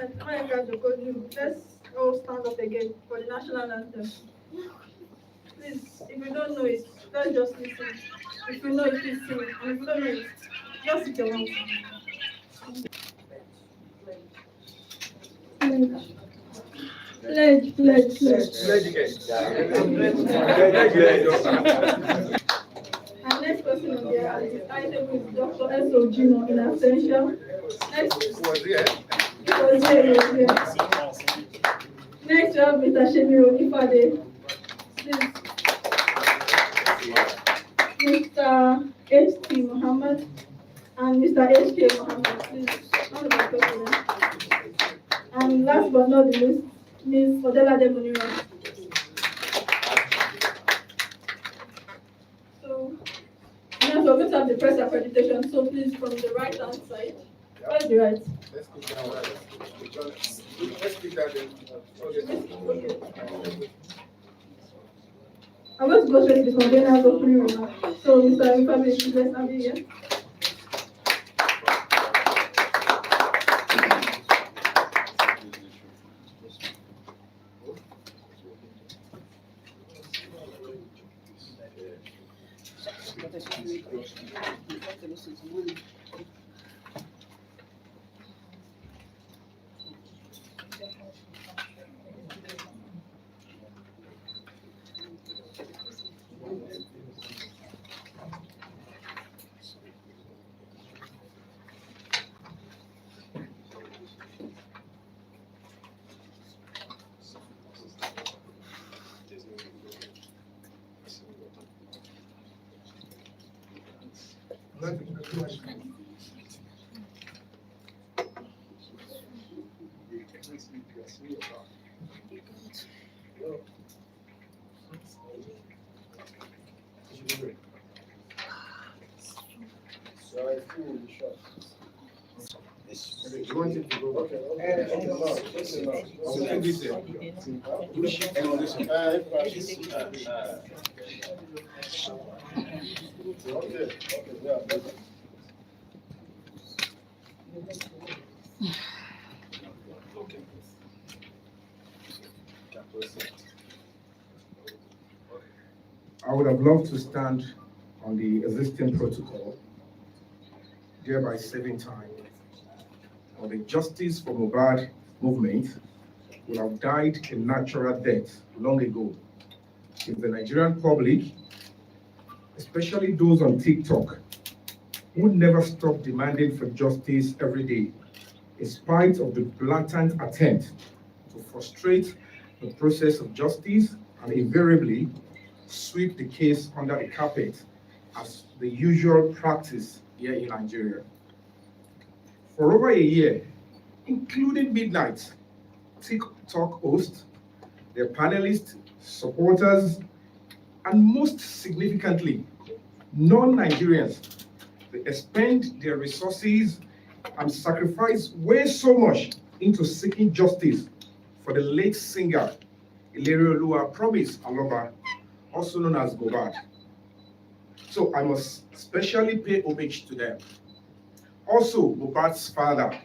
Let's all stand up again for the national anthem. Please, if you don't know it, let's just listen. If you know it, please sing. And if you don't know it, just sit your mouth. Pledge, pledge, pledge. Pledge again. Our next person on the item is Dr. S.O. Gino in absentia. Next. He was here. Next, we have Mr. Shemiro Ifade. Please. Mr. H.T. Mohammed and Mr. H.K. Mohammed. Please. And last but not the least, Ms. Odela Demonira. So, now we're going to have the press accreditation. So please, from the right-hand side. Where's the right? Let's keep that one. Let's keep that in. Okay. I'm going to go straight to the convener of opening remarks. So, Mr. Ifeanyi, let's have you here. You want it to go? Okay. I would have loved to stand on the existing protocol, thereby saving time. Or the Justice for Mohbad movement would have died a natural death long ago if the Nigerian public, especially those on TikTok, would never stop demanding for justice every day, in spite of the blatant attempt to frustrate the process of justice and invariably sweep the case under the carpet as the usual practice here in Nigeria. For over a year, including midnight, TikTok hosts, their panelists, supporters, and most significantly, non-Nigerians, they expend their resources and sacrifice way so much into seeking justice for the late singer, Ilerioluwa Promise Aloba, also known as Mohbad. So I must specially pay homage to them. Also, Mohbad's father,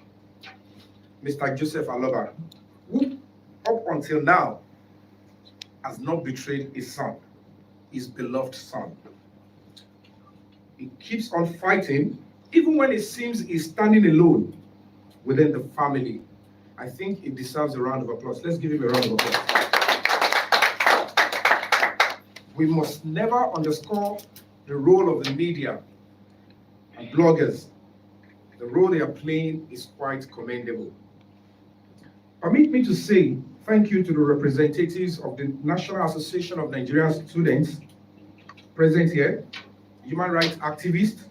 Mr. Joseph Aloba, who up until now has not betrayed his son, his beloved son. He keeps on fighting, even when it seems he's standing alone within the family. I think it deserves a round of applause. Let's give him a round of applause. We must never underscore the role of the media and bloggers. The role they are playing is quite commendable. Permit me to say thank you to the representatives of the National Association of Nigerian Students present here, human rights activists,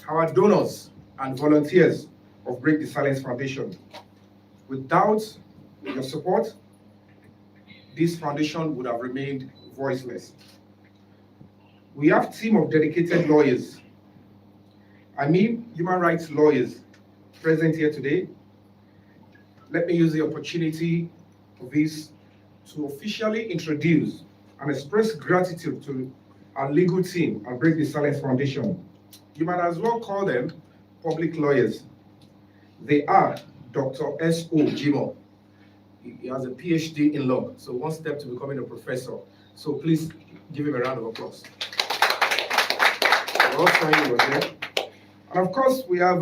our donors and volunteers of Break the Silence Foundation. Without your support, this foundation would have remained voiceless. We have a team of dedicated lawyers, human rights lawyers present here today. Let me use the opportunity of this to officially introduce and express gratitude to our legal team at Break the Silence Foundation. You might as well call them public lawyers. They are Dr. S.O. Jimo. He has a PhD in law, so one step to becoming a professor. So please give him a round of applause. We're all showing he was there. And of course, we have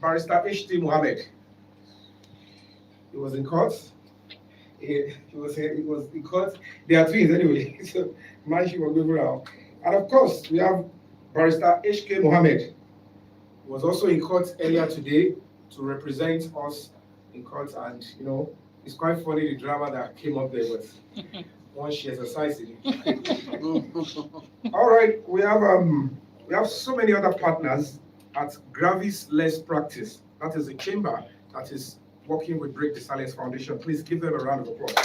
Barrister H.T. Mohammed. He was in court. He was in court. They are twins anyway. So Manshi was going around. And of course, we have Barrister H.K. Mohammed. He was also in court earlier today to represent us in court. And you know, it's quite funny the drama that came up there with once she exercised it. All right, we have so many other partners at Gravis Less Practice. That is a chamber that is working with Break the Silence Foundation. Please give them a round of applause.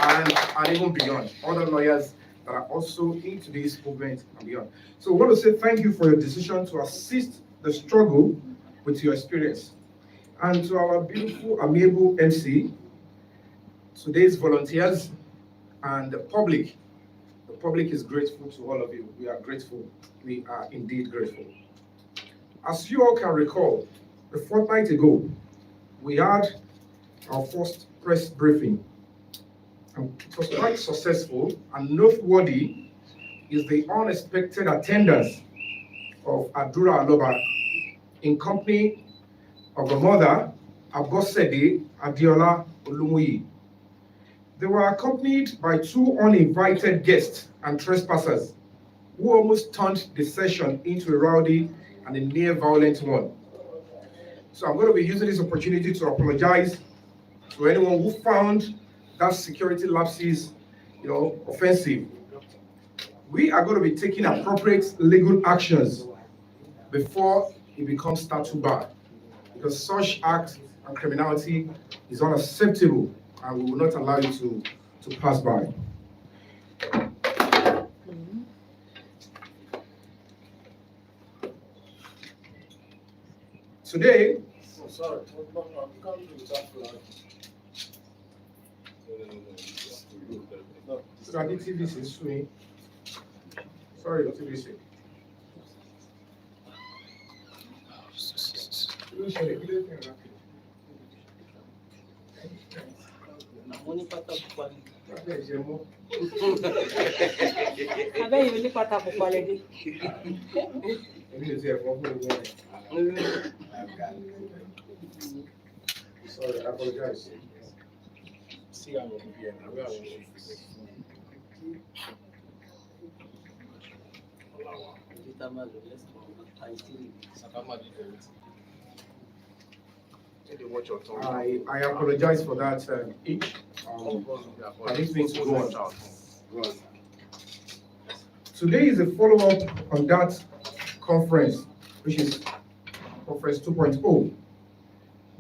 And even beyond, other lawyers that are also into this movement and beyond. So I want to say thank you for your decision to assist the struggle with your experience. And to our beautiful, amiable MC, today's volunteers, and the public. The public is grateful to all of you. We are grateful. We are indeed grateful. As you all can recall, a fortnight ago, we had our first press briefing. And it was quite successful, and noteworthy is the unexpected attendance of Adura Aloba in company of a mother, Abosede Adiola Olumuyi. They were accompanied by two uninvited guests and trespassers who almost turned the session into a rowdy and a near violent one. So I'm going to be using this opportunity to apologize to anyone who found that security lapses, offensive. We are going to be taking appropriate legal actions before it becomes statute bar, because such act and criminality is unacceptable, and we will not allow it to pass by. Today, sorry, come to that flag. Sorry, TVC. Sorry, I apologize. See, I'm here. I apologize for that each. I need things to go on. Today is a follow-up on that conference, which is Conference 2.0.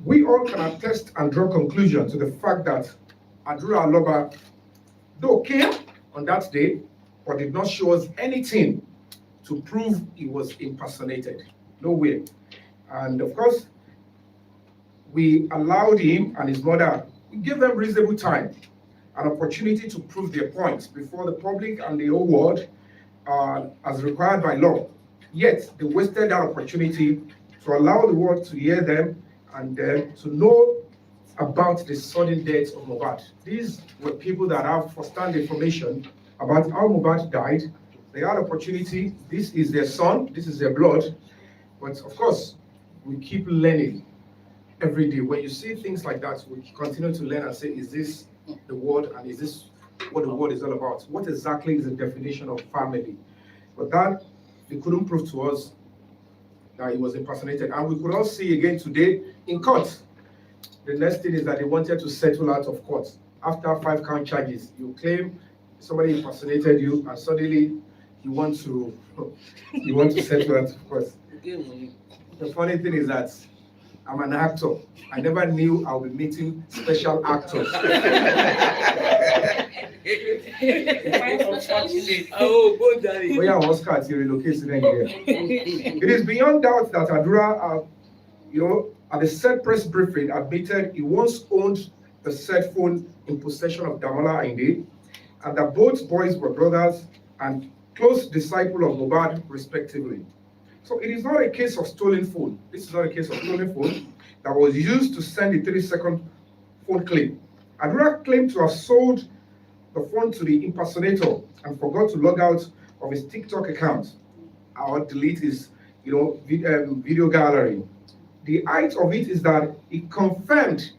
We all can attest and draw conclusion to the fact that Adura Aloba, though came on that day, but did not show us anything to prove he was impersonated. No way. And of course, we allowed him and his mother, we gave them reasonable time, an opportunity to prove their points before the public and the whole world, as required by law. Yet, they wasted that opportunity to allow the world to hear them and to know about the sudden death of Mohbad. These were people that have first-hand information about how Mohbad died. They had opportunity. This is their son. This is their blood. But of course, we keep learning every day. When you see things like that, we continue to learn and say, is this the word, and is this what the word is all about? What exactly is the definition of family? But that, they couldn't prove to us that he was impersonated. And we could all see again today in court. The next thing is that they wanted to settle out of court. After 5-count charges, you claim somebody impersonated you, and suddenly you want to settle out of court. The funny thing is that I'm an actor. I never knew I would be meeting special actors. Oscar, it is beyond doubt that Adura, at the said press briefing, admitted he once owned the said phone in possession of Damola Ainde, and that both boys were brothers and close disciples of Mohbad, respectively. So it is not a case of stolen phone. This is not a case of stolen phone that was used to send a 3-second phone clip. Adura claimed to have sold the phone to the impersonator and forgot to log out of his TikTok account or delete his, video gallery. The height of it is that he confirmed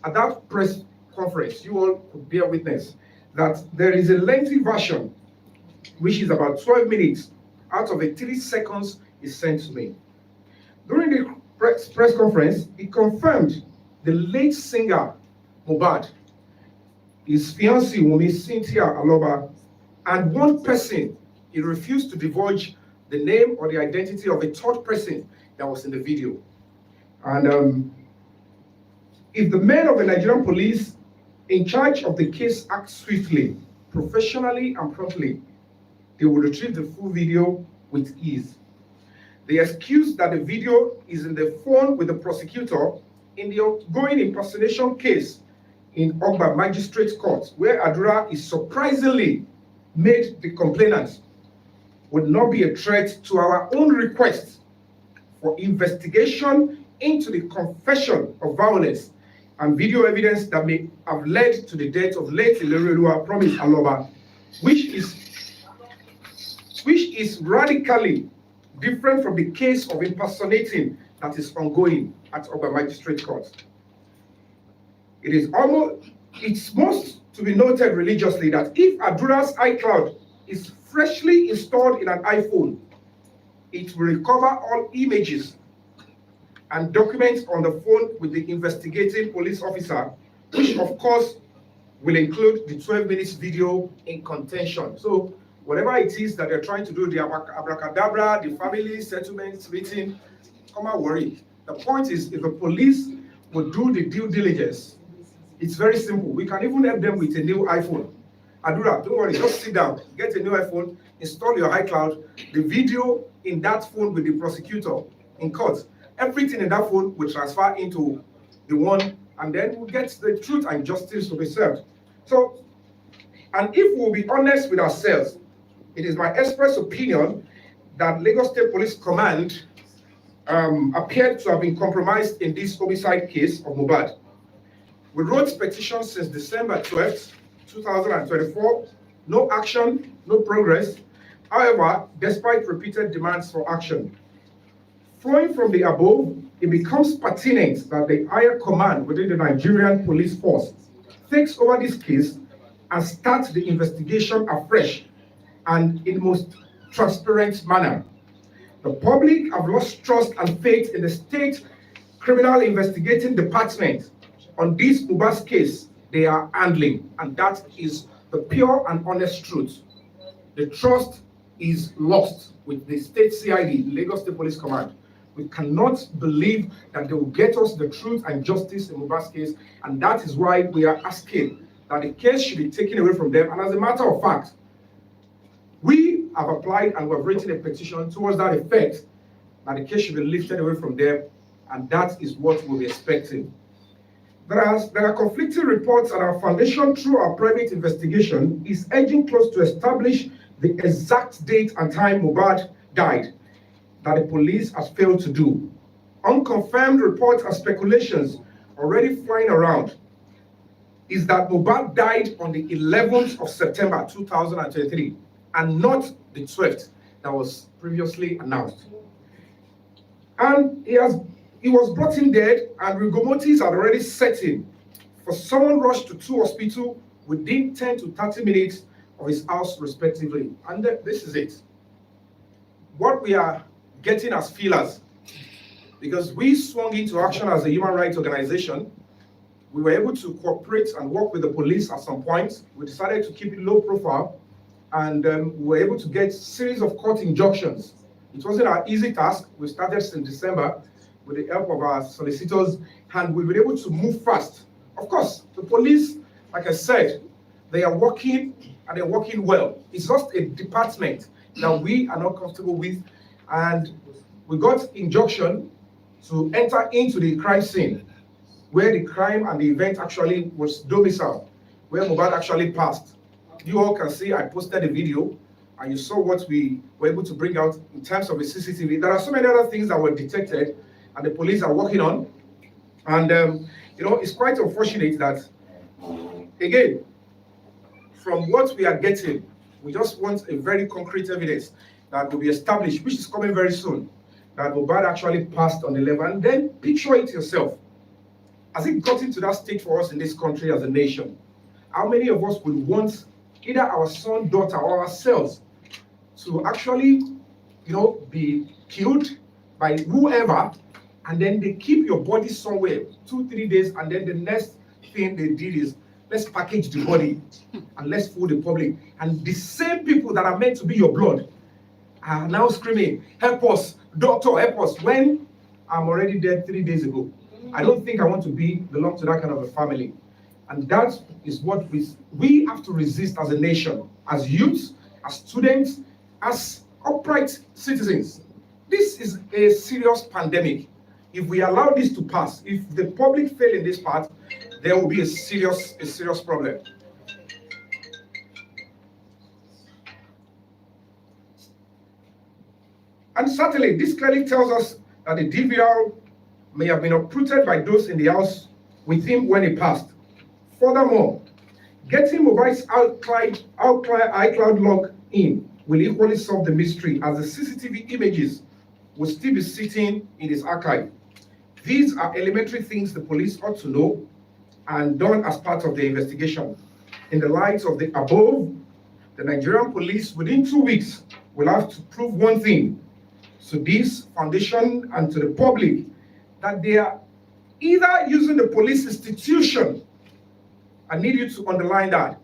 at that press conference, you all could bear witness, that there is a lengthy version, which is about 12 minutes out of the 3 seconds he sent to me. During the press conference, he confirmed the late singer Mohbad, his fiancée Wunmi Cynthia Aloba, and one person. He refused to divulge the name or the identity of a third person that was in the video. And if the men of the Nigerian police in charge of the case act swiftly, professionally, and promptly, they will retrieve the full video with ease. The excuse that the video is in the phone with the prosecutor in the ongoing impersonation case in Ogba Magistrate Court, where Adura is surprisingly made the complainant, would not be a threat to our own request for investigation into the confession of violence and video evidence that may have led to the death of late Ilerelua Promise Aloba, which is radically different from the case of impersonating that is ongoing at Ogba Magistrate Court. It's most to be noted religiously that if Adura's iCloud is freshly installed in an iPhone, it will recover all images and documents on the phone with the investigating police officer, which of course will include the 12 minutes video in contention. So whatever it is that they're trying to do, the abracadabra, the family settlements meeting, come and worry. The point is, if the police would do the due diligence, it's very simple. We can even help them with a new iPhone. Adura, don't worry, just sit down, get a new iPhone, install your iCloud, the video in that phone with the prosecutor in court, everything in that phone will transfer into the one, and then we'll get the truth and justice to be served. So, and if we'll be honest with ourselves, it is my express opinion that Lagos State Police Command appeared to have been compromised in this homicide case of Mohbad. We wrote petitions since December 12th, 2024, no action, no progress. However, despite repeated demands for action, flowing from the above, it becomes pertinent that the higher command within the Nigerian police force takes over this case and starts the investigation afresh and in the most transparent manner. The public have lost trust and faith in the state criminal investigating department on this Mohbad's case they are handling, and that is the pure and honest truth. The trust is lost with the state CID, Lagos State Police Command. We cannot believe that they will get us the truth and justice in Mohbad's case, and that is why we are asking that the case should be taken away from them. And as a matter of fact, we have applied and we have written a petition towards that effect, that the case should be lifted away from them, and that is what we'll be expecting. There are conflicting reports, and our foundation, through our private investigation, is edging close to establish the exact date and time Mohbad died, that the police has failed to do. Unconfirmed reports and speculations already flying around is that Mohbad died on the 11th of September 2023 and not the 12th that was previously announced. And he was brought in dead, and rigor mortis had already set in for someone rushed to 2 hospitals within 10 to 30 minutes of his house respectively. And this is it. What we are getting as feelers, because we swung into action as a human rights organization, we were able to cooperate and work with the police at some point. We decided to keep it low profile, and we were able to get series of court injunctions. It wasn't an easy task. We started in December with the help of our solicitors, and we've been able to move fast. Of course, the police, like I said, they are working, and they're working well. It's just a department that we are not comfortable with, and we got injunction to enter into the crime scene, where the crime and the event actually was domiciled, where Mohbad actually passed. You all can see I posted a video and you saw what we were able to bring out in terms of the CCTV. There are so many other things that were detected and the police are working on. And, it's quite unfortunate that, again, from what we are getting, we just want a very concrete evidence that will be established, which is coming very soon, that Mohbad actually passed on the level. And then picture it yourself. Has it gotten to that stage for us in this country as a nation? How many of us would want either our son, daughter, or ourselves to actually, be killed by whoever, and then they keep your body somewhere 2-3 days, and then the next thing they did is, let's package the body and let's fool the public. And the same people that are meant to be your blood are now screaming, help us, doctor, help us, when I'm already dead 3 days ago. I don't think I want to belong to that kind of a family. And that is what we have to resist as a nation, as youth, as students, as upright citizens. This is a serious pandemic. If we allow this to pass, if the public fail in this part, there will be a serious problem. And certainly, this clearly tells us that the DVR may have been uprooted by those in the house with him when he passed. Furthermore, getting Mohbad's iCloud log in will equally solve the mystery, as the CCTV images will still be sitting in his archive. These are elementary things the police ought to know and done as part of the investigation. In the light of the above, the Nigerian police within 2 weeks will have to prove one thing to this foundation and to the public, that they are either using the police institution. I need you to underline that.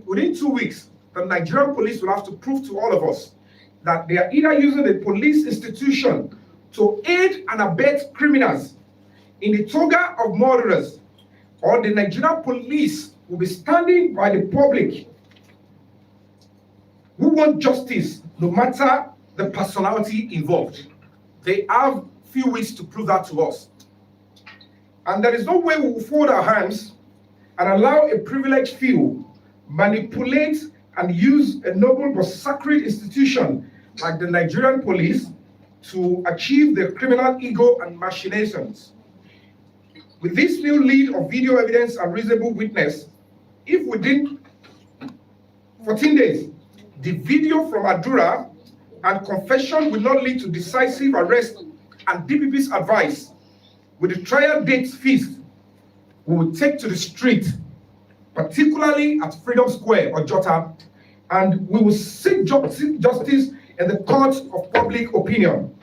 Within 2 weeks, the Nigerian police will have to prove to all of us that they are either using the police institution to aid and abet criminals in the toga of murderers, or the Nigerian police will be standing by the public who want justice, no matter the personality involved. They have few weeks to prove that to us. And there is no way we will fold our hands and allow a privileged few manipulate and use a noble but sacred institution like the Nigerian police to achieve their criminal ego and machinations. With this new lead of video evidence and reasonable witness, if within 14 days, the video from Adura and confession will not lead to decisive arrest and DPP's advice, with the trial date fixed, we will take to the street, particularly at Freedom Square or Jota, and we will seek justice in the court of public opinion.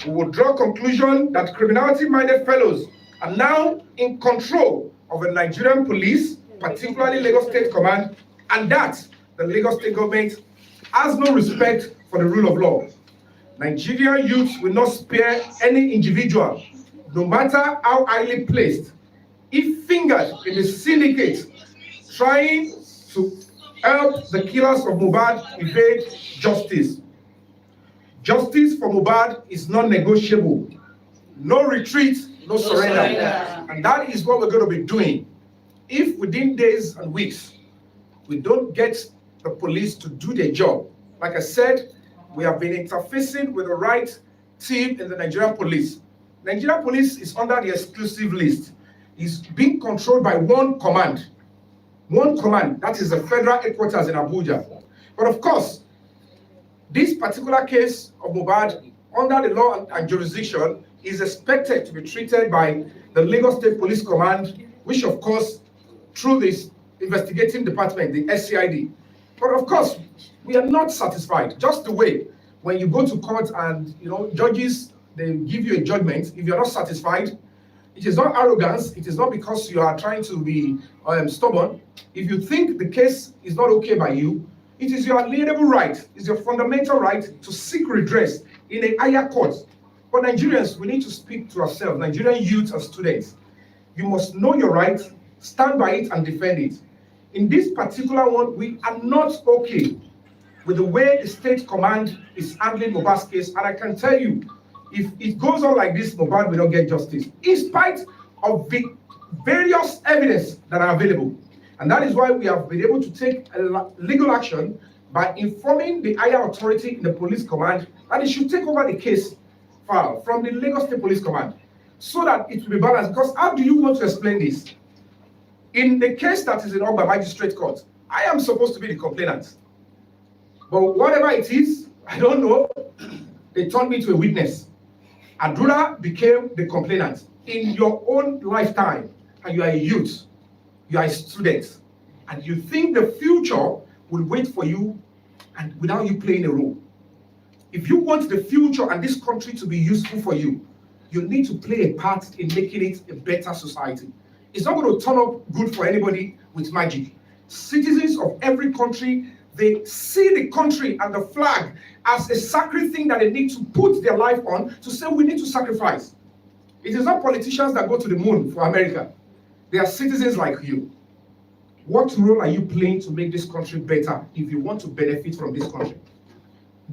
We will draw conclusion that criminality-minded fellows are now in control of the Nigerian police, particularly Lagos State Command, and that the Lagos State government has no respect for the rule of law. Nigerian youths will not spare any individual, no matter how highly placed, if fingered in the syndicate trying to help the killers of Mohbad evade justice. Justice for Mohbad is non-negotiable. No retreat, no surrender. And that is what we're going to be doing. If within days and weeks, we don't get the police to do their job, like I said, we have been interfacing with the right team in the Nigerian police. Nigerian police is under the exclusive list. It's being controlled by one command. One command, that is the federal headquarters in Abuja. But of course, this particular case of Mohbad, under the law and jurisdiction, is expected to be treated by the Lagos State Police Command, which of course, through this investigating department, the SCID. But of course, we are not satisfied. Just the way when you go to court and judges, they give you a judgment. If you're not satisfied, it is not arrogance. It is not because you are trying to be stubborn. If you think the case is not okay by you, it is your alienable right, it's your fundamental right to seek redress in a higher court. But Nigerians, we need to speak to ourselves, Nigerian youth and students. You must know your right, stand by it and defend it. In this particular one, we are not okay with the way the state command is handling Mohbad's case. And I can tell you, if it goes on like this, Mohbad will not get justice, in spite of the various evidence that are available. And that is why we have been able to take a legal action by informing the higher authority in the police command that it should take over the case file from the Lagos State Police Command so that it will be balanced. Because how do you want to explain this? In the case that is in Ogba Magistrate Court, I am supposed to be the complainant. But whatever it is, I don't know, they turned me to a witness. Adura became the complainant. In your own lifetime, and you are a youth, you are a student, and you think the future will wait for you and without you playing a role. If you want the future and this country to be useful for you, you need to play a part in making it a better society. It's not going to turn up good for anybody with magic. Citizens of every country, they see the country and the flag as a sacred thing that they need to put their life on to say we need to sacrifice. It is not politicians that go to the moon for America. They are citizens like you. What role are you playing to make this country better if you want to benefit from this country?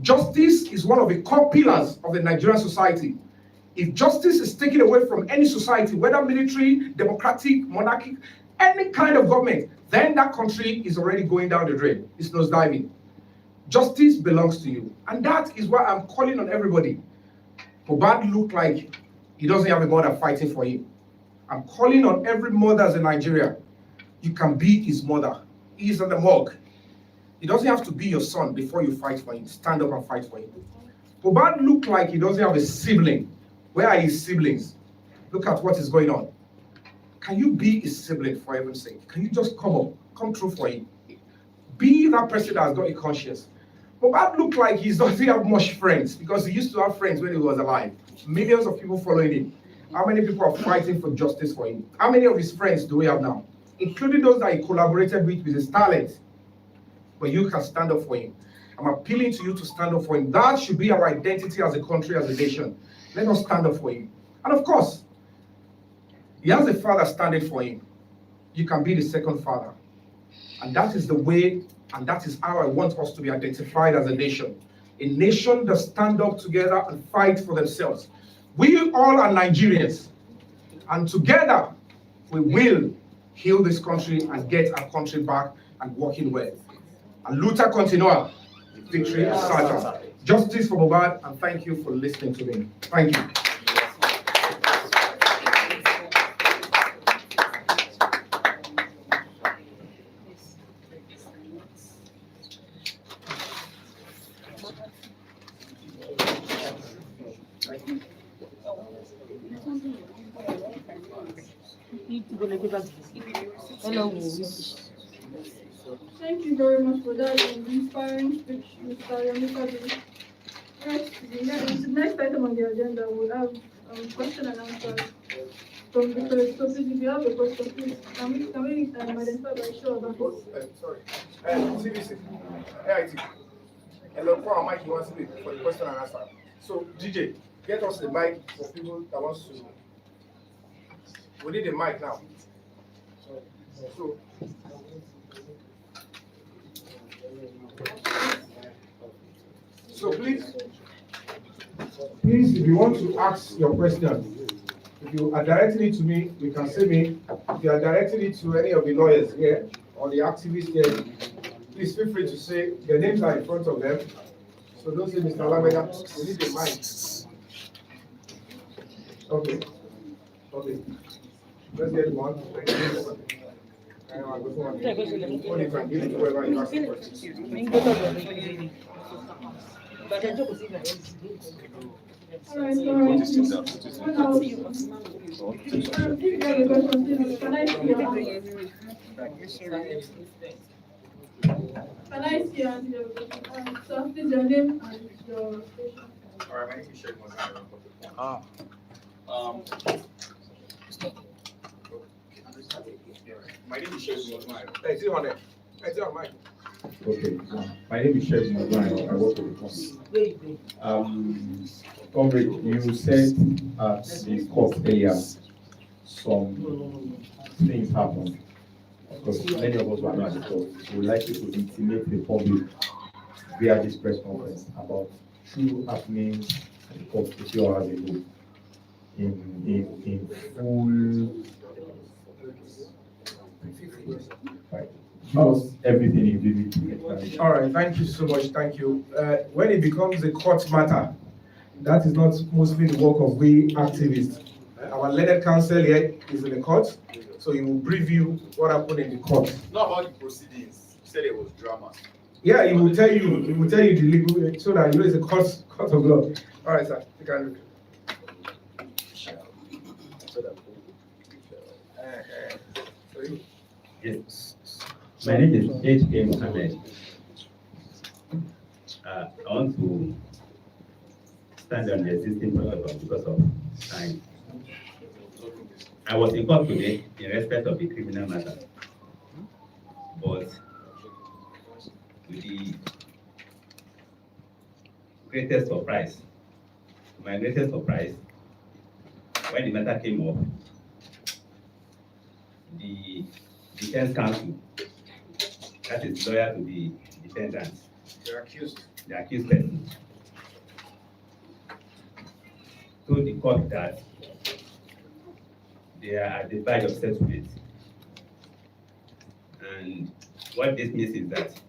Justice is one of the core pillars of the Nigerian society. If justice is taken away from any society, whether military, democratic, monarchic, any kind of government, then that country is already going down the drain. It's nosediving. Justice belongs to you. And that is why I'm calling on everybody. Mohbad look like he doesn't have a mother fighting for him. I'm calling on every mother in Nigeria. You can be his mother. He is on the morgue. He doesn't have to be your son before you fight for him. Stand up and fight for him. Mohbad look like he doesn't have a sibling. Where are his siblings? Look at what is going on. Can you be his sibling for heaven's sake? Can you just come up, come through for him? Be that person that has got a conscience. Mohbad look like he doesn't have much friends because he used to have friends when he was alive. Millions of people following him. How many people are fighting for justice for him? How many of his friends do we have now? Including those that he collaborated with his talent. But you can stand up for him. I'm appealing to you to stand up for him. That should be our identity as a country, as a nation. Let us stand up for him. And of course, he has a father standing for him. You can be the second father. And that is the way, and that is how I want us to be identified as a nation. A nation that stand up together and fight for themselves. We all are Nigerians. And together, we will heal this country and get our country back and working well. And luta continua. Victory is certain. Justice for Mohbad, and thank you for listening to me. Thank you. Thank you very much for that inspiring speech, Mr. Yomika. The next item on the agenda will have question and answer from the first. So please, if you have a question, please, can we identify by show of hands? Sorry. CBC. AIT. Hello, for our mic, you want to speak for the question and answer. So, DJ, get us the mic for people that wants to. We need the mic now. So please, if you want to ask your question, if you are directing it to me, you can say me. If you are directing it to any of the lawyers here or the activists here, please feel free to say their names are in front of them. So don't say Mr. Alameda, we need the mic. Okay. Let's get one. All right, so can I see your hand? So please your name and your station. All right, my name is Sheikh Mozart. My name is Sheikh Mozart. Okay, my name is Sheikh Mozart. I work with the company. Comrade, you said at the court earlier some things happened. Because many of us were not at the court. We would like you to intimate the public via this press conference about true happenings at the court a few hours ago in full. Right. give us everything you did with explanation. All right, thank you so much. Thank you. When it becomes a court matter, that is not mostly the work of we activists. Our learned counsel here is in the court, so he will brief you what happened in the court. Not about the proceedings. You said it was drama. Yeah, he will tell you. He will tell you the legal, so that you know it's a court of law. All right, sir. You can do it. Yes. My name is H.K. Mohammed. I want to stand on the existing protocol because of time. I was in court today in respect of the criminal matter, but with the greatest surprise, my greatest surprise, when the matter came up, the defense counsel, that is lawyer to the defendant, You're accused. the accused person, told the court that they are at the verge of settlement. And what this means is that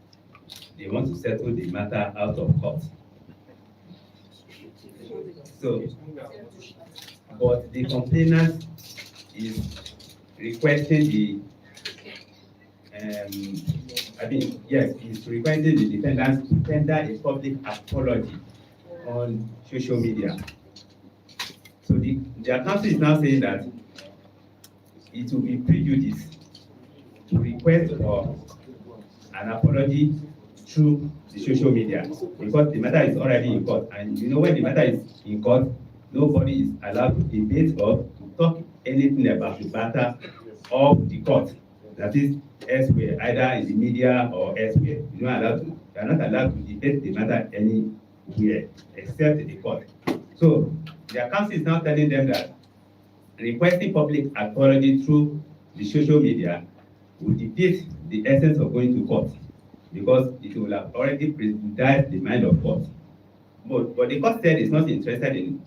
they want to settle the matter out of court. So, but the complainant is requesting the he's requesting the defendant to tender a public apology on social media. So their counsel is now saying that it will be prejudice to request for an apology through the social media because the matter is already in court. And you know, when the matter is in court, nobody is allowed to debate or to talk anything about the matter of the court. That is elsewhere, either in the media or elsewhere. You are not allowed to debate the matter anywhere except in the court. So their counsel is now telling them that requesting public apology through the social media will defeat the essence of going to court because it will have already prejudiced the mind of court. But the court said it's not interested in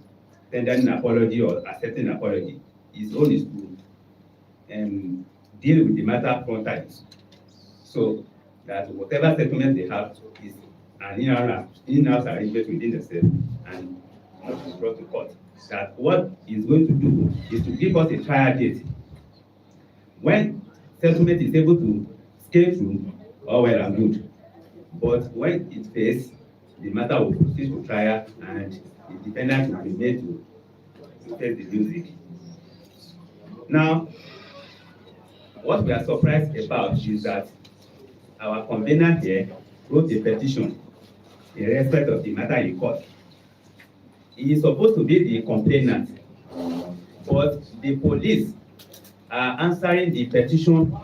tendering an apology or accepting an apology. Its own is to deal with the matter frontally. So that whatever settlement they have is an in-house arrangement within the state and not be brought to court. That what is going to do is to give us a trial date. When settlement is able to scale through, all well and good. But when it fails, the matter will proceed to trial and the defendant will be made to face the music. Now, what we are surprised about is that our convener here wrote a petition in respect of the matter in court. He is supposed to be the complainant, but the police are answering the petition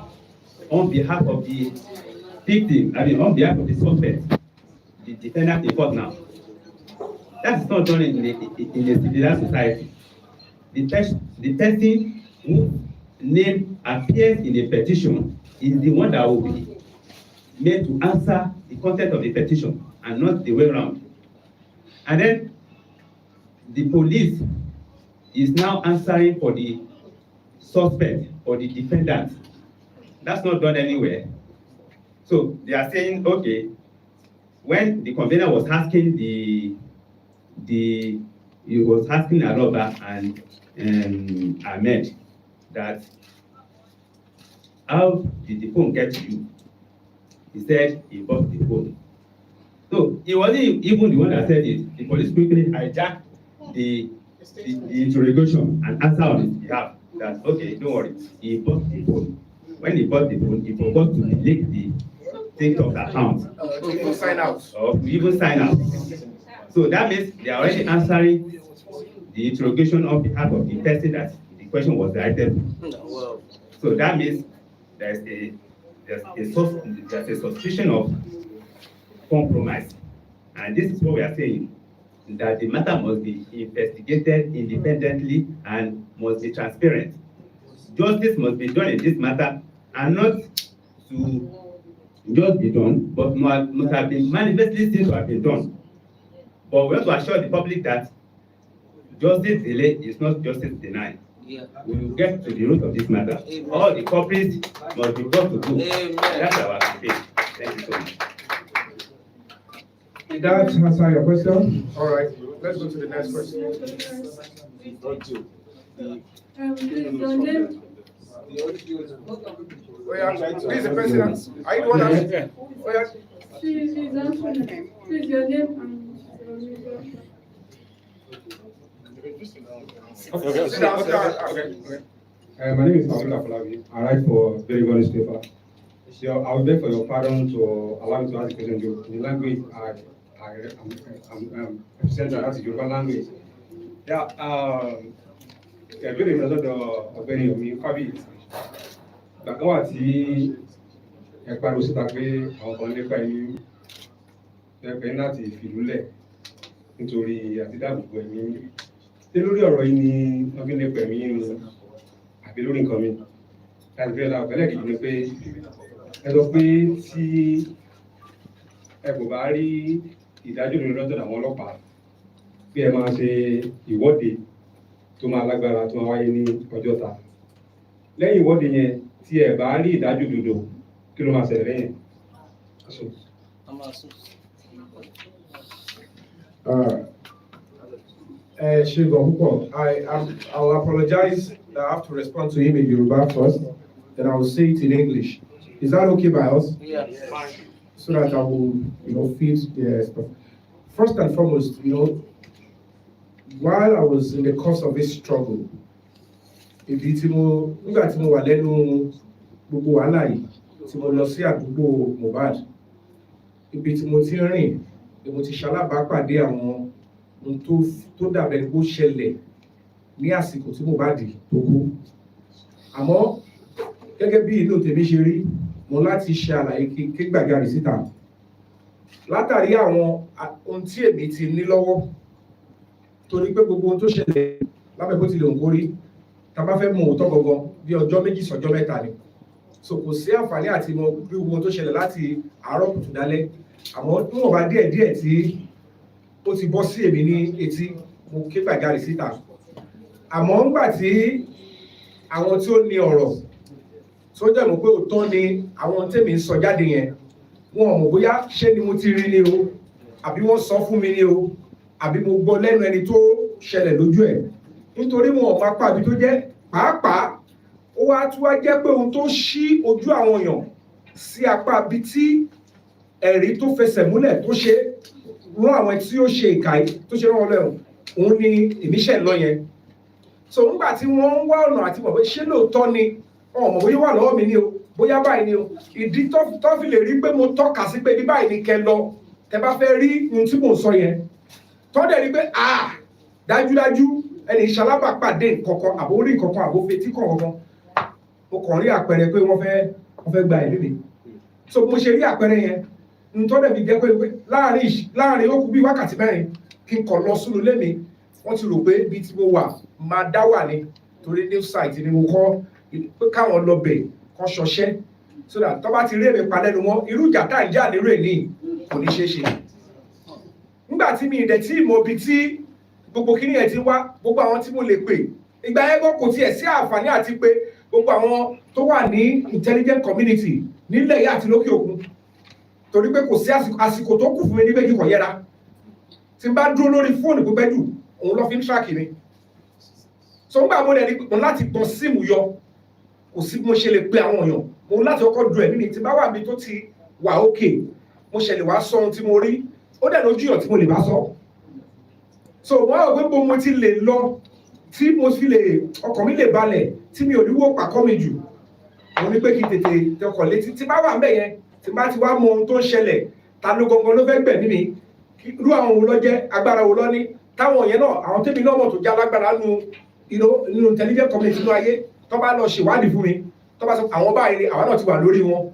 on behalf of the victim, on behalf of the suspect, the defendant in court now. That is not done in a civilized society. The person whose name appears in the petition is the one that will be made to answer the content of the petition and not the way around. And then the police is now answering for the suspect or the defendant. That's not done anywhere. So they are saying, okay, when the convener was asking he was asking Aroba and Ahmed that how did the phone get to you? He said he bought the phone. So it wasn't even the one that said it. The police quickly hijacked the interrogation and answered on his behalf that okay, don't worry, he bought the phone. When he bought the phone, he forgot to delete the TikTok account. To even sign out. Or to even sign out. So that means they are already answering the interrogation on behalf of the person that the question was directed to. So that means there's a suspicion of compromise. And this is what we are saying, that the matter must be investigated independently and must be transparent. Justice must be done in this matter and not to just be done, but must have been manifestly seen to have been done. But we want to assure the public that justice delay is not justice denied. We will get to the root of this matter. All the culprits must be brought to book. That's our faith. Thank you so much. Did that answer your question? All right, let's go to the next question. Please, your name. Oh yeah, this is the person. Are you the one that? Oh yeah. She is answering. Please, your name and your media. Sit down, sit down. Okay. My name is Abdullah Falavi. I write for Very Good Newspaper. So I will beg for your pardon to allow me to ask the question in the language I'm representing as the Yoruba language. Yeah, ìbéèrè lọ́dọ̀ ọ̀gbẹ́ni Yomi Fábíyì. Gbàgbọ́ wà tí ẹ pariwo síta pé àwọn kan lépa ẹ̀mí ẹgbẹ́ láti fìlúlẹ̀ nítorí àtidáàbòbò ẹ̀mí. Ṣé lórí ọ̀rọ̀ yìí ni wọ́n fi lépa ẹ̀mí ni àbí lórí nǹkan mi? Láti bẹ́ẹ̀ la ọ̀bẹ́lẹ̀ kìí ni pé ẹ sọ pé tí ẹ kò bá rí ìdájọ́ lórí lọ́dọ̀ àwọn ọlọ́pàá bí ẹ máa ṣe ìwọ́de tó máa lágbára tó máa wáyé ní Ọjọ́ta. Lẹ́yìn ìwọ́de yẹn tí ẹ bá rí ìdájọ́ òdodo kí ló máa ṣẹlẹ̀ lẹ́yìn? I'll apologize that I have to respond to him in Yoruba first, then I will say it in English. Is that okay by us? Yeah, fine. So that I will, feed the stuff. First and foremost, while I was in the course of this struggle, nígbà tí mo wà lẹ́nu gbogbo wàhálà yìí, tí mo lọ sí àdúgbò Mohbad, ibi tí mo ti rìn, ni mo ti ṣalábàápàdé àwọn ohun tó dàbẹ̀ kó ṣẹlẹ̀ ní àsìkò tí Mohbad tó kú. Àmọ́ gẹ́gẹ́ bí inú tèmi ṣe rí, mo láti ṣe àlàyé ké gbàjarè síta. Látàrí àwọn ohun tí èmi ti ní lọ́wọ́, torí pé gbogbo ohun tó ṣẹlẹ̀ lábẹ́ bó tilẹ̀ òǹkó rí, tá bá fẹ́ mú òótọ́ gangan bí ọjọ́ méjì sọ́jọ́ mẹ́ta ni. So kò sí àǹfààní àti mọ bí gbogbo ohun tó ṣẹlẹ̀ láti àárọ̀ kùtù dálẹ́. Àmọ́ níwọ̀nba díẹ̀ tí ó ti bọ́ sí èmi ní etí, mo ké gbàjarè síta. Àmọ́ ńgbà tí àwọn tí ó ní ọ̀rọ̀ tó jẹ́ mọ̀ pé òótọ́ ni àwọn tèmi ń sọ jáde yẹn, wọn ò mọ̀ bóyá ṣé ni mo ti rí ni o, àbí wọ́n sọ fún mi ni o, àbí mo gbọ́ lẹ́nu ẹni tó ṣẹlẹ̀ lójú ẹ̀. Nítorí wọn ò máa pàbí tó jẹ́ pàápàá ó wá tún wá jẹ́ pé ohun tó ṣí ojú àwọn èèyàn sí apá bí tí ẹ̀rí tó fẹsẹ̀ múlẹ̀ tó ṣe rán àwọn tí ó ṣe ìkà tó ṣe rán wọn lẹ́rùn, òun ni ìmíṣẹ́ lọ yẹn. So nígbà tí wọ́n ń wá ọ̀nà àti mọ̀ pé ṣé lóòótọ́ ni ọmọ bóyá wà lọ́wọ́ mi ni o, bóyá báyìí ni o, ìdí tó fi lè rí pé mo tọ́ka sí pé bí báyìí ni kẹ lọ, tẹ bá fẹ́ rí ohun tí mò ń sọ yẹn. Tọ́dẹ̀ rí pé dájúdájú ẹni ìṣalábàápàdé nǹkankan àbórí nǹkankan àbófetí kọ̀ọ̀kan, mo kàn rí àpẹẹrẹ pé wọ́n fẹ́ gba ẹ̀mí mi. So mo ṣe rí àpẹẹrẹ yẹn, tọ́dẹ̀ fi jẹ́ pé láàrin ó kù bí wákàtí mẹ́rin kí n kàn lọ sínú ilé mi, wọ́n ti rò pé bí tí mo wà máa dá wà ní torí new site ni mo kọ́ pé káwọn lọ bẹ̀ kan ṣọṣẹ́ so that tó bá ti rí èmi pa lẹ́nu wọn, irú ìjà tá ìjà nírò èní kò ní ṣeé ṣe. Nígbà tí mi ìdẹ̀ tí mo bi tí gbogbo kíní ẹ̀ ti wá, gbogbo àwọn tí mo lè pè, ìgbà yẹn gan kò tiẹ̀ sí àǹfààní àti pé gbogbo àwọn tó wà ní intelligent community nílẹ̀ yìí àti lókè òkun, torí pé kò sí àsìkò tó kù fún mi ní méjì kọ̀ yẹra. Tí n bá dúró lórí fóònù pípẹ́ jù, òun lọ fi ń track mi. So nígbà mo lè rí mo láti gbọ́n síìmù yọ, kò sí bí mo ṣe lè pe àwọn èèyàn, mo láti kọ́kọ́ du ẹ̀mí mi tí bá wà mí tó ti wà ókè, mo ṣẹlẹ̀ wá sọ ohun tí mo rí, ó dẹ̀ lójú ìyàn tí mo lè bá sọ. So wọ́n á wò pé mo ti lè lọ tí mo fi lè ọkàn mi lè balẹ̀ tí mi ò ní wó pàkọ́ mi jù, mo ní pé kí tètè tọkàn létí tí bá wà ń bẹ̀ yẹn, tí bá ti wá mọ ohun tó ń ṣẹlẹ̀, ta ló gangan ló fẹ́ gbẹ̀mí mi, irú àwọn wo ló jẹ́, agbára wo ló ní, táwọn yẹn náà àwọn tèmi náà mọ̀ tó já lágbára nínú intelligent community nínú ayé, tó bá lọ ṣèwádìí fún mi, tó bá sọ àwọn báyìí ni àwọn náà ti wà lórí wọn.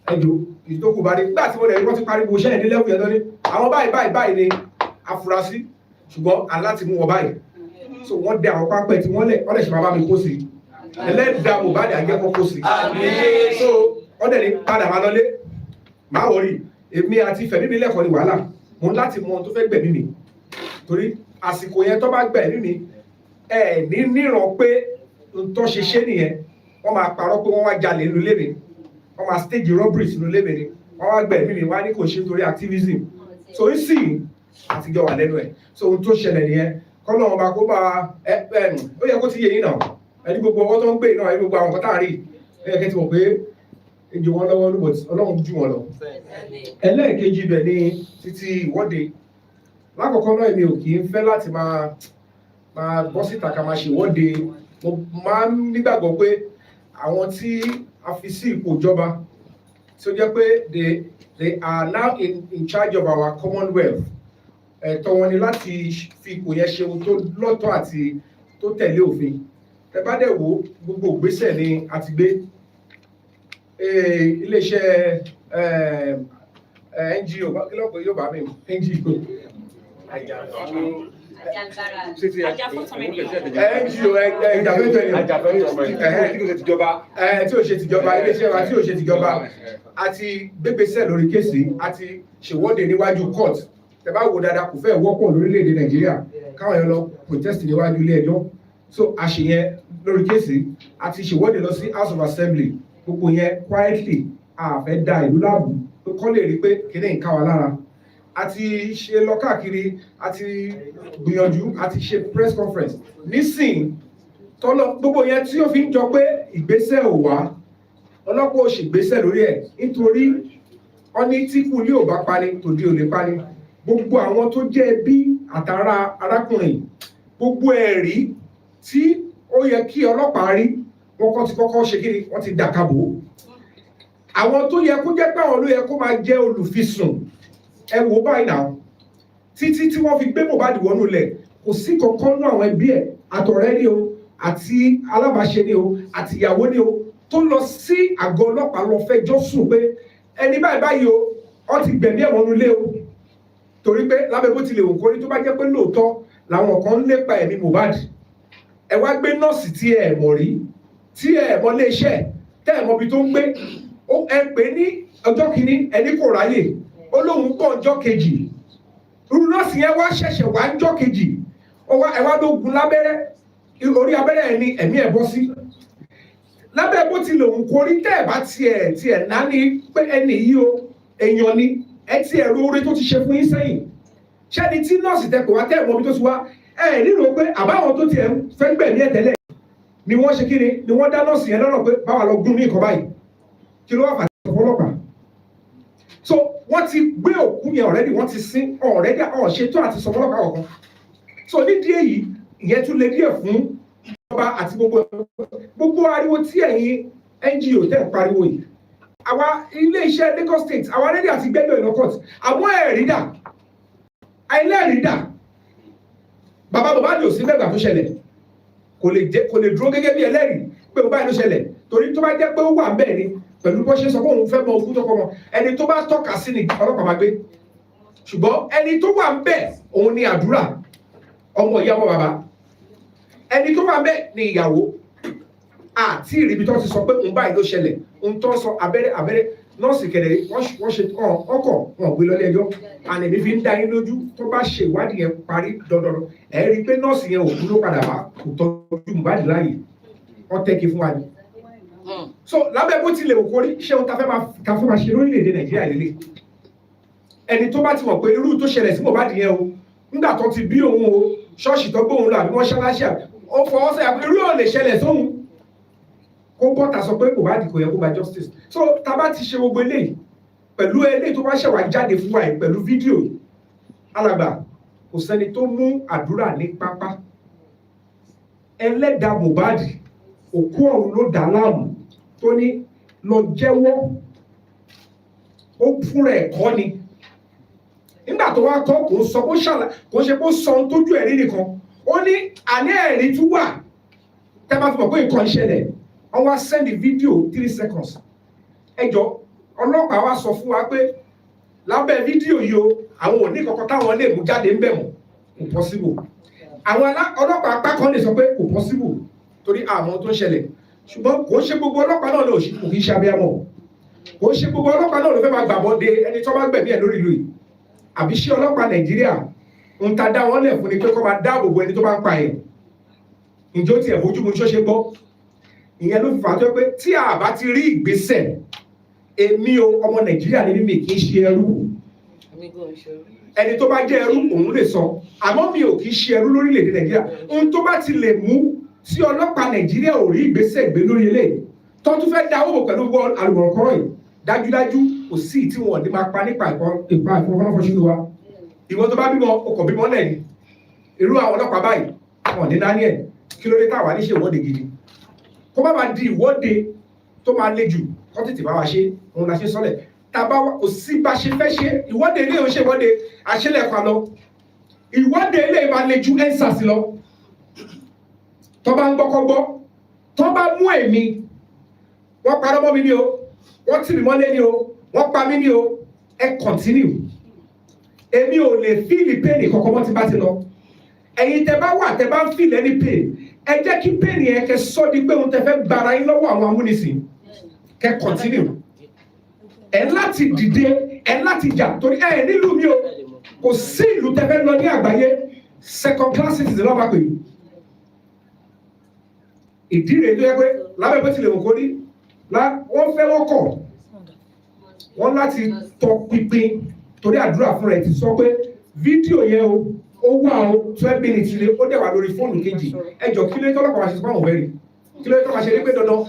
Ẹjọ́ ìtókù bá dé nígbà tí mo lè rí wọ́n ti pariwo iṣẹ́ ìdílé òkè ẹ̀dọ́ ní àwọn báyìí ni afurasí, ṣùgbọ́n aláti mú wọn báyìí. So wọ́n dẹ àwọn pápẹ́ tí wọ́n lẹ̀ ṣe bàbá mi kó sí ẹlẹ́dàá Mohbad àjẹkọ́ kó sí. So wọ́n dẹ̀ ní padà máa lọlé, máa wọ̀rí èmi àti fẹ̀mí mi lẹ́kọ̀ọ́ ní wàhálà, mo láti mọ ohun tó fẹ́ gbẹ̀mí mi, torí àsìkò yẹn tó bá gbẹ̀mí mi ẹ ní níran pé tó ṣe nìyẹn wọ́n máa parọ́ pé wọ́n wá jalè nínú ilé mi wọ́n máa stage robbery sínú ilé mi ni wọ́n wá gbẹ̀mí mi wá ní kò ṣe nítorí activism so ń sì àtijọ́ wà lẹ́nu ẹ̀ so ohun tó ṣẹlẹ̀ nìyẹn kọ́nà ọba kó bá ó yẹ kó ti yé yín náà ẹni gbogbo ọwọ́ tó ń gbé náà ẹni gbogbo àwọn kọ́tà rí ẹ kẹ́ ti mọ̀ pé ejò wọn lọ́wọ́ ló ọlọ́run jù wọn lọ. ẹlẹ́ẹ̀kejì ibẹ̀ ni títí ìwọ́de lákọ̀ọ́kọ́ náà èmi ò kì í fẹ́ láti máa bọ́ síta ká máa ṣèwọ́de mo máa ń nígbàgbọ́ pé àwọn tí a fi sí ipò ìjọba tí ó jẹ́ pé they are now in charge of our commonwealth ẹ̀tọ́ wọn ni láti fi ipò yẹn ṣe ohun tó lọ́tọ̀ àti tó tẹ̀lé òfin ẹ bá dẹ̀ wò gbogbo ìgbésẹ̀ ni a ti gbé iléeṣẹ́ NGO kí lọ́pọ̀ yóò bá mi NGO tí ò ṣe tìjọba iléeṣẹ́ wa tí ò ṣe tìjọba àti gbégbésẹ̀ lórí kéèsì àti ṣèwọ́de níwájú court tẹ́ bá wò dáadáa kò fẹ́ wọ́pọ̀ lórílẹ̀‐èdè Nàìjíríà káwọn yẹn lọ protest níwájú ilé ẹjọ́ so àṣeyẹn lórí kéèsì àti ṣèwọ́de lọ sí House of Assembly gbogbo yẹn quietly àfẹ́ da ìlú láàbù tó kọ́ lè rí pé kíní ń ká wa lára àti ṣe lọ káàkiri àti gbìyànjú àti ṣe press conference nísìn tọ́lọ gbogbo yẹn tí ó fi ń jọ pé ìgbésẹ̀ ò wá ọlọ́pàá ò ṣègbésẹ̀ lórí ẹ̀ nítorí wọ́n ní tí kú ní ò bá pani tòdí ò lè pani gbogbo àwọn tó jẹ́ ẹbí àtàrà arákùnrin gbogbo ẹ̀rí tí ó yẹ kí ọlọ́pàá rí wọn kọ́ ti kọ́kọ́ ṣe kí ni wọ́n ti dàkàbò àwọn tó yẹ kó jẹ́ pé àwọn ló yẹ kó máa jẹ́ olùfisùn ẹ wò báyìí náà títí tí wọ́n fi gbé Mohbad wọnú lẹ̀ kò sí kankan náà àwọn ẹbí ẹ̀ àtọ̀rẹ́ ni o àti alábàáṣe ni o àti ìyàwó ni o tó lọ sí àgọ́ ọlọ́pàá lọ fẹjọ́ sùn pé ẹni báyìí báyìí o wọ́n ti gbẹ̀mí ẹ̀ wọnú lé o torí pé lábẹ́ bó tilẹ̀ wò kórí tó bá jẹ́ pé lóòótọ́ làwọn kan ń lépa ẹ̀mí Mohbad ẹ wá gbé nọ́ọ̀sì tí ẹ mọ̀ rí tí ẹ mọ̀ léṣẹ́ tẹ́ ẹ mọ̀ bí tó ń gbé ẹ pè ní ọjọ́ kìíní ẹni kò ráyè ó lóun pọ̀ ọjọ́ kejì irú nọ́ọ̀sì yẹn wá ṣẹ̀ṣẹ̀ wá ọjọ́ kejì ẹ wá ló gun lábẹ́rẹ́ orí abẹ́rẹ́ ẹ̀ ní ẹ̀mí ẹ̀ bọ́ sí lábẹ́ bó ti lòun kó rí tẹ́ ẹ̀ bá tiẹ̀ náni pé ẹni yìí o èèyàn ni ẹ ti ẹ̀rọ oore tó ti ṣe fún yín sẹ́yìn ṣẹ́ni tí nọ́ọ̀sì tẹ kò wá tẹ́ ẹ̀ mọ́ bí tó ti wá ẹ̀ nílò pé àbáwọn tó tiẹ̀ fẹ́ gbẹ̀mí ẹ̀ tẹ́lẹ̀ ni wọ́n ṣe kí ni wọ́n dá nọ́ọ̀sì yẹn lọ́nà pé báwa lọ gún ní nǹkan báyìí kí ló wà fàtí ọlọ́pàá so wọ́n ti gbé òkú yẹn already wọ́n ti sin already àwọn ṣètò àti sọ ọlọ́pàá ọ̀kan so nídìí èyí ìyẹn tún lè díẹ̀ fún ìjọba àti gbogbo ariwo tí ẹ̀yin NGO tẹ̀ ń pariwo yìí àwa ilé-iṣẹ́ Lagos State àwa already àti gbẹ́gbẹ́ ìlọ court àwọn ẹ̀rí dà àìlẹ́rìí dà bàbá Mohbad ò sí mẹ́gbà tó ṣẹlẹ̀ kò lè dúró gẹ́gẹ́ bí ẹlẹ́rìí pé ó báyìí ló ṣẹlẹ̀ torí tó bá jẹ́ pé ó wà bẹ́ẹ̀ ni pẹ̀lú bó ṣe sọ pé òun fẹ́ mọ ogún tó kọ́ wọn ẹni tó bá tọ́ka sí ni ọlọ́pàá máa gbé ṣùgbọ́n ẹni tó wà ń bẹ̀ òun ni àdúrà ọmọ ìyá ọmọ bàbá ẹni tó wà ń bẹ̀ ni ìyàwó àti ìrìbí tó ti sọ pé òun báyìí ló ṣẹlẹ̀ òun tó sọ abẹ́rẹ́ nọ́ọ̀sì kẹ̀lẹ́ wọ́n ṣe ọkọ̀ wọn gbé lọ́lé ẹjọ́ àná èmi fi ń dá yín lójú tó bá ṣe ìwádìí yẹn parí dandan ẹ rí i pé nọ́ọ̀sì yẹn ò dúró padà wá kò tọ́jú Mohbad láàyè wọ́n tẹ́kì fún wa ni. So lábẹ́ bó tilẹ̀ òkú orí ṣé ohun ta fẹ́ máa ṣe lórílẹ̀‐èdè Nàìjíríà lélẹ̀ ẹni tó bá ti mọ̀ pé irú tó ṣẹlẹ̀ sí Mohbad yẹn o nígbà tó ti bí òun o ṣọ́ọ̀ṣì tó gbóhùn lọ àbí wọ́n ṣáláṣí ó fọwọ́ sẹ́yà irú ò lè ṣẹlẹ̀ sóhun kó bọ́ta sọ pé Mohbad kò yẹ kó gba justice so ta bá ti ṣe gbogbo eléyìí pẹ̀lú eléyìí tó bá ṣẹ̀wá jáde fún wa yìí pẹ̀lú fídíò alàgbà kò sẹ́ni tó mú àdúrà ní pápá ẹlẹ́dàá Mohbad òkú ọ̀run ló dá láàmú tó ní lọ jẹ́wọ́ ó fúnra ẹ̀ kọ́ ni nígbà tó wá kọ́ kò sọ kó ṣe kó sọ ohun tójú ẹ̀rí nìkan ó ní àní ẹ̀rí tún wà tẹ́ bá fi mọ̀ pé nǹkan ń ṣẹlẹ̀ wọ́n wá send fídíò 3 seconds ẹjọ́ ọlọ́pàá wá sọ fún wa pé lábẹ́ fídíò yìí o àwọn ò ní kankan táwọn lè mú jáde ń bẹ̀ mọ́ kò possible àwọn ọlọ́pàá apá kan lè sọ pé kò possible torí àmọ́ tó ń ṣẹlẹ̀ ṣùgbọ́n kò ń ṣe gbogbo ọlọ́pàá náà lò kò kí ń ṣe abiyamọ kò ń ṣe gbogbo ọlọ́pàá náà ló fẹ́ máa gbàbọ́ de ẹni tó bá gbẹ̀mí ẹ̀ lórí ìlú yìí àbí ṣé ọlọ́pàá Nàìjíríà ń ta dá wọn lẹ̀ fún ni pé kó máa dáàbò bo ẹni tó bá ń pa ẹ̀ ǹjẹ́ ó tiẹ̀ bójú mu ṣó ṣe gbọ́ ìyẹn ló fi fà á tó pé tí a bá ti rí ìgbésẹ̀ èmi o ọmọ Nàìjíríà ní mímì kì í ṣe ẹrú ẹni tó bá jẹ́ ẹrú òun lè sọ àmọ́ mi ò kì í ṣe ẹrú lórílẹ̀‐èdè Nàìjíríà ohun tó bá ti lè mú tí ọlọ́pàá Nàìjíríà ò rí ìgbésẹ̀ gbé lórí eléyìí tó tún fẹ́ dáwọ́ pẹ̀lú àlùmọ̀ọ́kọ́rọ̀ yìí dájúdájú kò sí tí wọn ní máa pa nípa ìfọwọ́fọṣúlù wa ìwọ tó bá bímọ ọkọ̀ bímọ náà ni irú àwọn ọlọ́pàá báyìí wọn ní Daniel kí ló dé táwa ní ṣe ìwọ́de gidi kó má máa di ìwọ́de tó máa le jù kó tètè bá wa ṣe òun la ṣe sọ́lẹ̀ tàbá kò sí bá ṣe fẹ́ ṣe ìwọ́de ilé ò ṣe ìwọ́de àṣẹlẹ̀kọ lọ ìwọ́de ilé máa le ju ensars lọ tó bá ń gbọ́kọ́gbọ́ tó bá mú èmi wọ́n parọ́ mọ́ mi ní o wọ́n tì mí mọ́lé ní o wọ́n pa mí ní o ẹ continue èmi ò lè fíìlì pẹ́ẹ́nì kọ̀ọ̀kan mọ́ ti bá ti lọ ẹ̀yin tẹ bá wà tẹ bá ń fíìlì ẹni pẹ́ẹ́nì ẹ jẹ́ kí pẹ́ẹ́nì ẹ kẹ sọ́ di pé òun tẹ fẹ́ gbára yín lọ́wọ́ àwọn amúnisìn kẹ continue ẹ láti dìde ẹ láti jà torí ẹ nílùú mi o kò sí ìlú tẹ fẹ́ lọ ní àgbáyé second class citizen lọ́ba pè ìdí rèé tó yẹ pé lábẹ́ bó tilẹ̀ wò kó rí wọ́n fẹ́ wọ́n kọ̀ wọ́n láti tọ pinpin torí àdúrà fún rẹ̀ ti sọ pé fídíò yẹn ó wà ó 12 minutes lé ó dẹ̀ wà lórí fóònù kejì ẹjọ́ kí ló tọ́lọ́pàá máa ṣe fún àwọn òbẹ́rì kí ló tọ́lọ́pàá ṣe ní pé dandan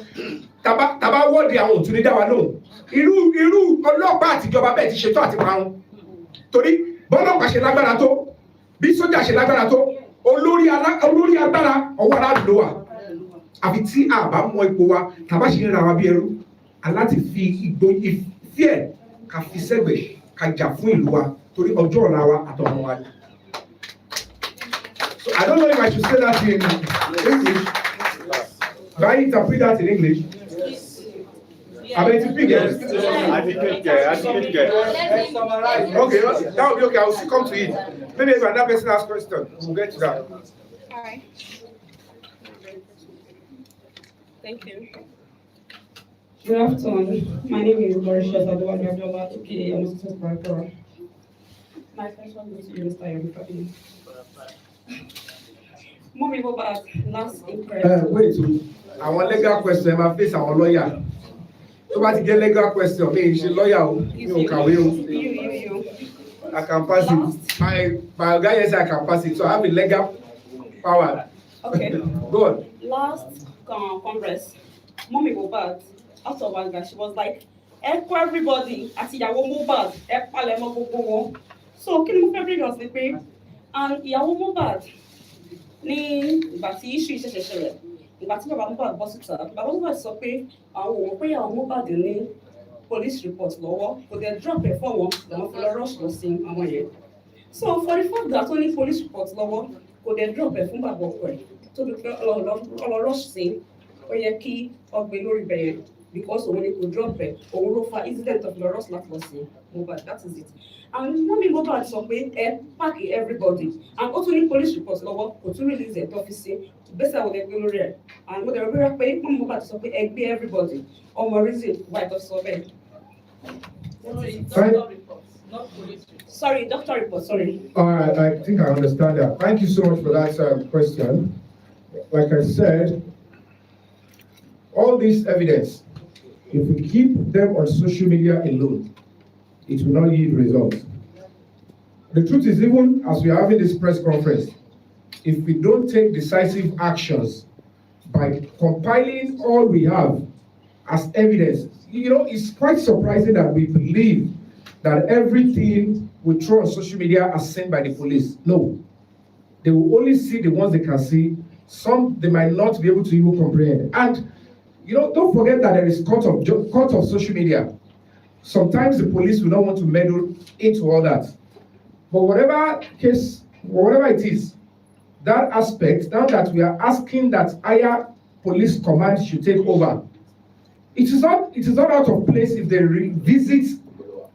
tàbá wọ́ọ̀dì àwọn òtún ní dá wa lóhùn irú ọlọ́pàá àtijọba bẹ́ẹ̀ ti ṣetán àti parun torí bọ́lọ́pàá ṣe lágbára tó bí sójà ṣe lágbára tó olórí agbára ọwọ́ aráàlú ló wà àfi tí a bá mọ ipò wa tàbá ṣe ń ra wa bí ẹrú aláti fi ìfẹ́ ká fi sẹ́gbẹ̀ẹ́ ká jà fún ìlú wa torí ọjọ́ ọ̀la wa àtọ̀mọ́ wa. So I don't know if I should say that in English. Do I interpret that in English? I mean, to pick it. Okay, that will be okay. I will still come to it. Maybe if another person asks question, we'll get to that. Hi. Thank you. Good afternoon. My name is Marisha Saduwa Abdullah, aka I'm a assistant director. My first one is Mr. Yomi. Mommy, go back. Last impression. Wait, àwọn legal question ẹ máa face àwọn lawyer. Tó bá ti jẹ́ legal question, mi ṣe lawyer o, mi ò kàwé o. You. I can pass it. My guy says I can pass it, so I have a legal power. Okay. Go on. Last Congress, Mommy Mohbad, out of anger, she was like, "Echo everybody, àti ìyàwó Mohbad, ẹ palẹ̀mọ́ gbogbo wọn." So kí ni mo fẹ́ bring us ni pé, and ìyàwó Mohbad ní ìgbà tí issue ìṣẹ̀ṣẹ̀ ṣẹlẹ̀, ìgbà tí bàbá Mohbad bọ́ síta, bàbá Mohbad sọ pé àwọn òun pé ìyàwó Mohbad ní police report lọ́wọ́, kò dẹ̀ drop ẹ̀ fọ́ wọn, làwọn fi lọ rush lọ sí àwọn yẹn. So for the fact that ó ní police report lọ́wọ́, kò dẹ̀ drop ẹ̀ fún bàbá ọkọ ẹ̀. To the rush sí ó yẹ kí ọgbẹ́ lórí bẹ̀rẹ̀ because òun ni kò drop ẹ̀ òun ló fa incident of the rush láti lọ sí Mohbad, that is it. And Mommy Mohbad sọ pé ẹ pack everybody and ó tún ní police report lọ́wọ́ kò tún release ẹ̀ tó fi sí gbèsè àwọn ẹgbẹ́ lórí ẹ̀ and mo dẹ̀rọ bẹ́rẹ̀ pé Mommy Mohbad sọ pé ẹ gbé everybody ọmọ reason why tó sọ bẹ́ẹ̀. Sorry, doctor report, sorry. I think I understand that. Thank you so much for that question. Like I said, all this evidence, if we keep them on social media alone, it will not yield results. The truth is, even as we are having this press conference, if we don't take decisive actions by compiling all we have as evidence, it's quite surprising that we believe that everything we throw on social media are seen by the police. No. They will only see the ones they can see. Some they might not be able to even comprehend. And don't forget that there is court of social media. Sometimes the police will not want to meddle into all that. But whatever case, whatever it is, that aspect, now that we are asking that higher police command should take over, it is not out of place if they revisit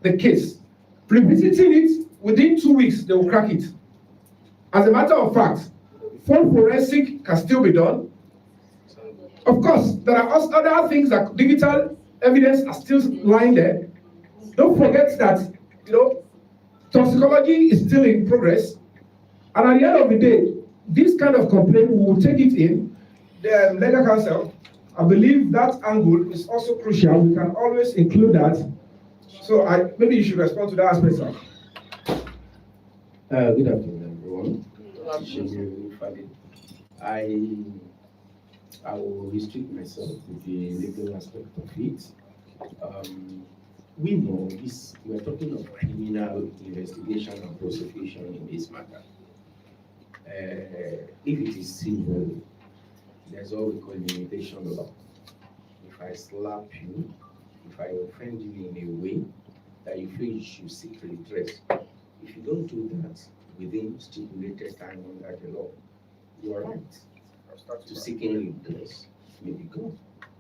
the case. Revisiting it, within 2 weeks, they will crack it. As a matter of fact, full forensic can still be done. Of course, there are other things that digital evidence are still lying there. Don't forget that, toxicology is still in progress. And at the end of the day, this kind of complaint, we will take it in. the legal counsel, I believe that angle is also crucial. We can always include that. So maybe you should respond to that aspect, sir. Good afternoon, everyone. I will restrict myself to the legal aspect of it. We know this, we are talking of criminal investigation and prosecution in this matter. If it is civil, there's what we call limitation law. If I slap you, if I offend you in a way that you feel you should seek redress, if you don't do that within stipulated time under the law, you are right to seeking redress may be gone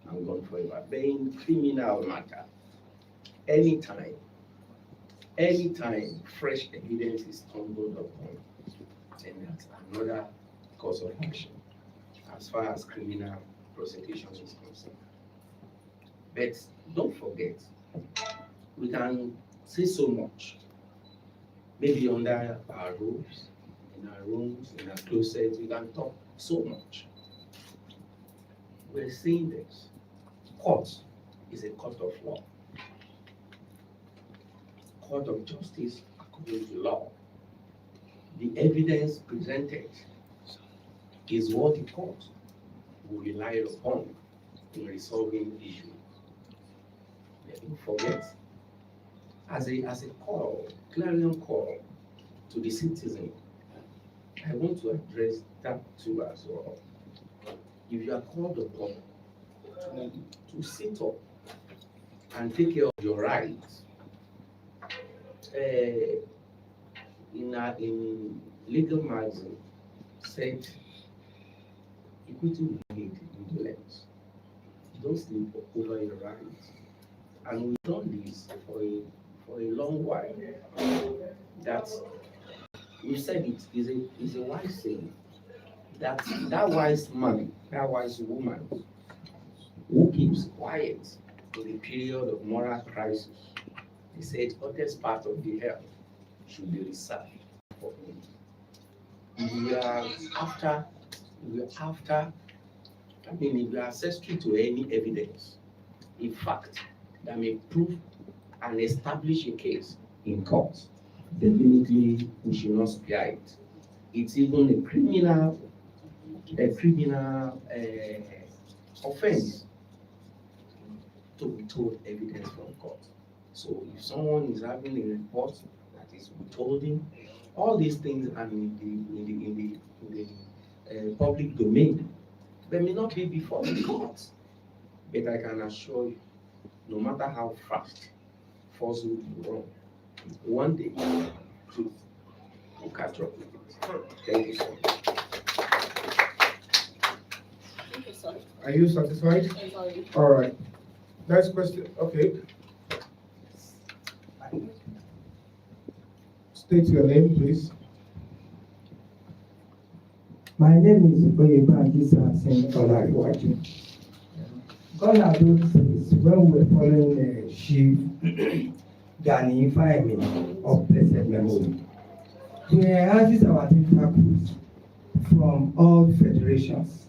and gone forever. But in criminal matter, anytime fresh evidence is stumbled upon, then that's another cause of action as far as criminal prosecution is concerned. But don't forget, we can say so much, maybe under our roofs, in our rooms, in our closets, we can talk so much. We're saying this. Court is a court of law. Court of justice according to law. The evidence presented is what the court will rely upon in resolving issues. Don't forget, as a call, clarion call to the citizen, I want to address that too as well. If you are called upon to sit up and take care of your rights, in legal magazine said, equity will need indolence. Don't sleep over your rights. And we've done this for a long while. That we said it is a wise saying that wise man, that wise woman who keeps quiet in the period of moral crisis, he said, hottest part of the earth should be reserved for him. If we are after, if we are accessory to any evidence, in fact, that may prove and establish a case in court, definitely we should not spare it. It's even a criminal offense to withhold evidence from court. So if someone is having a report that is withholding, all these things are in the public domain. They may not be before the court, but I can assure you, no matter how fast falsehood will run, one day truth will catch up with it. Thank you so much. Thank you, sir. Are you satisfied? I'm sorry. All right. Next question. Okay. State your name, please. My name is Oyebangisa Senkolariwaju. Gone those days when we were following Chief Gani Fahimi of blessed memory. We enhances our tentacles from all federations.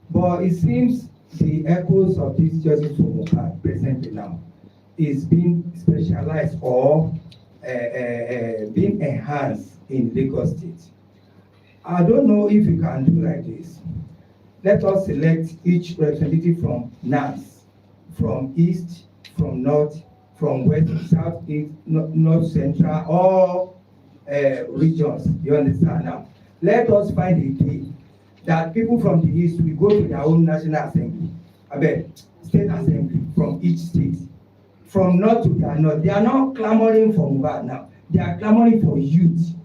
But it seems the echoes of this JusticeforMohbad presently now is being specialized or being enhanced in Lagos State. I don't know if you can do like this. Let us select each representative from NAS, from East, from North, from West, South, East, North, Central, all regions. You understand now? Let us find a day that people from the East will go to their own National Assembly, State Assembly from each state. From North to their North. They are not clamoring for Mohbad now. They are clamoring for youth.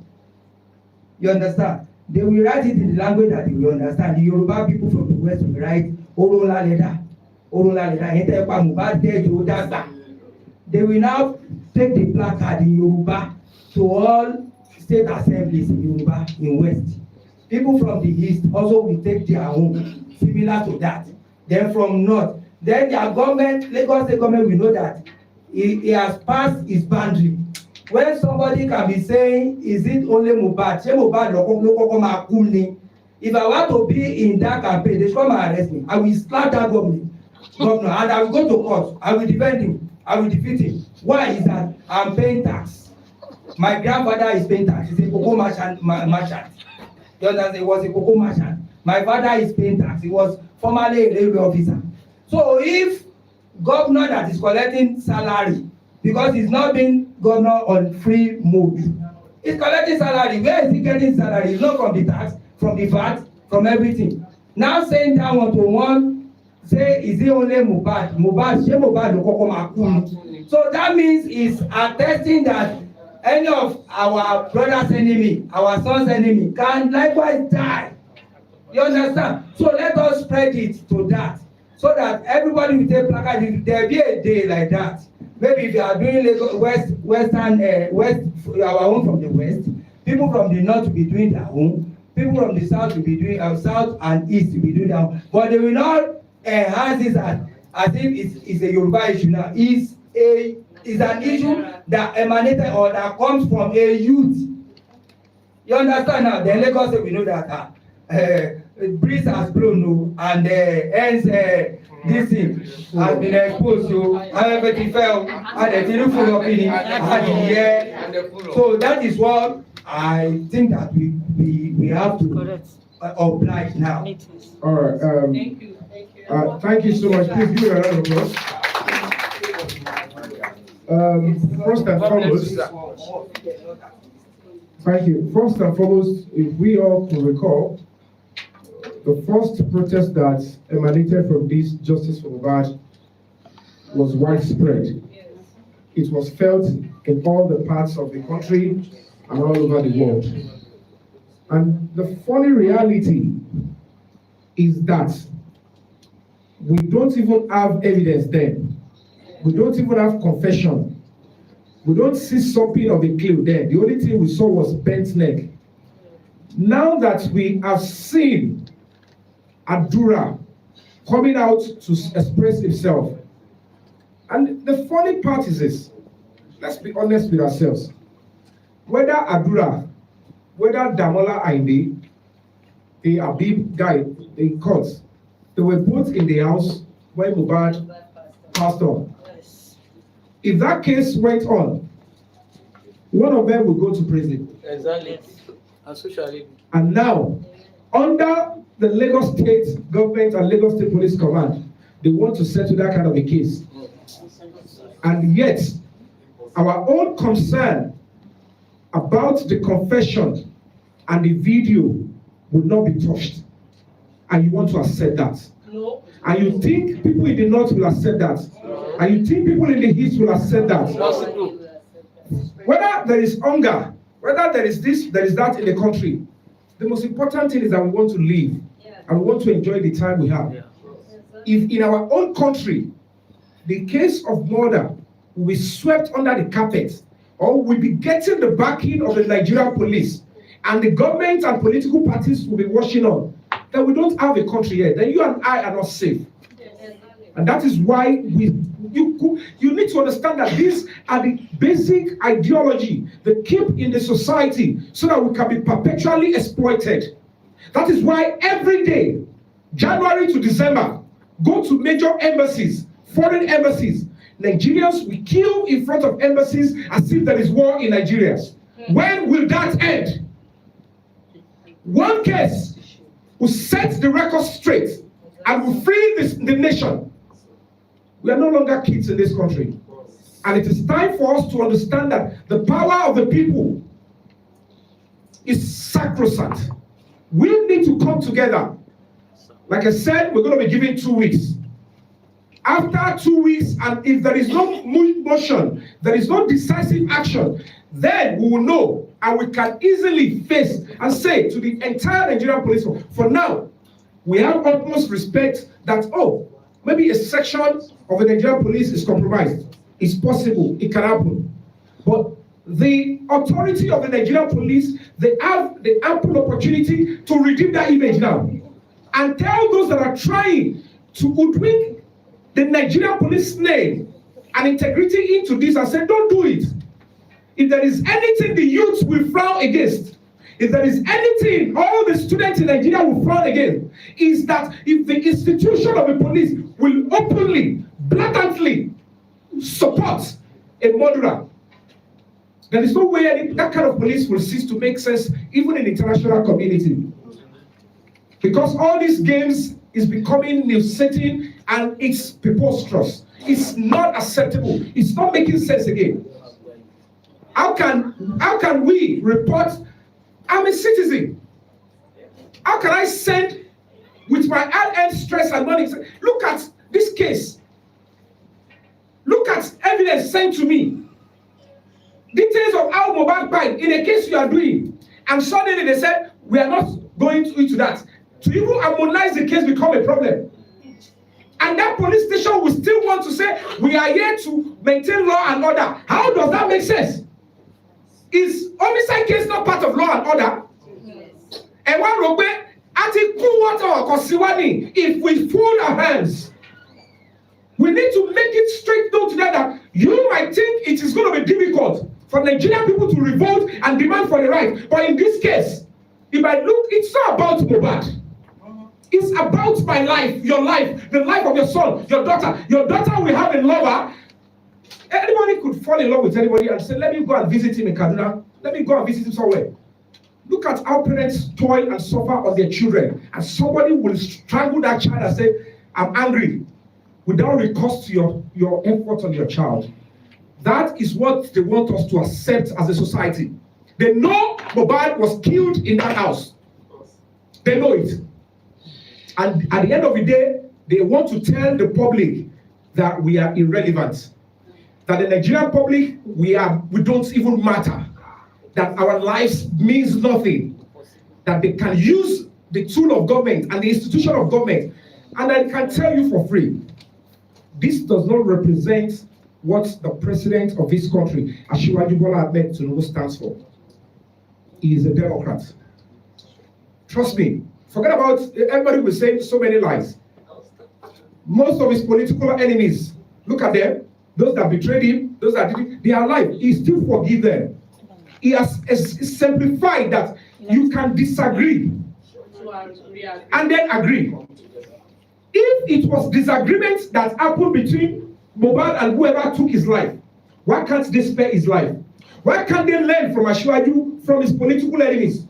You understand? They will write it in the language that they will understand. The Yoruba people from the West will write Orola Leda. They will now take the placard in Yoruba to all state assemblies in Yoruba in West. People from the East also will take their own, similar to that. Then from North, then their government, Lagos State government, we know that he has passed his boundary. When somebody can be saying, is it only Mohbad? Say Mohbad ló kọ́kọ́ máa kú ni. If I want to be in that campaign, they should come and arrest me. I will slap that governor, and I will go to court. I will defend him. I will defeat him. Why is that? I'm paying tax. My grandfather is paying tax. He's a cocoa merchant. You understand? He was a cocoa merchant. My father is paying tax. He was formerly a railway officer. So if governor that is collecting salary, because he's not being governor on free mode, he's collecting salary. Where is he getting salary? It's not from the tax, from the VAT, from everything. Now saying that one to one, say is it only Mohbad? So that means it's attesting that any of our brother's enemy, our son's enemy, can likewise die. You understand? So let us spread it to that, so that everybody will take placard. If there be a day like that, maybe if you are doing west, our own from the west, people from the north will be doing their own, people from the south will be doing south and east will be doing their own, but they will not enhance this as if it's a Yoruba issue now. It's an issue that emanated or that comes from a youth. You understand now? Then Lagos State, we know that breeze has blown, and hence this thing has been exposed to, everything fell, and the thing full opinion, so that is what I think that we have to oblige now. All right. Thank you. Thank you so much. Please give me a round of applause. First and foremost, thank you. First and foremost, if we all can recall, the first protest that emanated from this Justice for Mohbad was widespread. It was felt in all the parts of the country and all over the world. And the funny reality is that we don't even have evidence then. We don't even have confession. We don't see something of a clue there. The only thing we saw was bent neck. Now that we have seen Adura coming out to express himself, and the funny part is this, let's be honest with ourselves. Whether Adura, whether Damola Ainde, the Abib guy in court, they were both in the house when Mohbad passed on. If that case went on, one of them will go to prison. Exactly. And socially. And now, under the Lagos State government and Lagos State Police Command, they want to settle that kind of a case. And yet, our own concern about the confession and the video will not be touched. And you want to accept that. No. And you think people in the north will accept that. And you think people in the east will accept that. Whether there is hunger, whether there is this, there is that in the country, the most important thing is that we want to live and we want to enjoy the time we have. If in our own country, the case of murder will be swept under the carpet, or we'll be getting the backing of the Nigerian police, and the government and political parties will be watching on, then we don't have a country here. Then you and I are not safe. And that is why you need to understand that these are the basic ideology that keep in the society so that we can be perpetually exploited. That is why every day, January to December, go to major embassies, foreign embassies. Nigerians will kill in front of embassies as if there is war in Nigeria. When will that end? One case will set the record straight and will free the nation. We are no longer kids in this country. And it is time for us to understand that the power of the people is sacrosanct. We need to come together. Like I said, we're going to be given 2 weeks. After 2 weeks, and if there is no motion, there is no decisive action, then we will know and we can easily face and say to the entire Nigerian police, for now, we have utmost respect that, maybe a section of the Nigerian police is compromised. It's possible, it can happen. But the authority of the Nigerian police, they have the ample opportunity to redeem that image now and tell those that are trying to hoodwink the Nigerian police name and integrity into this and say, don't do it. If there is anything the youth will frown against, if there is anything all the students in Nigeria will frown against, is that if the institution of the police will openly, blatantly support a murderer, there is no way that kind of police will cease to make sense even in the international community. Because all these games is becoming nuisance and it's preposterous. It's not acceptable. It's not making sense again. How can we report? I'm a citizen. How can I send with my hard-earned stress and money? Look at this case. Look at evidence sent to me. Details of how Mohbad died in a case you are doing. And suddenly they said, we are not going into that. To even harmonize the case become a problem. And that police station will still want to say, we are here to maintain law and order. How does that make sense? Is homicide case not part of law and order? And one robe, if we fold our hands, we need to make it straight known to them that you might think it is going to be difficult for Nigerian people to revolt and demand for the right. But in this case, if I look, it's not about Mohbad. It's about my life, the life of your son, your daughter. Your daughter will have a lover. Anybody could fall in love with anybody and say, let me go and visit him in Kaduna. Let me go and visit him somewhere. Look at how parents toil and suffer on their children. And somebody will strangle that child and say, I'm angry, without recourse to your effort on your child. That is what they want us to accept as a society. They know Mohbad was killed in that house. They know it. And at the end of the day, they want to tell the public that we are irrelevant. That the Nigerian public, we don't even matter. That our lives means nothing. That they can use the tool of government and the institution of government. And I can tell you for free, this does not represent what the president of this country, Asiwaju Bola Ahmed Tinubu, stands for. He is a Democrat. Trust me. Forget about, everybody will say so many lies. Most of his political enemies, look at them, those that betrayed him, those that did it, they are alive. He still forgive them. He has simplified that you can disagree and then agree. If it was disagreement that happened between Mohbad and whoever took his life, why can't they spare his life? Why can't they learn from Asiwaju, from his political enemies?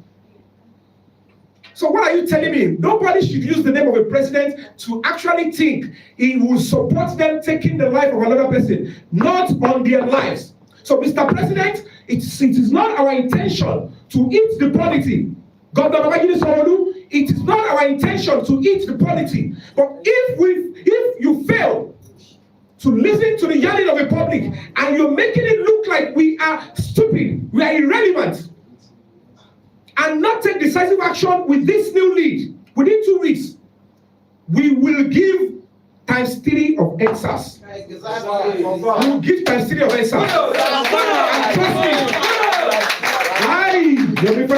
So what are you telling me? Nobody should use the name of a president to actually think he will support them taking the life of another person, not on their lives. So Mr. President, it is not our intention to eat the polity. It is not our intention to eat the polity. But if you fail to listen to the yelling of the public and you're making it look like we are stupid, we are irrelevant, and not take decisive action with this new lead, within 2 weeks, we will give × 3 of excess. We will give × 3 of excess. And trust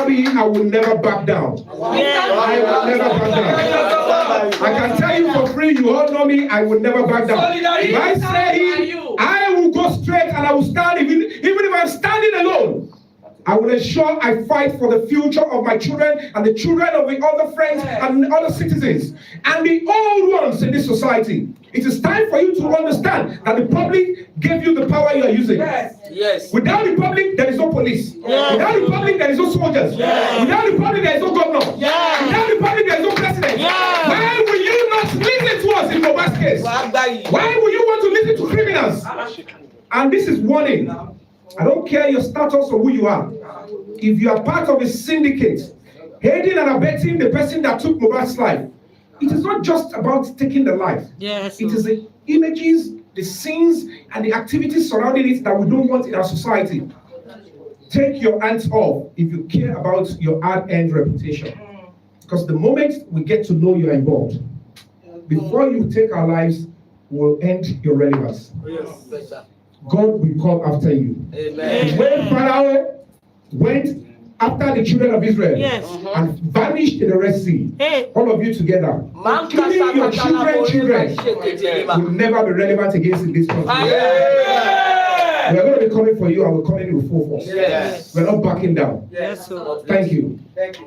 me, I will never back down. I will never back down. I can tell you for free, you all know me, I will never back down. If I say it, I will go straight and I will stand, even if I'm standing alone. I will ensure I fight for the future of my children and the children of the other friends and other citizens and the old ones in this society. It is time for you to understand that the public gave you the power you are using. Yes. Without the public, there is no police. Without the public, there is no soldiers. Without the public, there is no governor. Without the public, there is no president. Why will you not listen to us in Mohbad's case? Why will you want to listen to criminals? And this is warning. I don't care your status or who you are. If you are part of a syndicate, aiding and abetting the person that took Mohbad's life, it is not just about taking the life. Yes. It is the images, the scenes, and the activities surrounding it that we don't want in our society. Take your hands off if you care about your hard-earned reputation. Because the moment we get to know you're involved, before you take our lives, we'll end your relevance. Yes. God will come after you. Amen. When Pharaoh went after the children of Israel and vanished in the Red Sea, all of you together, including your children will never be relevant against in this country. We are going to be coming for you and we're coming with full force. Yes. We're not backing down. Yes. Thank you. Thank you.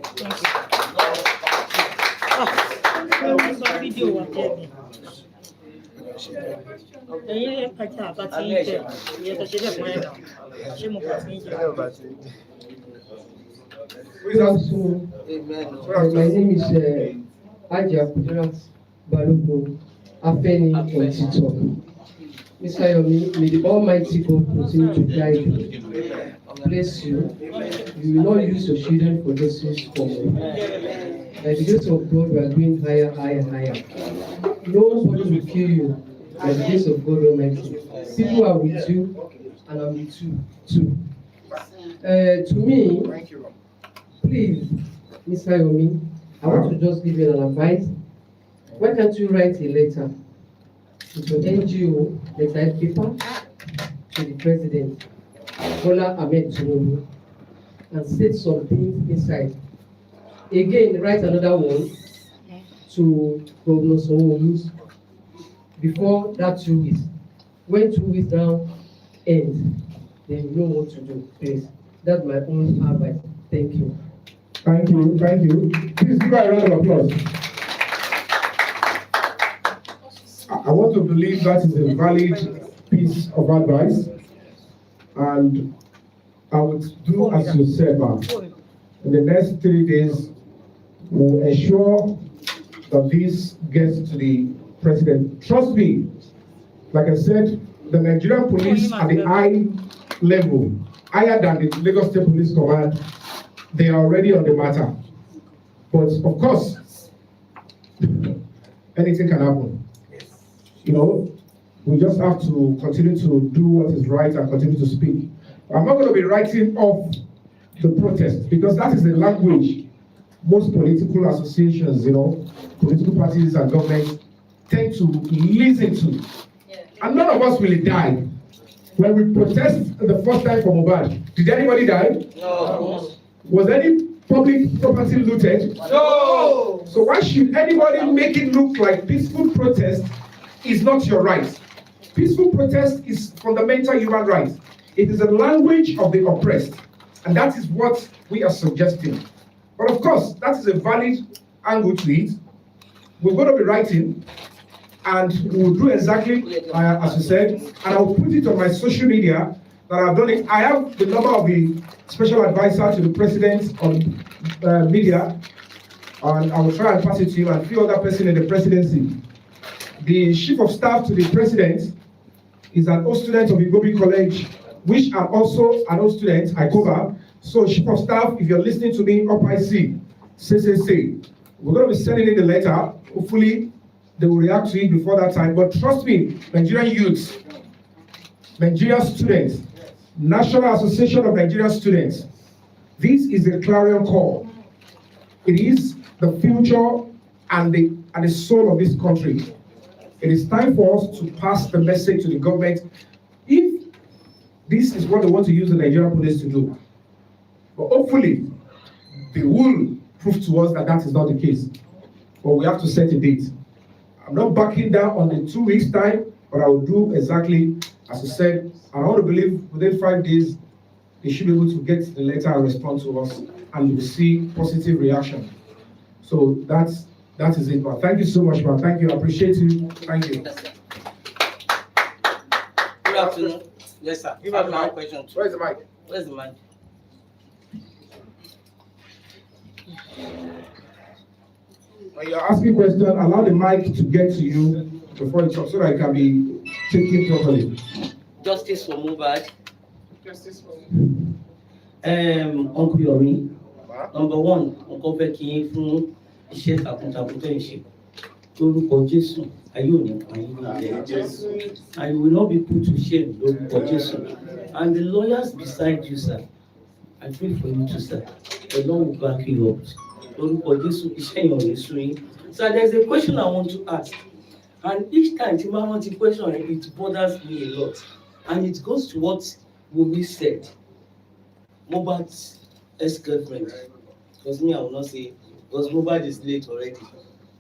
Also, my name is Aja Kudrat Balogun Afeni Entito. Mr. Yomi, may the Almighty God continue to guide you, bless you. You will not use your children for justice for me. By the grace of God, we are going higher, higher, higher. Nobody will kill you. By the grace of God Almighty, people are with you, and I'm with you too. To me, please, Mr. Yomi, I want to just give you an advice. Why can't you write a letter to your NGO, letter paper, to the President, Bola Ahmed Tinubu, and state some things inside. Again, write another one to Governor Sanwo-Olu before that 2 weeks. When 2 weeks now ends, then you know what to do, please. That's my own advice. Thank you. Thank you. Thank you. Please give her a round of applause. I want to believe that is a valid piece of advice, and I would do as you said, ma'am. In the next 3 days, we'll ensure that this gets to the president. Trust me, like I said, the Nigerian police at the high level, higher than the Lagos State Police Command, they are already on the matter. But of course, anything can happen. You know, we just have to continue to do what is right and continue to speak. I'm not going to be writing off the protest because that is the language most political associations, you know, political parties and governments tend to listen to. And none of us will die. When we protest the first time for Mohbad, did anybody die? No. Was any public property looted? No. So why should anybody make it look like peaceful protest is not your right? Peaceful protest is fundamental human right. It is a language of the oppressed. And that is what we are suggesting. But of course, that is a valid angle to it. We're going to be writing, and we'll do exactly as you said, and I'll put it on my social media that I've done it. I have the number of the special advisor to the president on media, and I will try and pass it to you and a few other person in the presidency. The chief of staff to the president is an old student of Igobi College, which I'm also an old student, I cover. So chief of staff, if you're listening to me, up I see, say. We're going to be sending in the letter. Hopefully, they will react to it before that time. But trust me, Nigerian youths, Nigerian students, National Association of Nigerian Students, this is a clarion call. It is the future and the soul of this country. It is time for us to pass the message to the government. If this is what they want to use the Nigerian police to do, but hopefully they will prove to us that that is not the case. But we have to set a date. I'm not backing down on the 2 weeks time, but I will do exactly as I said. And I want to believe within 5 days, they should be able to get the letter and respond to us, and we'll see positive reaction. So that is it, man. Thank you so much, man. Thank you. I appreciate you. Thank you. Good afternoon. Yes, sir. Give I us have the one mic. question. Where's the mic? Where's the mic? When you're asking questions, allow the mic to get to you before you talk so that it can be taken properly. Justice for Mohbad. Justice for Uncle Yomi. Baba. Number one, nǹkan fẹ́ kí n fún iṣẹ́ takuntakun tó ń ṣe. Lórúkọ Jésù, ayé ò ní pa yín ní ilẹ̀. And you will not be put to shame, lórúkọ Jésù. And the lawyers beside you, sir, I pray for you too, sir. The Lord will back you up. Lórúkọ Jésù, iṣẹ́ yẹn ò ní sú yín. Sir, there's a question I want to ask. And each time tí máa rántí question, it bothers me a lot. And it goes to what Wunmi said. Mohbad's ex-girlfriend. Because me, I will not say, because Mohbad is late already.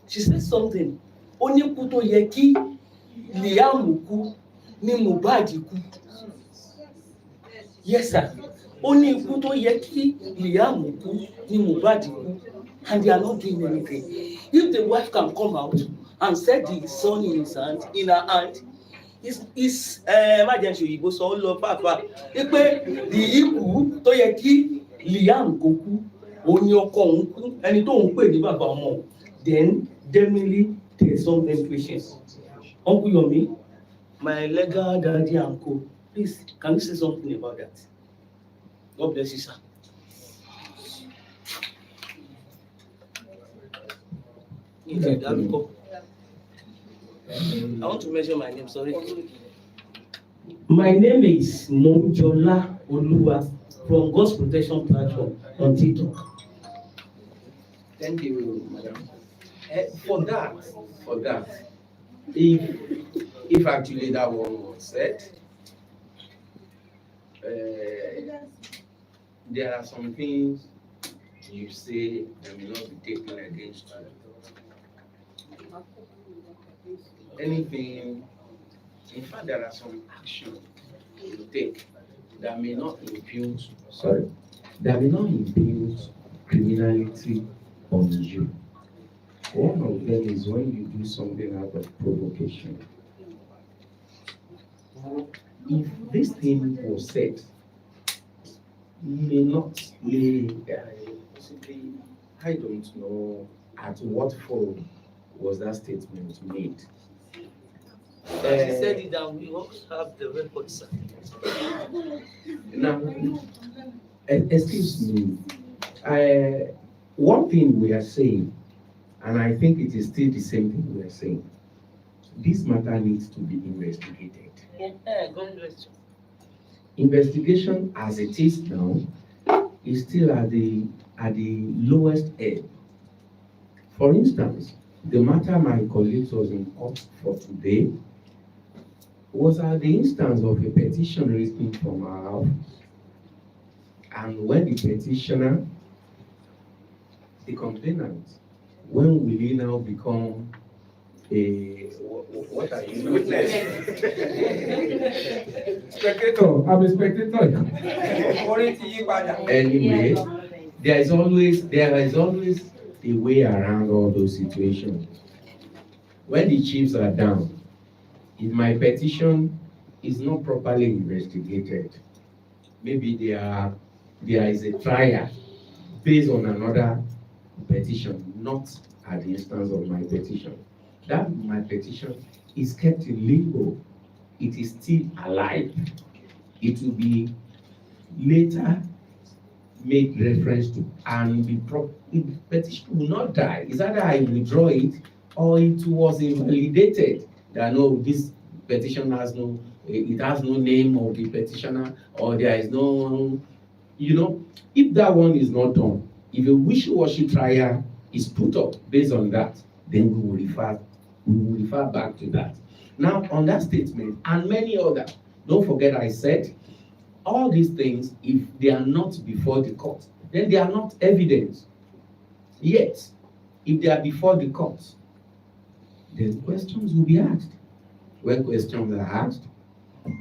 She said something. Ó ní kú tó yẹ kí Liam kú ní Mohbad kú. Yes, sir. Ó ní ikú tó yẹ kí Liam kú ní Mohbad kú, and they are not doing anything. If the wife can come out and set the son in her hand, is má jẹ́ ṣe òyìnbó sọ ó lọ pàápàá pé the ikú tó yẹ kí Liam kó kú, òun ni ọkọ òun kú, ẹni tó ń pè ní bàbá ọmọ, then definitely there is some implications. Uncle Yomi, my legal daddy and co, please, can you say something about that? God bless you, sir. I want to mention my name, sorry. My name is Monjola Oluwa from God's Protection Platform on TikTok. Thank you, madam. For that, if actually that one was said, there are some things you say that may not be taken against you. Anything, in fact, there are some action you take that may not impute criminality on you. One of them is when you do something out of provocation. If this thing was said, may not lay, possibly, I don't know at what forum was that statement made. He said it down, we also have the record, sir. Now, excuse me, one thing we are saying, and I think it is still the same thing we are saying, this matter needs to be investigated. God bless you. Investigation as it is now is still at the lowest ebb. For instance, the matter my colleagues was in court for today was at the instance of a petition written from our office. And when the petitioner, the complainant, when will he now become a, what are you? Witness. Spectator, I'm a spectator. Anyway, there is always a way around all those situations. When the chiefs are down, if my petition is not properly investigated, maybe there is a trial based on another petition, not at the instance of my petition. That my petition is kept in limbo. It is still alive. It will be later made reference to and the petition will not die. It's either I withdraw it or it was invalidated. That no, this petition has no name of the petitioner, or there is no, if that one is not done, if a wishy-washy trial is put up based on that, then we will refer back to that. Now, on that statement and many others, don't forget I said all these things, if they are not before the court, then they are not evidence. Yet, if they are before the court, then questions will be asked. When questions are asked,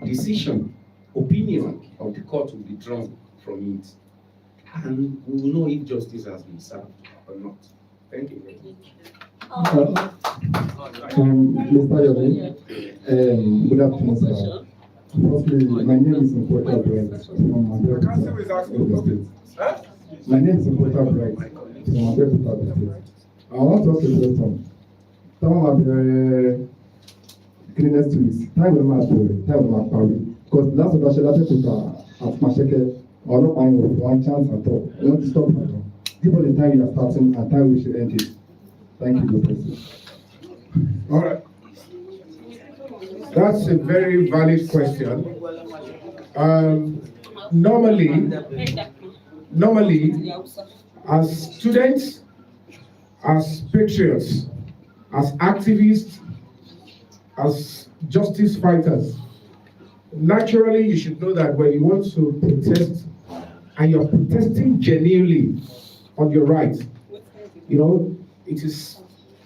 decision, opinion of the court will be drawn from it. And we will know if justice has been served or not. Thank you very much. Mr. Yomi, good afternoon, sir. Firstly, my name is Importer Bright from Abeokuta. My name is Importer Bright from Abeokuta State. I want to ask a question. Some of the cleanest trees, time will not power. Because last of the Abeokuta at Masheke, or not finding with one chance at all. We want to stop at all. Give us the time you are starting and time we should end it. Thank you, Good President. All right. That's a very valid question. Normally, as students, as patriots, as activists, as justice fighters, naturally you should know that when you want to protest and you're protesting genuinely on your right, it is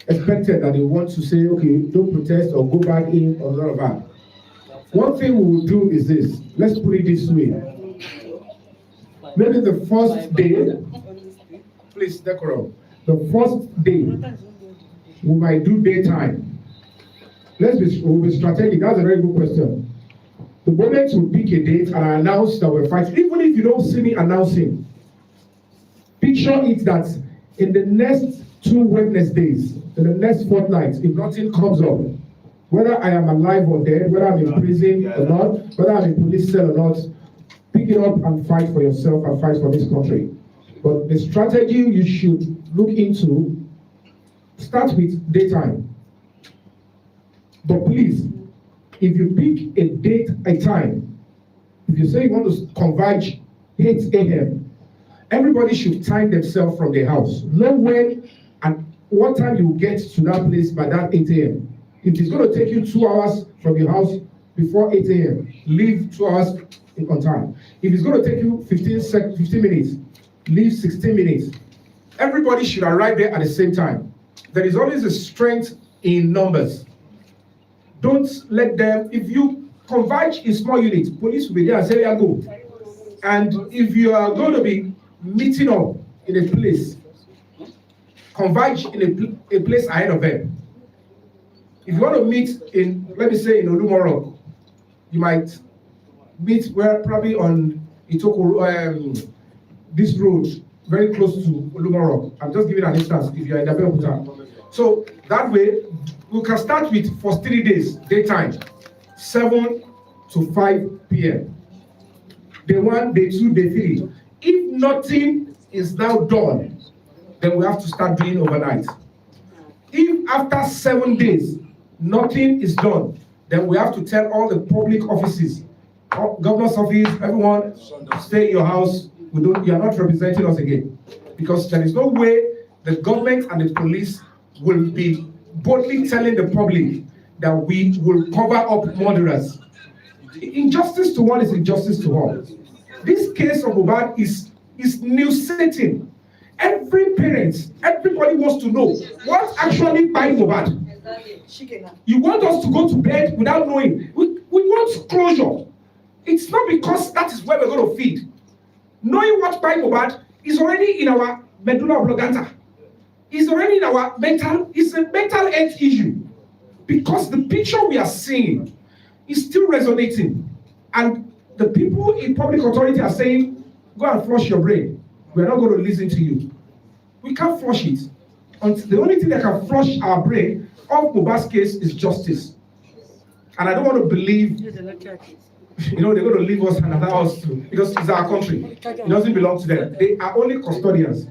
expected that they want to say, okay, don't protest or go back in or all of that. One thing we will do is this. Let's put it this way. maybe the first day, please, decorum. The first day, we might do daytime. We'll be strategic. That's a very good question. The moment we pick a date and I announce that we're fighting, even if you don't see me announcing, picture it that in the next 2 Wednesdays, in the next fortnight, if nothing comes up, whether I am alive or dead, whether I'm in prison or not, whether I'm in police cell or not, pick it up and fight for yourself and fight for this country. But the strategy you should look into, start with daytime. But please, if you pick a date, a time, if you say you want to converge 8 a.m., everybody should time themselves from their house. Know when and what time you get to that place by that 8 a.m. If it's going to take you 2 hours from your house before 8 a.m., leave 2 hours on time. If it's going to take you 15 minutes, leave 16 minutes. Everybody should arrive there at the same time. There is always a strength in numbers. Don't let them, if you converge in small units, police will be there and say, yeah, go. And if you are going to be meeting up in a place, converge in a place ahead of them. If you want to meet in, let me say in Olumoro, you might meet where probably on Itoko, this road, very close to Olumoro. I'm just giving an instance if you're in Abeokuta. So that way, we can start with for 3 days, daytime, 7 to 5 p.m. Day 1, day 2, day 3. If nothing is now done, then we have to start doing overnight. If after 7 days, nothing is done, then we have to tell all the public offices, governor's office, everyone, stay in your house. You are not representing us again. Because there is no way the government and the police will be boldly telling the public that we will cover up murderers. Injustice to one is injustice to all. This case of Mohbad is new setting. Every parent, everybody wants to know what actually by Mohbad. You want us to go to bed without knowing. We want closure. It's not because that is where we're going to feed. Knowing what by Mohbad is already in our medulla oblongata. It's already in our it's a mental health issue. Because the picture we are seeing is still resonating. And the people in public authority are saying, go and flush your brain. We're not going to listen to you. We can't flush it. And the only thing that can flush our brain of Mohbad's case is justice. And I don't want to believe, they're going to leave us and allow us to, because it's our country. It doesn't belong to them. They are only custodians.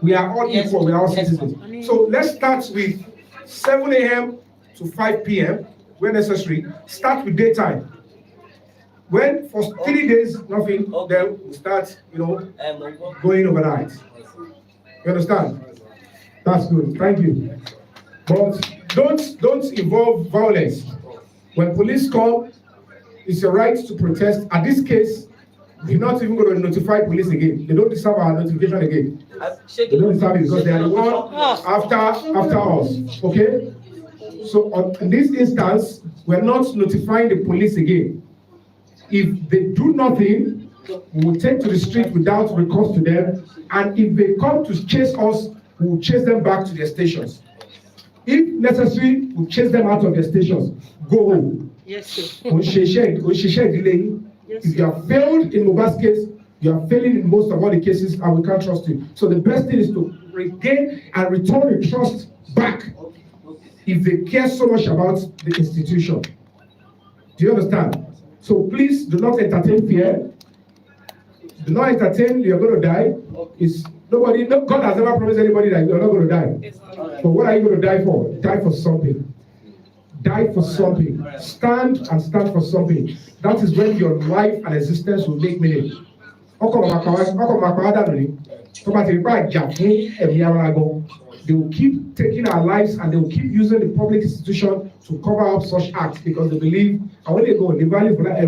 We are all equal, we are all citizens. So let's start with 7 a.m. to 5 p.m. where necessary. Start with daytime. When for 3 days, nothing, then we start, going overnight. You understand? That's good. Thank you. But don't involve violence. When police come, it's your right to protest. At this case, you're not even going to notify police again. They don't deserve our notification again. They don't deserve it because they are the one after us. Okay? So in this instance, we're not notifying the police again. If they do nothing, we will take to the street without recourse to them. And if they come to chase us, we will chase them back to their stations. If necessary, we'll chase them out of their stations. Go home. Yes, sir. If you have failed in Mohbad's case, you are failing in most of all the cases, and we can't trust you. So the best thing is to regain and return the trust back if they care so much about the institution. Do you understand? So please do not entertain fear. Do not entertain you're going to die. God has never promised anybody that you're not going to die. But what are you going to die for? Die for something. Die for something. Stand for something. That is when your life and existence will make meaning. They will keep taking our lives and they will keep using the public institution to cover up such acts because they believe, and when they go, the value for that,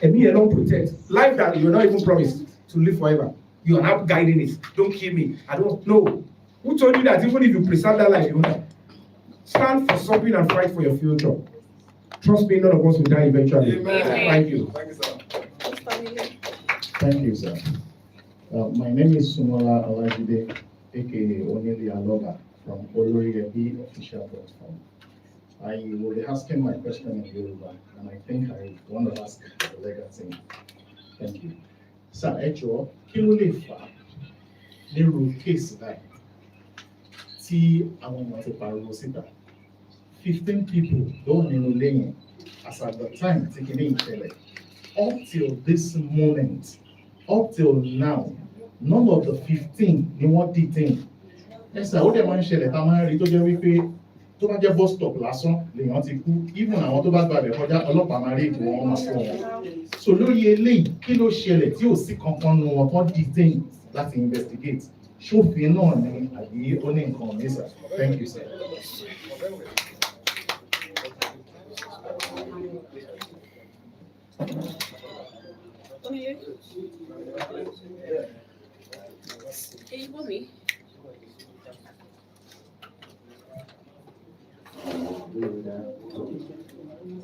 and me alone protect life that you are not even promised to live forever. You are not guiding it. Don't kill me. I don't know. Who told you that even if you preserve that life, you will not? Stand for something and fight for your future. Trust me, none of us will die eventually. Amen. Thank you. Thank you, sir. Thank you, sir. My name is Sumola Alajide, aka Onili Aloba from Olori official platform. I will be asking my question in Yoruba, and I think I want to ask the legal team. Thank you. Sir, ẹ jọ̀ọ́, kí ló lè fà á nírú kéèsì báyìí tí àwọn ọmọ ti pariwo síta? 15 people ló nínú lẹ́yìn as at the time tí kìíní ìṣẹ̀lẹ̀. Up till this moment, up till now, none of the 15 ni wọ́n detain. Ẹ sà, ó dẹ̀ máa ń ṣẹlẹ̀ tá a máa ń rí tó jẹ́ wípé tó bá jẹ́ bus stop lásán lèèyàn ti kú, even àwọn tó bá gbàgbẹ́ kọjá ọlọ́pàá máa rí ìbò wọn máa fún wọn. So lórí eléyìí, kí ló ṣẹlẹ̀ tí ò sí kankan nu wọn tán detain láti investigate? Ṣófin náà ni àbí ó ní nǹkan mi sà? Thank you, sir.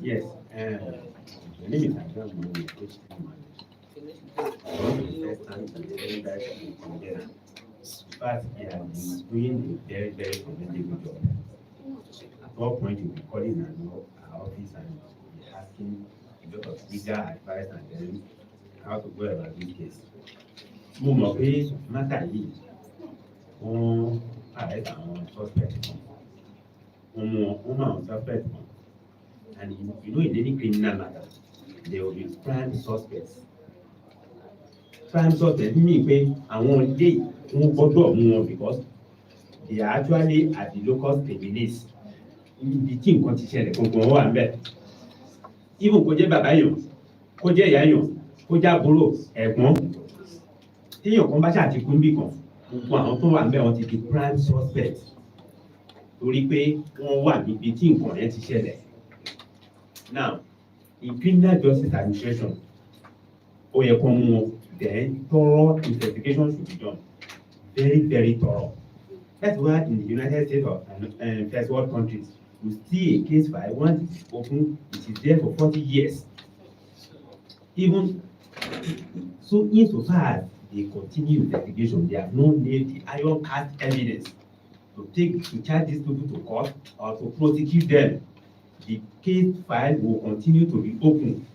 Yes, my name is Adam Mohammed. But he has been doing a very, very commendable job. At what point you'll be calling our office and be asking a lot of legal advice and then how to go about this case. Mo mọ̀ pé mátà yìí wọ́n arrest àwọn suspect kan. Wọ́n mú àwọn suspect kan. And you know, in any criminal matter, there will be prime suspects. Prime suspects mean pé àwọn ilé wọ́n gbọ́dọ̀ mú wọn because they are actually at the locus stabilis. Ibi tí nǹkan ti ṣẹlẹ̀ kankan wà ń bẹ̀. Even kó jẹ́ bàbá yàn, kó jẹ́ ìyá yàn, kó jẹ́ àbúrò, ẹ̀gbọ́n. Téèyàn kan bá ṣàtìkú níbì kan, gbogbo àwọn tó wà ń bẹ̀ wọ́n ti di prime suspects. Torí pé wọ́n wà níbi tí nǹkan yẹn ti ṣẹlẹ̀. Now, in criminal justice administration, then thorough investigation should be done. Very, very thorough. That's why in the United States of first world countries, you see a case file, once it's open, it is there for 40 years. Even so, insofar as they continue investigation, they have not laid the iron cast evidence to charge these people to court or to prosecute them. The case file will continue to be open.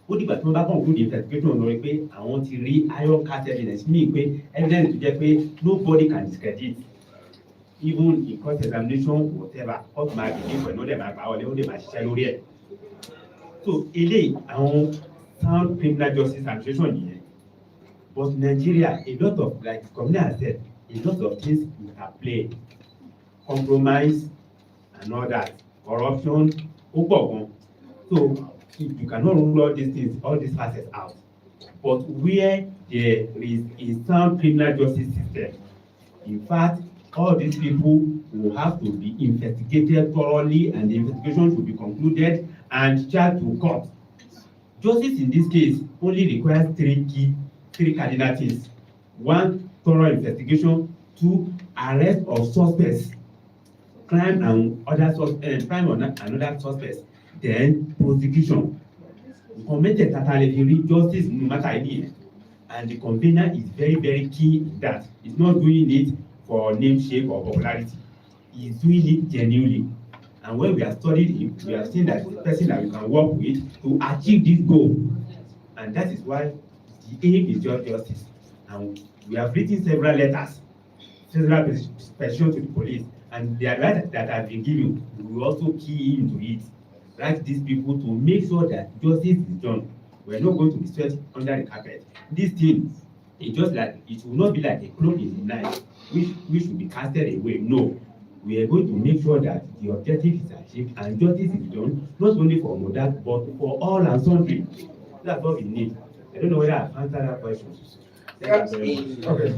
Ó dìgbà tí wọ́n bá conclude the investigation lórí pé àwọn ti rí iron cast evidence mean pé evidence tó jẹ́ pé nobody can discredit even in court examination whatever court máa gbé pẹ̀lú ó dẹ̀ máa gbà wọlé ó dẹ̀ máa ṣiṣẹ́ lórí ẹ̀. So eléyìí àwọn sound criminal justice administration nìyẹn. But Nigeria, a lot of, like Komina has said, a lot of things interplay, compromise and all that, corruption, so you cannot rule all these things, all these facets out. But where there is a sound criminal justice system, in fact, all these people will have to be investigated thoroughly and the investigation should be concluded and charged to court. Justice in this case only requires three cardinal things. 1, thorough investigation. 2, arrest of suspects, crime and other suspects. Then prosecution. Committed totally justice no matter any. And the convener is very, very key in that. He's not doing it for name, shape, or popularity. He's doing it genuinely. And when we have studied him, we have seen that the person that we can work with to achieve this goal. And that is why the aim is just justice. And we have written several letters, several petitions to the police, and the advice that have been given, we will also key into it. Write these people to make sure that justice is done. We are not going to be swept under the carpet. This thing, it will not be like a cloak in the night, which should be casted away. No. We are going to make sure that the objective is achieved and justice is done, not only for Mohbad, but for all and sundry. That's what we need. I don't know whether I've answered that question. Okay.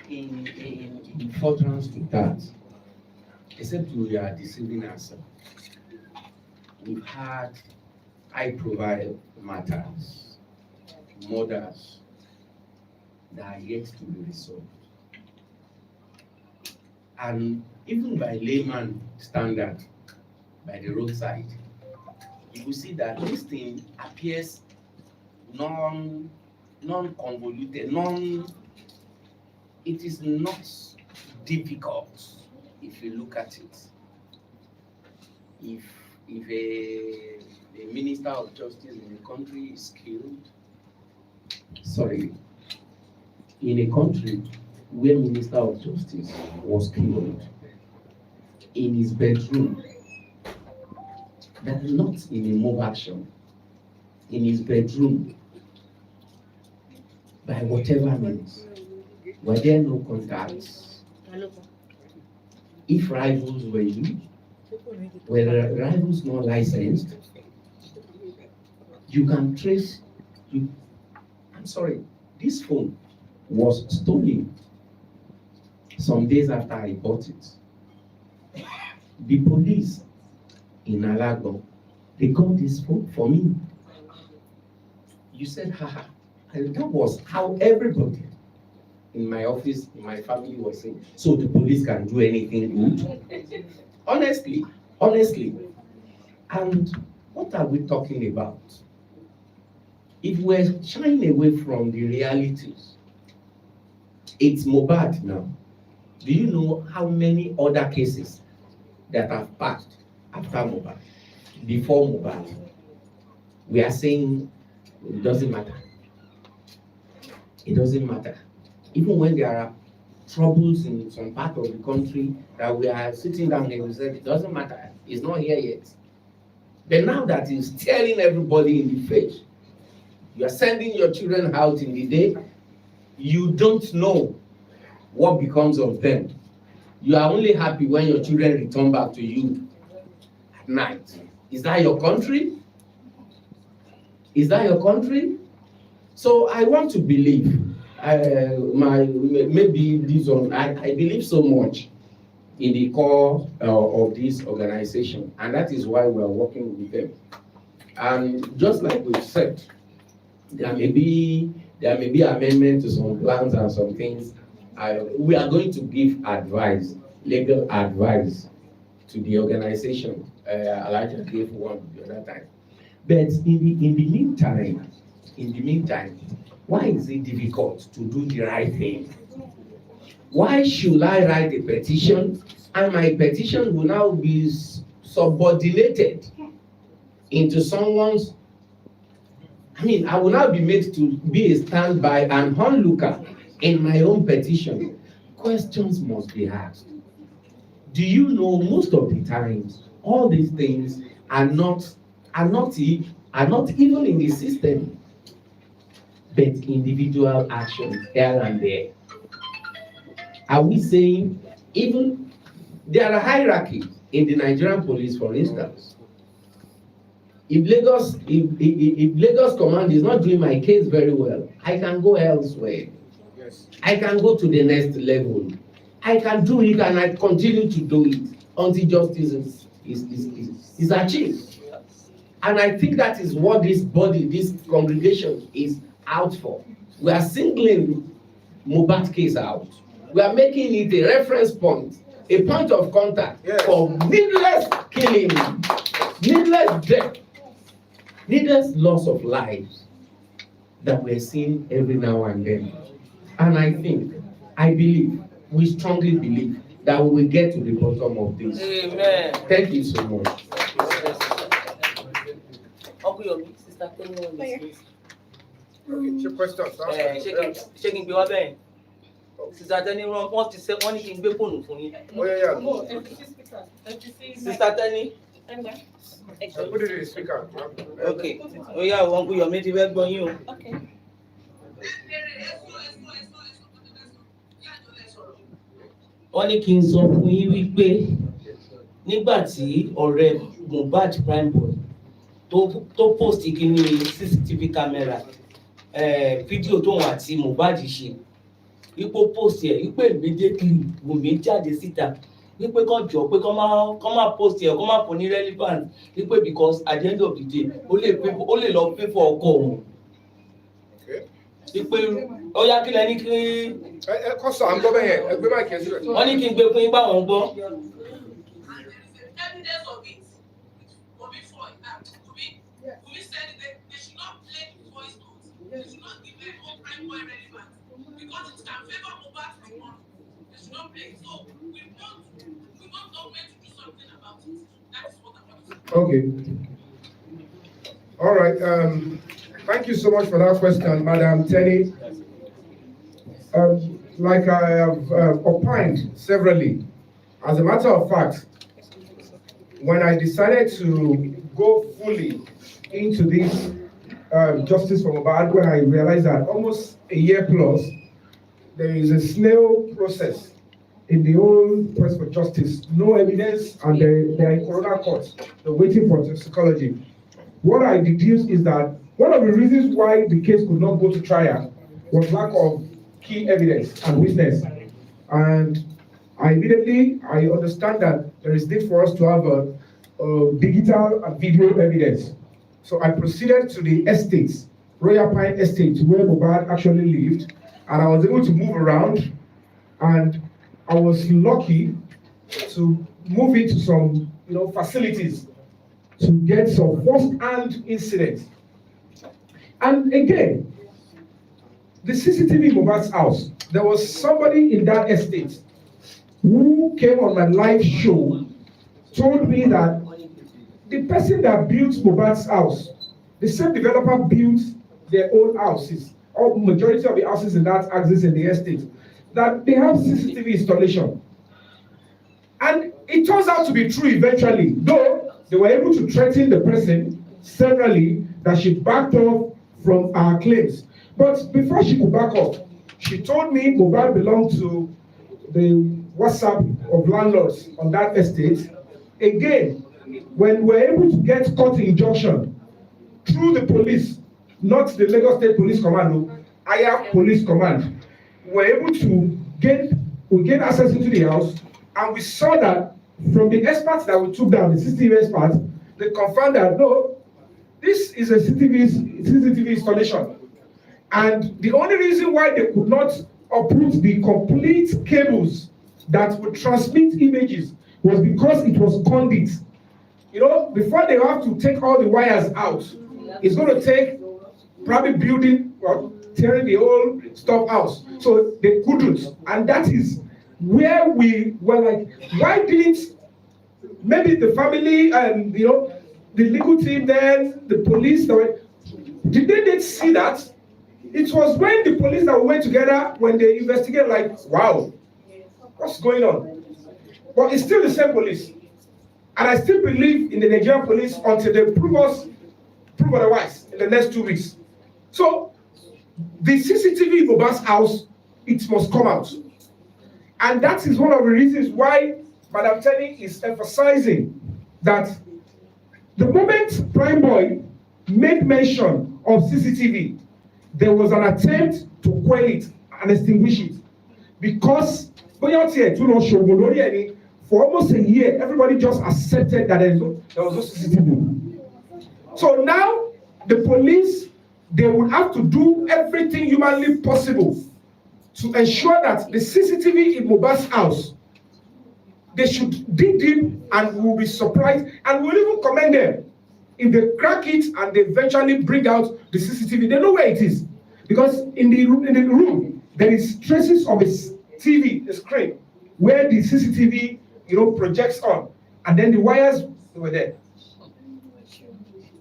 In furtherance to that, except we are deceiving ourselves, we've had high-profile matters, murders that are yet to be resolved. And even by layman standard, by the roadside, you will see that this thing appears non-convoluted, it is not difficult if you look at it. If a minister of justice in a country is killed, in a country where minister of justice was killed in his bedroom, that is not in a mob action, in his bedroom, by whatever means, were there no contacts? If rivals were you, were the rivals not licensed? You can trace. This phone was stolen some days after I bought it. The police in Alago, they got this phone for me. You said, haha. And that was how everybody in my office, in my family was saying, so the police can do anything good? Honestly. And what are we talking about? If we're shying away from the realities, it's Mohbad now. Do you know how many other cases that have passed after Mohbad, before Mohbad? We are saying it doesn't matter. It doesn't matter. Even when there are troubles in some part of the country that we are sitting down and we said it doesn't matter, it's not here yet. But now that it's staring everybody in the face, you are sending your children out in the day, you don't know what becomes of them. You are only happy when your children return back to you at night. Is that your country? Is that your country? So I want to believe, maybe this one, I believe so much in the core of this organization, and that is why we are working with them. And just like we've said, there may be amendment to some plans and some things. We are going to give advice, legal advice, to the organization. Elijah gave one the other time. But in the meantime, why is it difficult to do the right thing? Why should I write a petition and my petition will now be subordinated into someone's? I will now be made to be a standby and onlooker in my own petition. Questions must be asked. Do you know most of the times all these things are not even in the system, but individual actions here and there? Are we saying even there are hierarchy in the Nigerian police, for instance? If Lagos command is not doing my case very well, I can go elsewhere. Yes. I can go to the next level. I can do it and I continue to do it until justice is achieved. And I think that is what this body, this congregation is out for. We are singling Mohbad case out. We are making it a reference point, a point of contact for needless killing, needless death, needless loss of lives that we're seeing every now and then. And we strongly believe that we will get to the bottom of this. Amen. Thank you so much. Sister, Your questions. ṣé kí n gbé wá bẹ́ẹ̀? Sister Teni wọ́n ti ṣe wọ́n ní kí n gbé fóònù fún yín. Oh, yeah. Sister Teni. Put it in the speaker. Okay. Ó yá o, Uncle Yomi ti fẹ́ gbọ́ yín o. Wọ́n ní kí n sọ fún yín wípé nígbà tí ọ̀rẹ́ Mohbad prime boy tó post kíní CCTV camera fídíò tóun àti Mohbad ṣe wípé post ẹ̀ wípé immediately Wùmí jáde síta wípé kán jọ pé kán má post ẹ̀ kán má fún ní relevant wípé because at the end of the day ó lè lọ pay for ọkọ òun wípé ó yá kí lẹ́ni kí. Kọ́ sọ à ń gbọ́ bẹ́ẹ̀ yẹn ẹgbẹ́ máa kí ẹ síbẹ̀. Wọ́n ní kí n gbé fún yín báwọn gbọ́. Okay. All right. Thank you so much for that question, Madam Tenny. Like I have opined severally, as a matter of fact, when I decided to go fully into this Justice for Mohbad, when I realized that almost a year plus, there is a snail process in the whole quest for justice, no evidence, and they're in coroner court, they're waiting for toxicology. What I deduced is that one of the reasons why the case could not go to trial was lack of key evidence and witness. And I understand that there is need for us to have a digital and video evidence. So I proceeded to the estates, Royal Pine Estate, where Mohbad actually lived, and I was able to move around, and I was lucky to move into some, facilities to get some first-hand incidents. And again, the CCTV in Mohbad's house, there was somebody in that estate who came on my live show, told me that the person that built Mohbad's house, the same developer built their own houses, or majority of the houses in that axis in the estate, that they have CCTV installation. And it turns out to be true eventually, though they were able to threaten the person severally that she backed off from our claims. But before she could back off, she told me Mohbad belonged to the WhatsApp of landlords on that estate. Again, when we were able to get court injunction through the police, not the Lagos State Police Command, higher police command, we were able to gain access into the house, and we saw that from the experts that we took down, the CCTV experts, they confirmed that no, this is a CCTV installation. And the only reason why they could not uproot the complete cables that would transmit images was because it was conduit. Before they have to take all the wires out, it's going to take probably tearing the whole stuff out. So they couldn't. And that is where we were like, why didn't maybe the family and the legal team then, the police, did they see that? It was when the police that went together, when they investigated, like, wow, what's going on? But it's still the same police. And I still believe in the Nigerian police until they prove otherwise in the next 2 weeks. So the CCTV in Mohbad's house, it must come out. And that is one of the reasons why Madam Tenny is emphasizing that the moment Prime Boy made mention of CCTV, there was an attempt to quell it and extinguish it. Because for almost a year, everybody just accepted that there was no CCTV. So now, the police, they would have to do everything humanly possible to ensure that the CCTV in Mohbad's house, they should dig deep, and we will be surprised, and we'll even commend them if they crack it and they eventually bring out the CCTV. They know where it is, because in the room there is traces of a TV, a screen, where the CCTV projects on, and then the wires were there.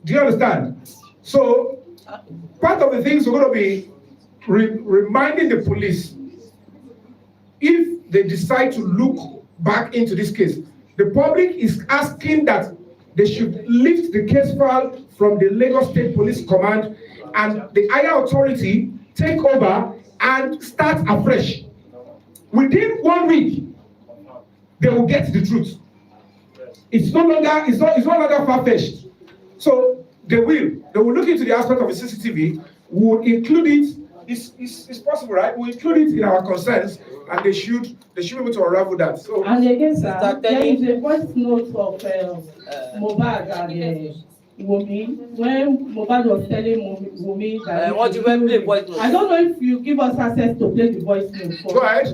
Do you understand? So part of the things we're going to be reminding the police, if they decide to look back into this case, the public is asking that they should lift the case file from the Lagos State Police Command and the higher authority take over and start afresh. Within 1 week, they will get the truth. It's no longer far-fetched. So they will look into the aspect of the CCTV. We'll include it. It's possible, right? We'll include it in our concerns, and they should be able to unravel that. So, and again, sir, there is a voice note of Mohbad and Wumi, when Mohbad was telling Wumi that what do you play voice note? I don't know if you give us access to play the voice note. Go ahead,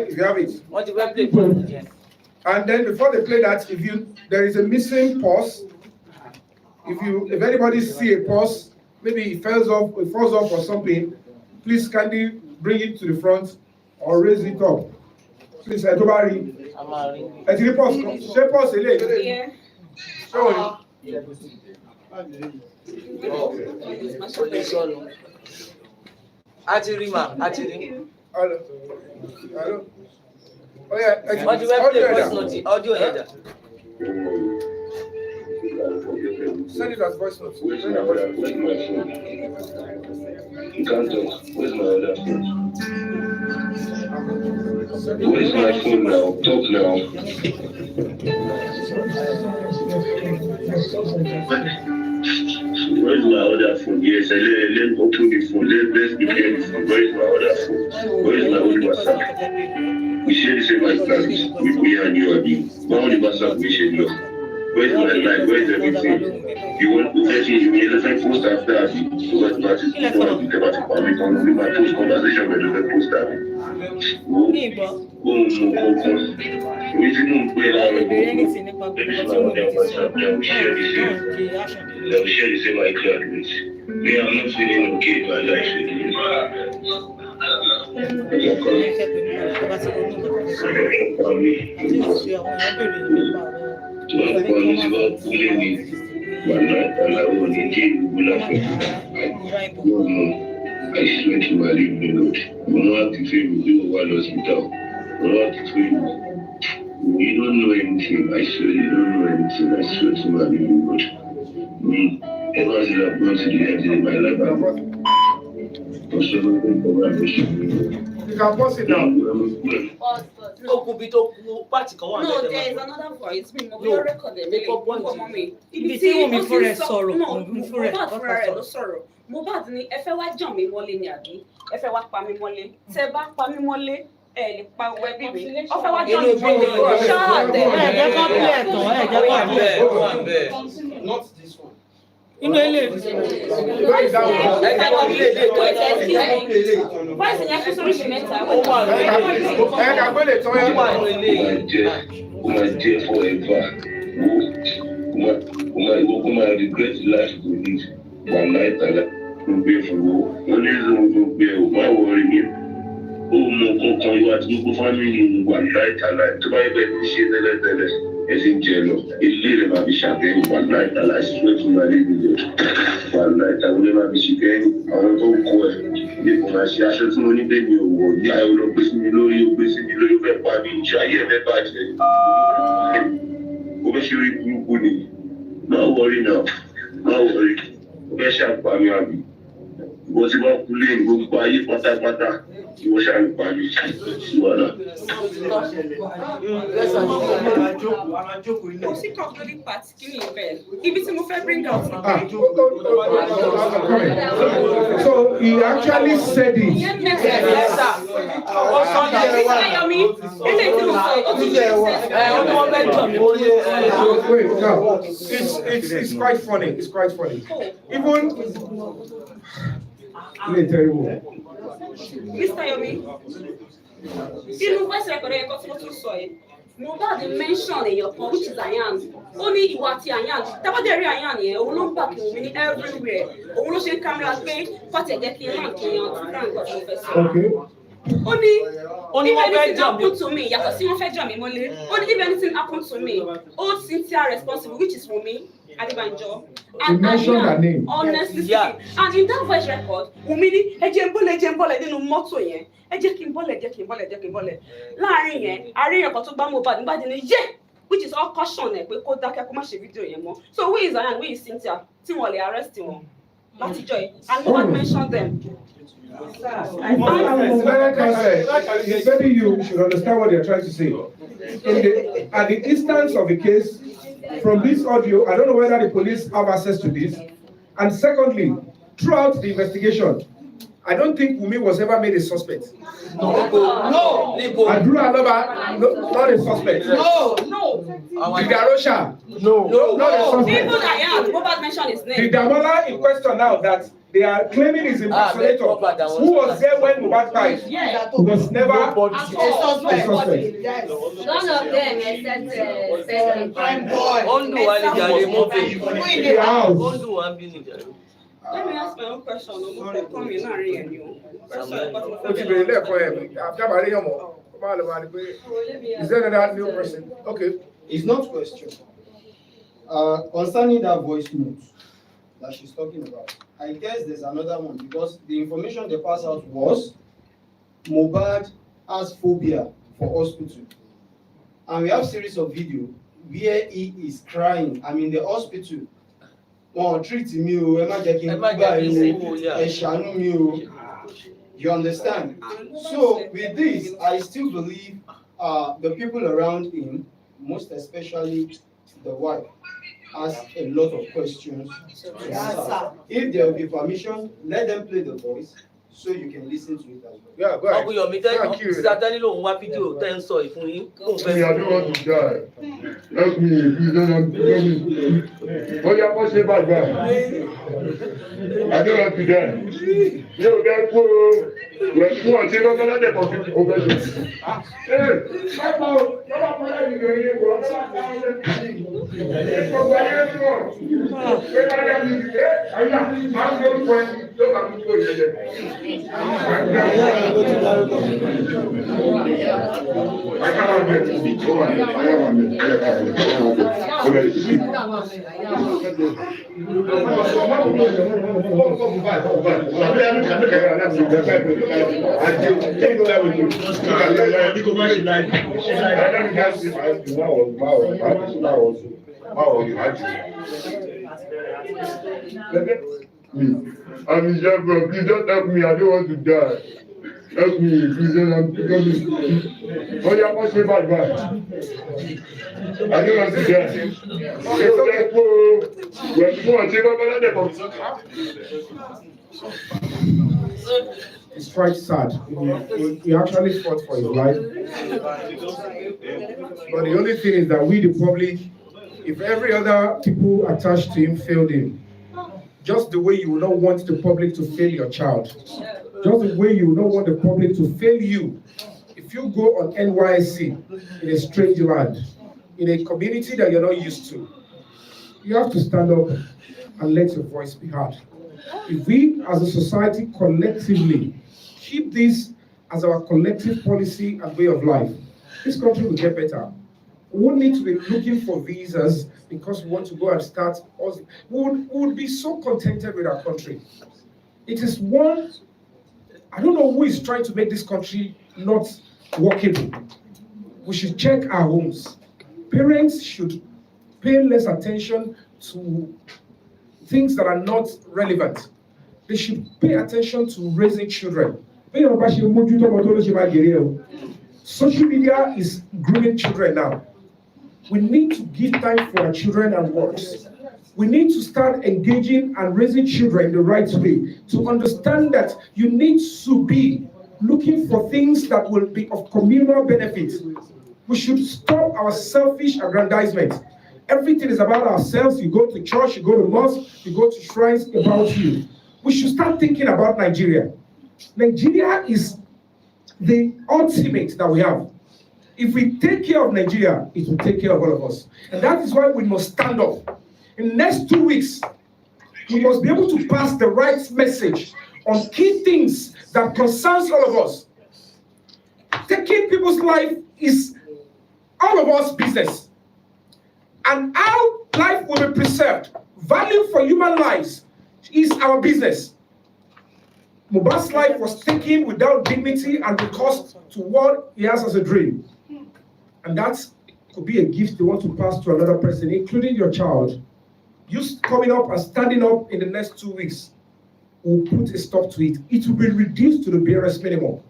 if you have it. What do you play voice note? Yes. And then before they play that, there is a missing pause. If anybody see a pause, maybe it falls off or something, please kindly bring it to the front or raise it up. Please, everybody. Send it as voice note. Where's my other phone? You can't talk. Where's my other phone? Where's my phone now? Talk now. Where's my other phone? Yes, let's open the phone. Let's prepare the phone. Where's my other phone? Where's my old WhatsApp? We share the same account with me and you, Abi. My only WhatsApp we share love. Where's my life? Where's everything? You want to say you need to post after Abi. So what's my sister? You never to call me. Only my post conversation with the post Abi. We didn't play like we share the same account with. Me, I'm not feeling okay. My life is I swear to my living Lord, you know how to feel me, you know hospital. You know how to feel me. You don't know anything, I swear you don't know anything, I swear to my living Lord. Me, ever since I've gone to the end of my life, I'm so looking for my mission. You can pause it now. No, there is another voice. You're recording. Mohbad ni ẹ fẹ́ wá jàn mí mọ́lé ni àbí ẹ fẹ́ wá pa mí mọ́lé tẹ́ bá pa mí mọ́lé ẹ lè pa owó ẹbí mi ọ fẹ́ wá jàn mí mọ́lé ṣáàtẹ Not this one. inú ilé voice yẹn fún sórí ṣe mẹ́ta ó wà regret life to live. One night and will be for only will be a worry. Oh, more you are to go family one night and night to buy baby shit as in jail. It's really about the champagne one night and I swear to my living one night I will never be shaken. I want to go. If I see I should only be you, I will not be below you, very bad in China, bad. No worry now. No worry. Ṣe àpamì àbí wọ́n ti bá kúlé ní gbogbo ayé pátápátá tí wọ́n ṣàǹfààní ìwádà. Kò sí concluding part kí ni ìbẹ̀ ibi tí mo fẹ́ bring out. So he actually said it. Yes, sir. Wait, no. It's quite funny. It's quite funny. Even Mr. Yomi, inú voice record ẹ̀kọ́ tí mo tún sọ yìí, Mohbad mention èèyàn kan which is Ayan. Ó ní ìwà ti Ayan. Tábàdé rí Ayan yẹn, òun ló ń gbà kí Wunmi ní everywhere. Òun ló ṣe ń kámẹ́rà pé kọ́tẹ̀ jẹ́ kí n ràn kí n yan ti ràn nǹkan tó fẹ́ sọ. Ó ní if anything happen to me, yàtọ̀ sí wọ́n fẹ́ jà mí mọ́lé. Ó ní if anything happen to me, hold Cynthia responsible which is Wunmi Adébánjọ. And Ayan honestly speaking, and in that voice record, Wunmi ní ẹ jẹ́ n bọ́lẹ̀ nínú mọ́tò yẹn. Ẹ jẹ́ kí n bọ́lẹ̀. Láàárín yẹn, àríyàn kan tó gbá Mohbad nígbà tí ní which is all caution ẹ̀ pé kó dákẹ́ kó má ṣe fídíò yẹn mọ́. So who is Ayan, who is Cynthia tí wọ́n lè arrest wọn látijọ́ yìí and Mohbad mention them. Maybe you should understand what they're trying to say. At the instance of the case, from this audio, I don't know whether the police have access to this. And secondly, throughout the investigation, I don't think Wunmi was ever made a suspect. No. Adura Aloba, not a suspect. No. Idarosha, no, not a suspect. Even Ayan, Mohbad mentioned his name. The Damola in question now that they are claiming is impersonator, who was there when Mohbad died, was never a suspect. None of them except Ondu one in the house. Let me ask my own question. I'm coming now. Is there another new person? Okay. It's not question. Concerning that voice note that she's talking about, I guess there's another one because the information they passed out was Mohbad has phobia for hospital. And we have series of video where he is crying. I'm in the hospital. One treat me, you understand? So with this, I still believe the people around him, most especially the wife, has a lot of questions to answer. If there will be permission, let them play the voice so you can listen to it as well. Yeah, go ahead. Thank you. Certainly, don't want video. Thanks, so if we I don't want to die. Help me, please don't help me. Oh, yeah, what's your bad guy? I don't want to die. Yo, that's cool. When you want to go, let them over. Hey, come on, I'm in trouble. Please don't help me. I don't want to die. Help me, please don't help me. Oh, yeah, what's your bad guy? I don't want to die. It's quite sad. He actually fought for his life. But the only thing is that we, the public, if every other people attached to him failed him, just the way you will not want the public to fail your child, just the way you will not want the public to fail you, if you go on NYC in a strange land, in a community that you're not used to, you have to stand up and let your voice be heard. If we as a society collectively keep this as our collective policy and way of life, this country will get better. We won't need to be looking for visas because we want to go and start. We would be so contented with our country. It is one, I don't know who is trying to make this country not workable. We should check our homes. Parents should pay less attention to things that are not relevant. They should pay attention to raising children. Social media is grooming children now. We need to give time for our children and works. We need to start engaging and raising children the right way to understand that you need to be looking for things that will be of communal benefit. We should stop our selfish aggrandizement. Everything is about ourselves. You go to church, you go to mosque, you go to shrines, about you. We should start thinking about Nigeria. Nigeria is the ultimate that we have. If we take care of Nigeria, it will take care of all of us. And that is why we must stand up. In the next 2 weeks, we must be able to pass the right message on key things that concerns all of us. Taking people's life is all of us business. And how life will be preserved, value for human lives, is our business. Mohbad's life was taken without dignity and the cost to what he has as a dream. And that could be a gift you want to pass to another person, including your child. You coming up and standing up in the next 2 weeks will put a stop to it. It will be reduced to the barest minimum.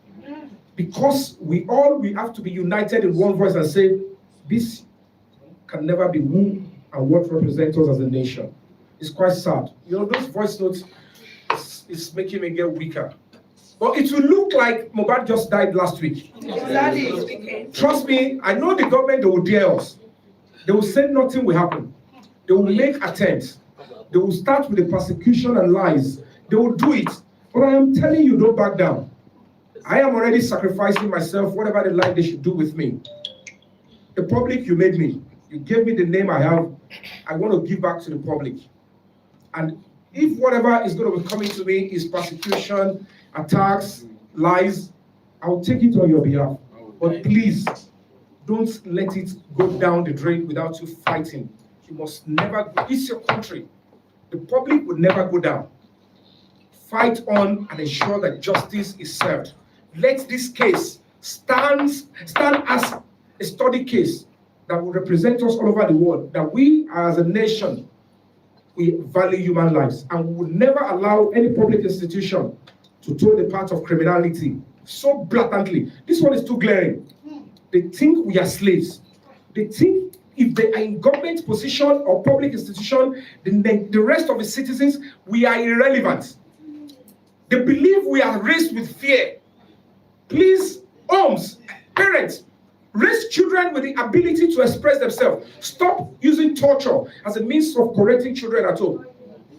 Because we have to be united in one voice and say, this can never be who and what represents us as a nation. It's quite sad. You know, those voice notes is making me get weaker. But it will look like Mohbad just died last week. Trust me, I know the government, they will dare us. They will say nothing will happen. They will make attempts. They will start with the persecution and lies. They will do it. But I am telling you, don't back down. I am already sacrificing myself, whatever they like they should do with me. The public, you made me. You gave me the name I have. I want to give back to the public. And If whatever is going to be coming to me is persecution, attacks, lies, I'll take it on your behalf. But please, don't let it go down the drain without you fighting. You must never, it's your country. The public will never go down. Fight on and ensure that justice is served. Let this case stand as a study case that will represent us all over the world, that we as a nation, we value human lives, and we will never allow any public institution to toe the path of criminality so blatantly. This one is too glaring. They think we are slaves. They think if they are in government position or public institution, then the rest of the citizens, we are irrelevant. They believe we are raised with fear. Please, homes, parents, raise children with the ability to express themselves. Stop using torture as a means of correcting children at home.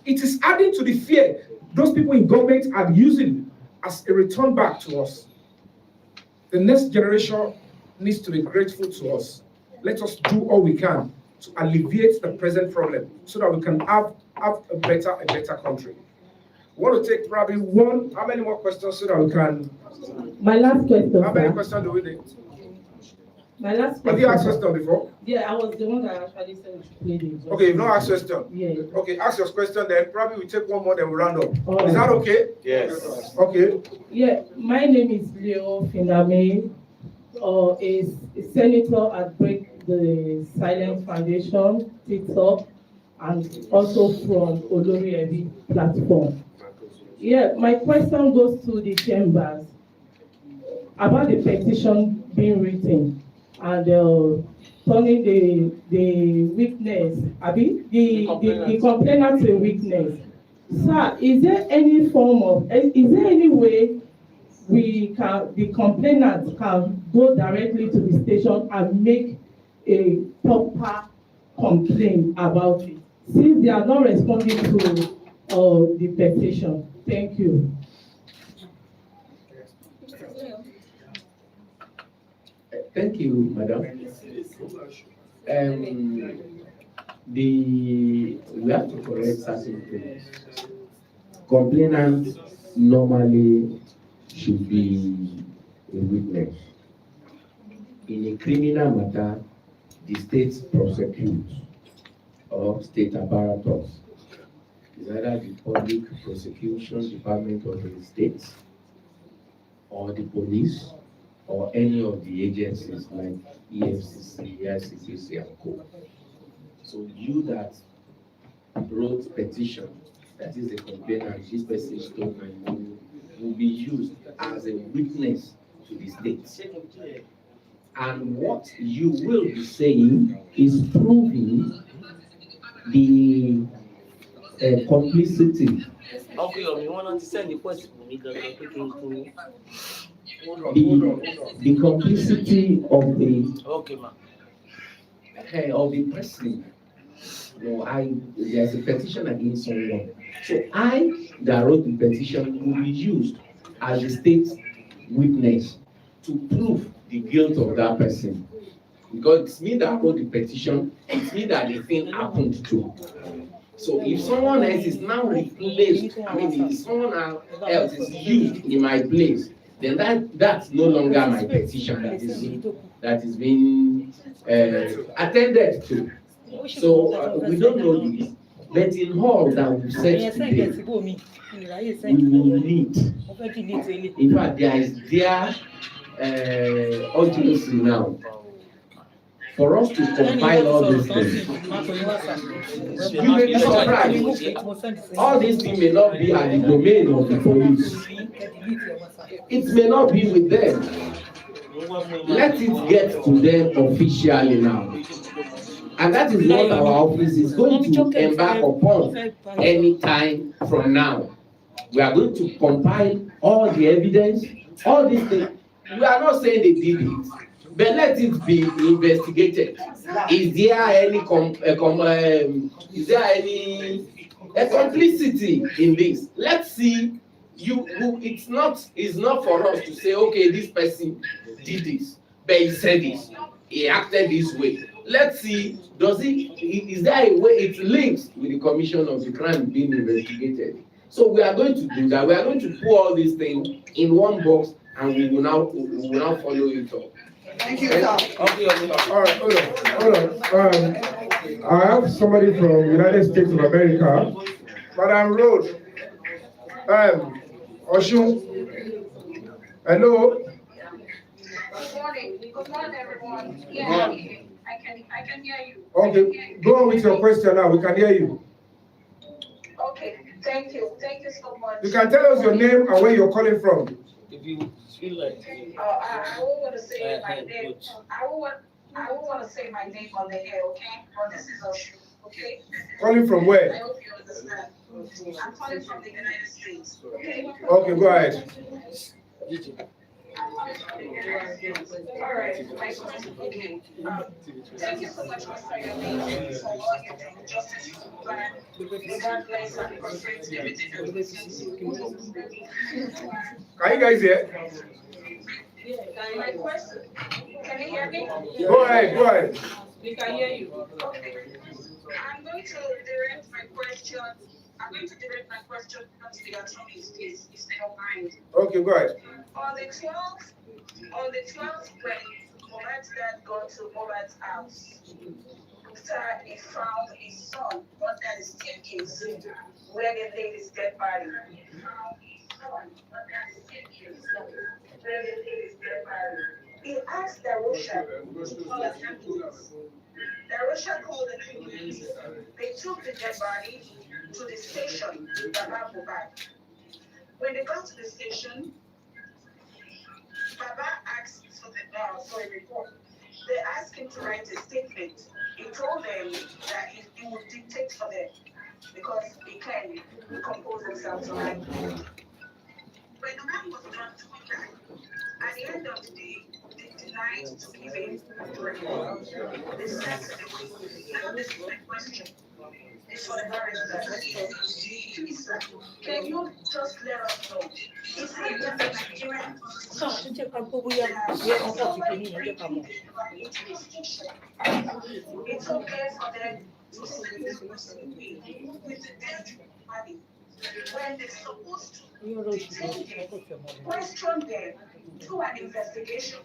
It is adding to the fear those people in government are using as a return back to us. The next generation needs to be grateful to us. Let us do all we can to alleviate the present problem so that we can have a better country. We want to take probably how many more questions so that we can... My last question, How many sir. questions do we need? My last question. Have you asked question before? Yeah, I was the one that actually said lady. Okay, you've not asked question. Yeah. Okay, ask your question, then probably we take one more, then we round up. All Is that right. okay? Yes. Okay. Yeah, my name is Leo Finame, is a senator at Break the Silence Foundation, TikTok, and also from Olori Ebi platform. Yeah, my question goes to the chambers about the petition being written and turning the witness, the complainant to a witness. Sir, is there any way the complainant can go directly to the station and make a proper complaint about it, since they are not responding to the petition? Thank you. Thank you, madam. We have to correct certain things. Complainant normally should be a witness. In a criminal matter, the state prosecutes or state apparatus. Is either the public prosecution department of the state or the police or any of the agencies like EFCC, ICCC, and co. So you that wrote petition, that is the complainant, this person stole my money, will be used as a witness to the state. And what you will be saying is proving the complicity. The complicity of the person. There's a petition against someone. So I that wrote the petition will be used as a state witness to prove the guilt of that person. Because it's me that wrote the petition, it's me that the thing happened to. So if someone else is now replaced, if someone else is used in my place, then that's no longer my petition that is being attended to. So we don't know this, but in all that we've said today, we will need. In fact, there is urgency now for us to compile all these things. You may be surprised. All these things may not be at the domain of the police. It may not be with them. Let it get to them officially now. And that is what our office is going to embark upon any time from now. We are going to compile all the evidence, all these things. We are not saying they did it, but let it be investigated. Is there any complicity in this? Let's see. It's not for us to say, okay, this person did this, but he said this, he acted this way. let's see, is there a way it links with the commission of the crime being investigated? So we are going to do that. We are going to put all these things in one box, and we will now follow it up. Thank you, sir. All right, hold on. I have somebody from United States of America, Madam Road. Oshun. Hello. Good morning. Good morning, everyone. Yeah, I can hear you. Okay, go on with your question now. We can hear you. Okay, thank you. Thank you so much. You can tell us your name and where you're calling from. If you feel like I won't want to say my name. I won't want to say my name on the air, okay? But this is Oshu, okay? Calling from where? I hope you understand. I'm calling from the United States, okay? Okay, go ahead. All right, my question, okay. Thank you so much, Mr. Yomi, for all you do. Justice for Mohbad, regardless and frustrates everything that we see. Can you guys hear? My question, can you hear me? Go ahead. We can hear you. Okay. I'm going to direct my question to the attorneys, please, if they don't mind. Okay, go ahead. On the 12th, when Mohbad's dad got to Mohbad's house, after he found his son under the staircase where they laid his dead body. He asked Darosha to call an ambulance. Darosha called an ambulance. They took the dead body to the station with Baba Mohbad. When they got to the station, Baba asked for a report. They asked him to write a statement. He told them that he would dictate for them because he can compose himself to write. When the man was done doing that, at the end of the day, they denied to give him the report. They said to the now this is my question. It's for the barrister. Can you just let us know? Is it that the Nigerian constitution it's okay for them to send this person away with the dead body when they're supposed to detain them, question them, do an investigation,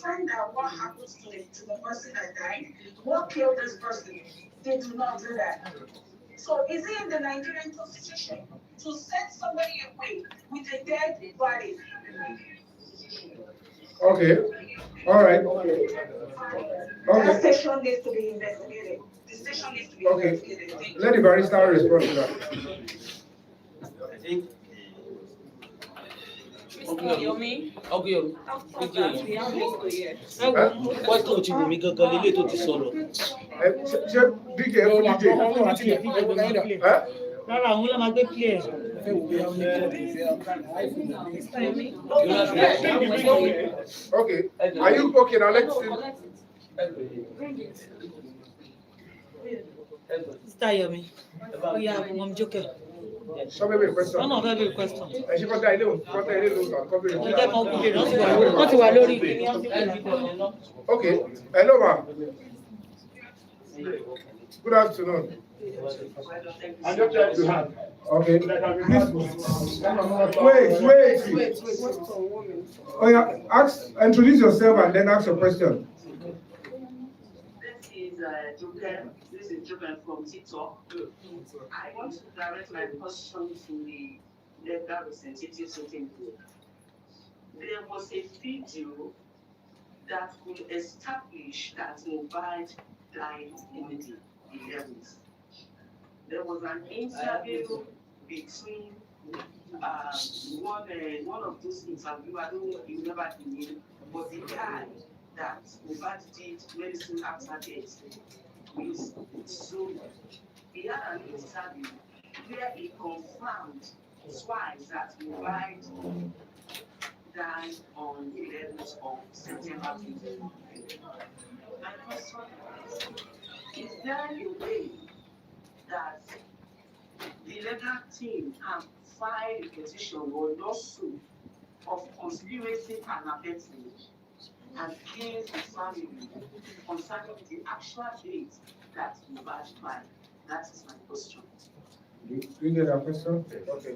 find out what happens to the person that died, what killed this person? They do not do that. So is it in the Nigerian constitution to send somebody away with a dead body? Okay. All right. That station needs to be investigated. The station needs to be investigated. Let the barrister respond to that. I think question ti wù mí gangan lélẹ̀ tó ti sọ̀rọ̀. Ṣé DJ ẹ fún DJ? Rárá, àwọn ló máa gbé clear. Okay. Are you okay now? Let's see. Mr. Yomi, I'm joking. Show me a question. No, very question. Ẹ ṣe kọ́ta ilé òun, kọ́ta ilé òun kan, kọ́ta ilé òun. Ẹ jẹ́ kan kúndé, wọ́n ti wà lórí. Okay. Hello, ma. Good afternoon. I'm just trying to have. Okay. Wait. Oh yeah, introduce yourself and then ask your question. This is Joker from TikTok. I want to direct my question to the legal representative sitting here. There was a video that could establish that Mohbad died in the 11th. There was an interview between one of those interviewers, I don't remember the name, but the guy that Mohbad did medicine after death. So he had an interview where he confirmed twice that Mohbad died on the 11th of September. My question is there a way that the legal team can file a petition or lawsuit of conspiracy and abetting against his family concerning the actual date that Mohbad died? That is my question. Do you get that question? Okay.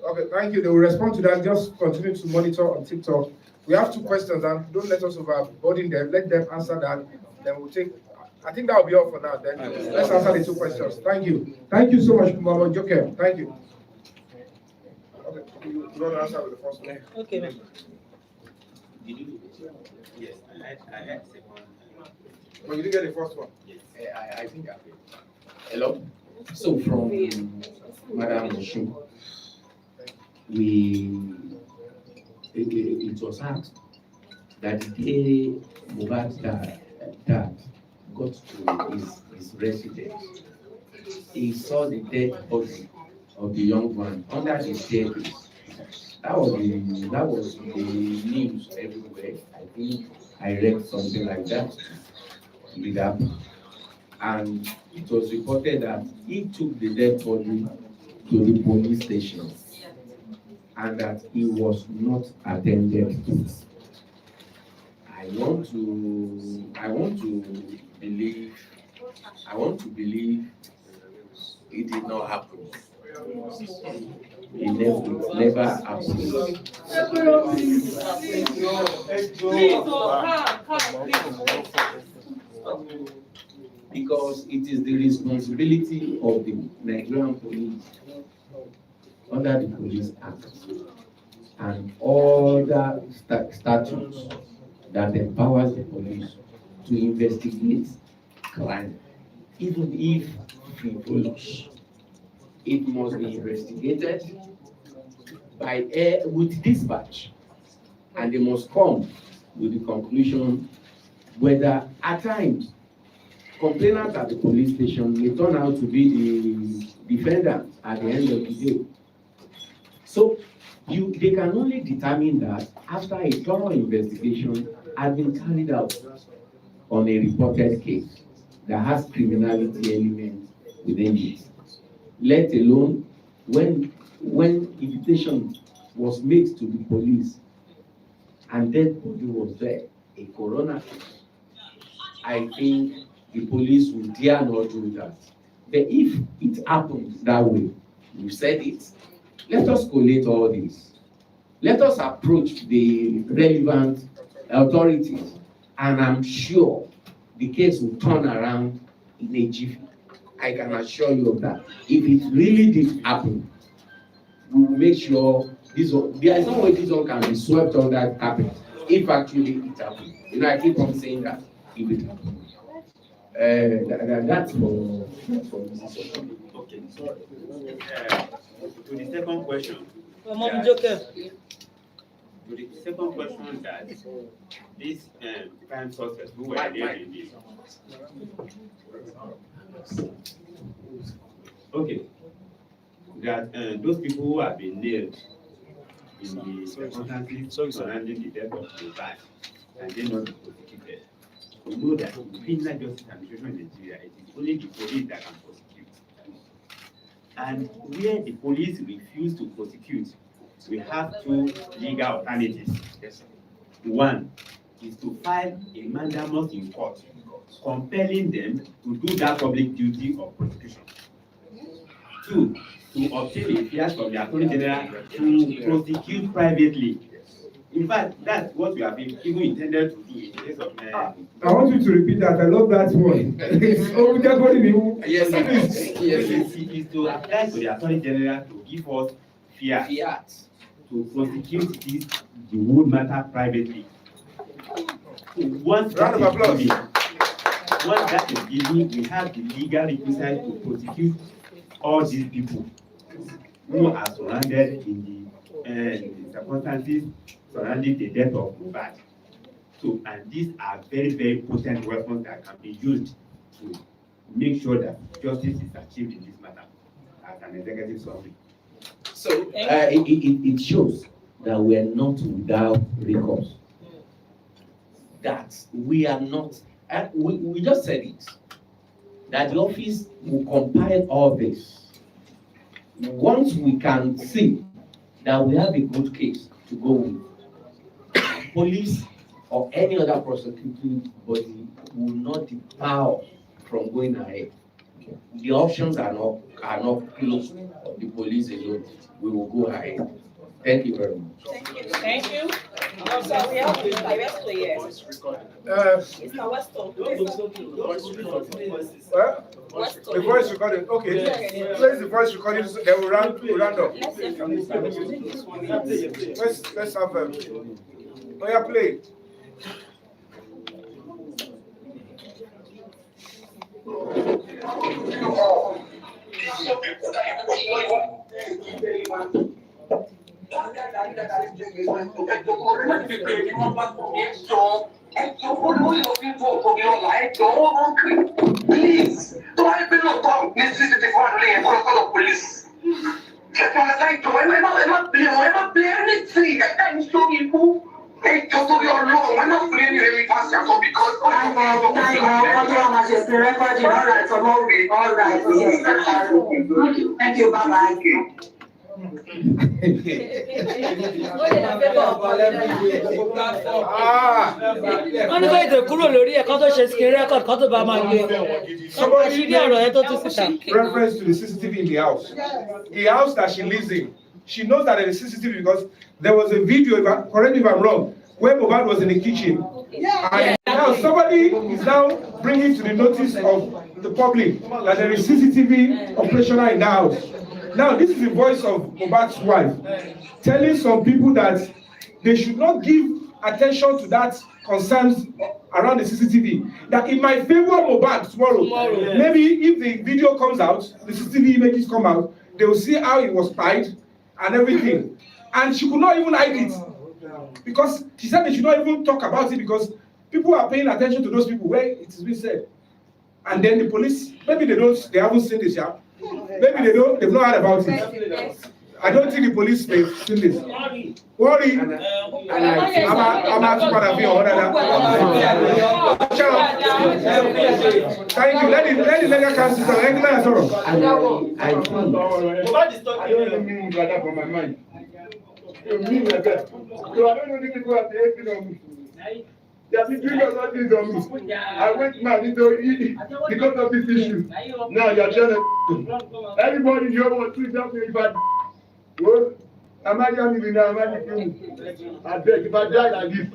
Okay, thank you. They will respond to that. Just continue to monitor on TikTok. We have 2 questions and don't let us overburden them. Let them answer that. Then we'll take, I think that will be all for now. Then let's answer the 2 questions. Thank you. Thank you so much, Mama Joker. Thank you. Okay, you want to answer with the first one? Okay, ma'am. Yes, I had the second. But you didn't get the first one. Yes, I think I will. Hello? So from Madam Oshu, it was asked that the day Mohbad's dad got to his residence, he saw the dead body of the young man under the staircase. That was the news everywhere. I think I read something like that with that. And it was reported that he took the dead body to the police station and that he was not attended to. I want to believe it did not happen. It never happened. Because it is the responsibility of the Nigerian police under the Police Act and other statutes that empowers the police to investigate crime, even if frivolous. It must be investigated by air with dispatch, and they must come with the conclusion whether at times complainants at the police station may turn out to be the defendant at the end of the day. So they can only determine that after a thorough investigation has been carried out on a reported case that has criminality elements within it. Let alone when invitation was made to the police and dead body was there, a coroner case, I think the police will dare not do that. But if it happened that way, you said it, let us collate all this. Let us approach the relevant authorities, and I'm sure the case will turn around in a jiffy. I can assure you of that. If it really did happen, we will make sure there is no way this one can be swept under the carpet. If actually it happened. You know, I keep on saying that if it happened. That's for Mrs. Okay. To the second question. Mom Joker. To the second question that these crime suspects who were there in this. Okay. That those people who have been nailed in the circumstances surrounding the death of Mohbad and they not be prosecuted. We know that in criminal justice administration in Nigeria, it is only the police that can prosecute. And where the police refuse to prosecute, we have 2 legal alternatives. Yes. One is to file a mandamus in court, compelling them to do that public duty of prosecution. 2, to obtain a fiat from the Attorney General to prosecute privately. In fact, that's what we have been even intended to do in the case of. I want you to repeat that. I love that one. Yes, it is to apply to the Attorney General to give us fiat to prosecute the whole matter privately. So once that is given, we have the legal requisite to prosecute all these people who are surrounded in the circumstances surrounding the death of Mohbad. So, and these are very, very potent weapons that can be used to make sure that justice is achieved in this matter as an executive summary. So it shows that we are not without recourse. That we are not, we just said it, that the office will compile all this. Once we can see that we have a good case to go with, police or any other prosecuting body will not deter from going ahead. The options are not closed on the police alone. We will go ahead. Thank you very much. Thank you. So we have the Westo here. It's not Westo. The voice recording. Okay. Place the voice recording. Then we'll round up. Let's have oh yeah, play. Please, don't even look up necessity for the protocol of police. Just like to I'm not playing anything. I'm so people. Hey, just to your law. I'm not playing any fast because all right. Thank you. Bye-bye. Wọ́n ní kó ètò kúrò lórí ẹ̀kọ́ tó ṣe screen record kan tó bá máa gbé. Àṣírí ọ̀rọ̀ yẹn tó tún síta. Reference to the CCTV in the house. The house that she lives in. She knows that there is CCTV because there was a video, correct me if I'm wrong, where Mohbad was in the kitchen. And now somebody is now bringing to the notice of the public that there is CCTV operational in the house. Now, this is the voice of Mohbad's wife telling some people that they should not give attention to that concerns around the CCTV. That it might favor Mohbad tomorrow. Maybe if the video comes out, the CCTV images come out, they will see how it was tied and everything. And she could not even hide it. Because she said they should not even talk about it because people are paying attention to those people where it is being said. And then the police, maybe they haven't seen this yet. Maybe they've not heard about it. I don't think the police may have seen this. Worry. I'm out to Padavi or whatever. Thank you. Let the legal counsel regular as well. What is talking from my mind? So I don't know the people at the end of me. They have been doing a lot of things on me. I went mad because of this issue. Now you're trying to. Everybody here wants to tell me bad. Well, I'm not living now. I'm not living. I beg, if I die like this.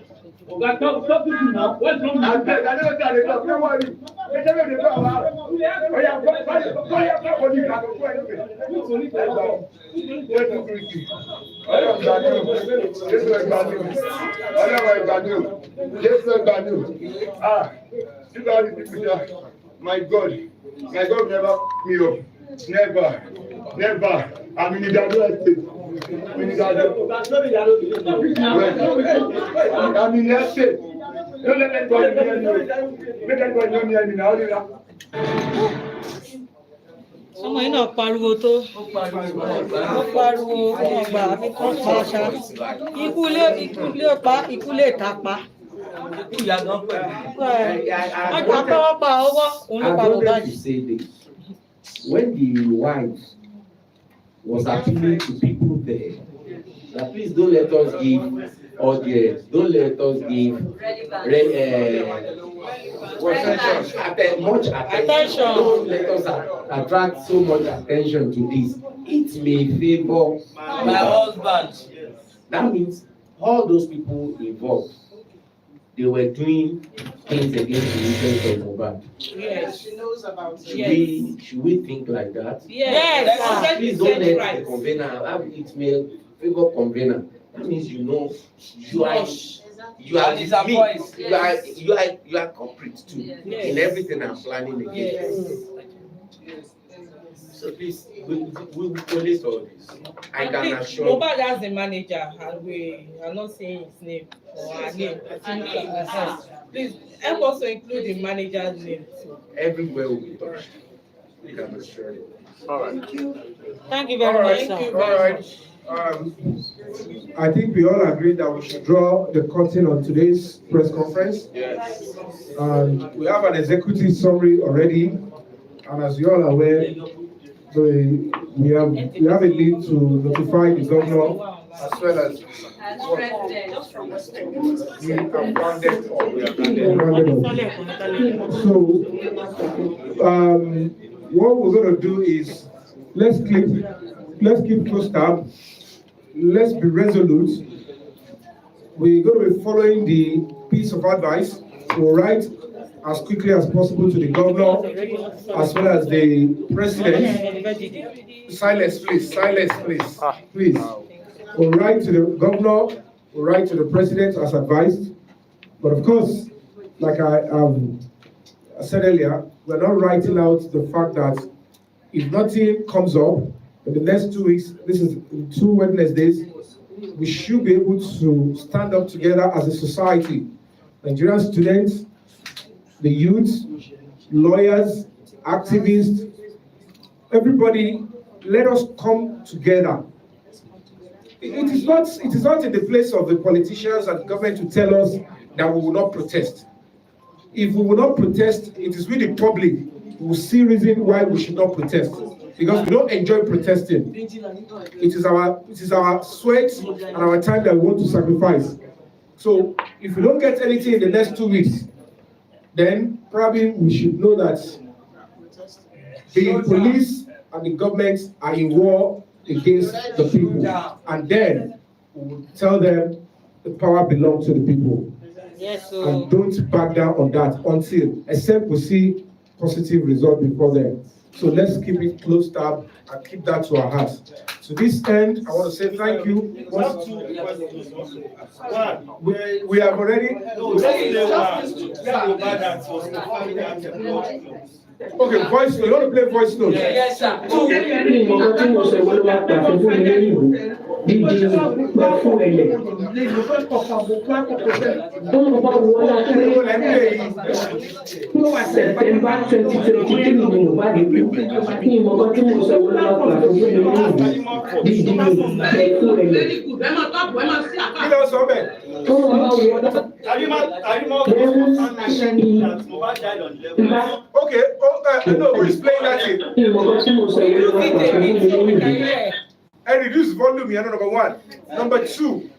Stop now. What's wrong? I beg, I never tell you. Don't worry. Let them know about it. Oh yeah, go for this. My God never me up. Never. I'm in the other state. I'm in the state. Don't let anybody near me. Make anybody near me now. Ọmọ yìí náà pariwo tó. Ó pariwo fún ọgbà àfi tó pa àṣà. Ikú lè ta pa. Ọjà tọwọ́ pa ọwọ́ òun ló pa Mohbad. When the wife was appealing to people there, that please don't let us give audience, don't let us give much attention. Don't let us attract so much attention to this. It may favor my husband. That means all those people involved, they were doing things against the interests of Mohbad. Yes, she knows about it. Should we think like that? Yes. Please don't let the convener, it may favor convener. That means you are culprit too in everything I'm planning against. So please, we will police all this. I can assure you. Mohbad has a manager, and we are not saying his name or her name. Please help us to include the manager's name too. Everywhere will be touched. We can assure you. All right. Thank you very much, sir. All right. I think we all agree that we should draw the curtain on today's press conference. Yes. We have an executive summary already, and as you all are aware, we have a need to notify the governor as well as Just from we have rounded So, what we're going to do is let's keep close tab. Let's be resolute. We're going to be following the piece of advice. We'll write as quickly as possible to the governor as well as the president. Silence, please. Please. We'll write to the governor, we'll write to the president as advised. But of course, like I said earlier, we're not writing out the fact that if nothing comes up in the next 2 weeks, this is 2 Wednesdays, we should be able to stand up together as a society. Nigerian students, the youth, lawyers, activists, everybody, let us come together. It is not in the place of the politicians and government to tell us that we will not protest. If we will not protest, it is with the public who will see reason why we should not protest. Because we don't enjoy protesting. It is our sweat and our time that we want to sacrifice. So if we don't get anything in the next 2 weeks, then probably we should know that the police and the government are in war against the people. And then we will tell them the power belongs to the people. Yes, and don't back down on that except we see positive result before then. So let's keep it close tab and keep that to our hearts. To this end, I want to say thank you. We have already. Okay, voice note. You want to play voice note? Yes, sir. September 2023 ni Mohbad kú ní ìmọ̀kàn tí mo sọ wọlé wá pàtó fún mi lónìí dídí mi ẹ̀kú ẹ̀yẹ. Kí ló sọ bẹ́ẹ̀? Okay, no, who is playing that thing? Ìmọ̀kàn tí mo sọ wọlé wá pàtó fún mi lónìí. And reduce volume here, number 1. Number 2,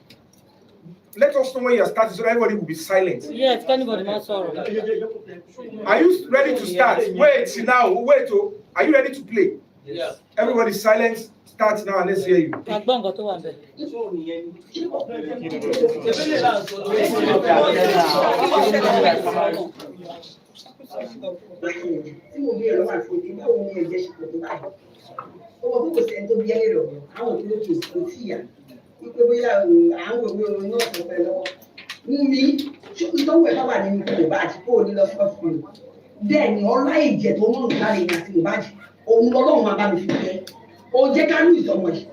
let us know when you're starting so everybody will be silent. Yes, anybody not sorry. Are you ready to start? Wait now, wait. Are you ready to play? Yes. Everybody silent, start now and let's hear you. Owó kókò sẹ́ni tó bí ẹ́ lérò àwọn òkúlò kì í kò tí ìyá wípé bóyá àwọn òwe orin náà tó fẹ́ lọ́wọ́ mú mi ìtọ́wò ẹ̀ bá wà nínú Mohbad kó o ní lọ sọ́ọ̀fù bẹ́ẹ̀ ni ọlá ìjẹ́ tó mọ̀ nípa rẹ̀ ní àti Mohbad òun lọ́lọ́run máa bá mi fi jẹ́ ó jẹ́ ká ní ìsọmọ yìí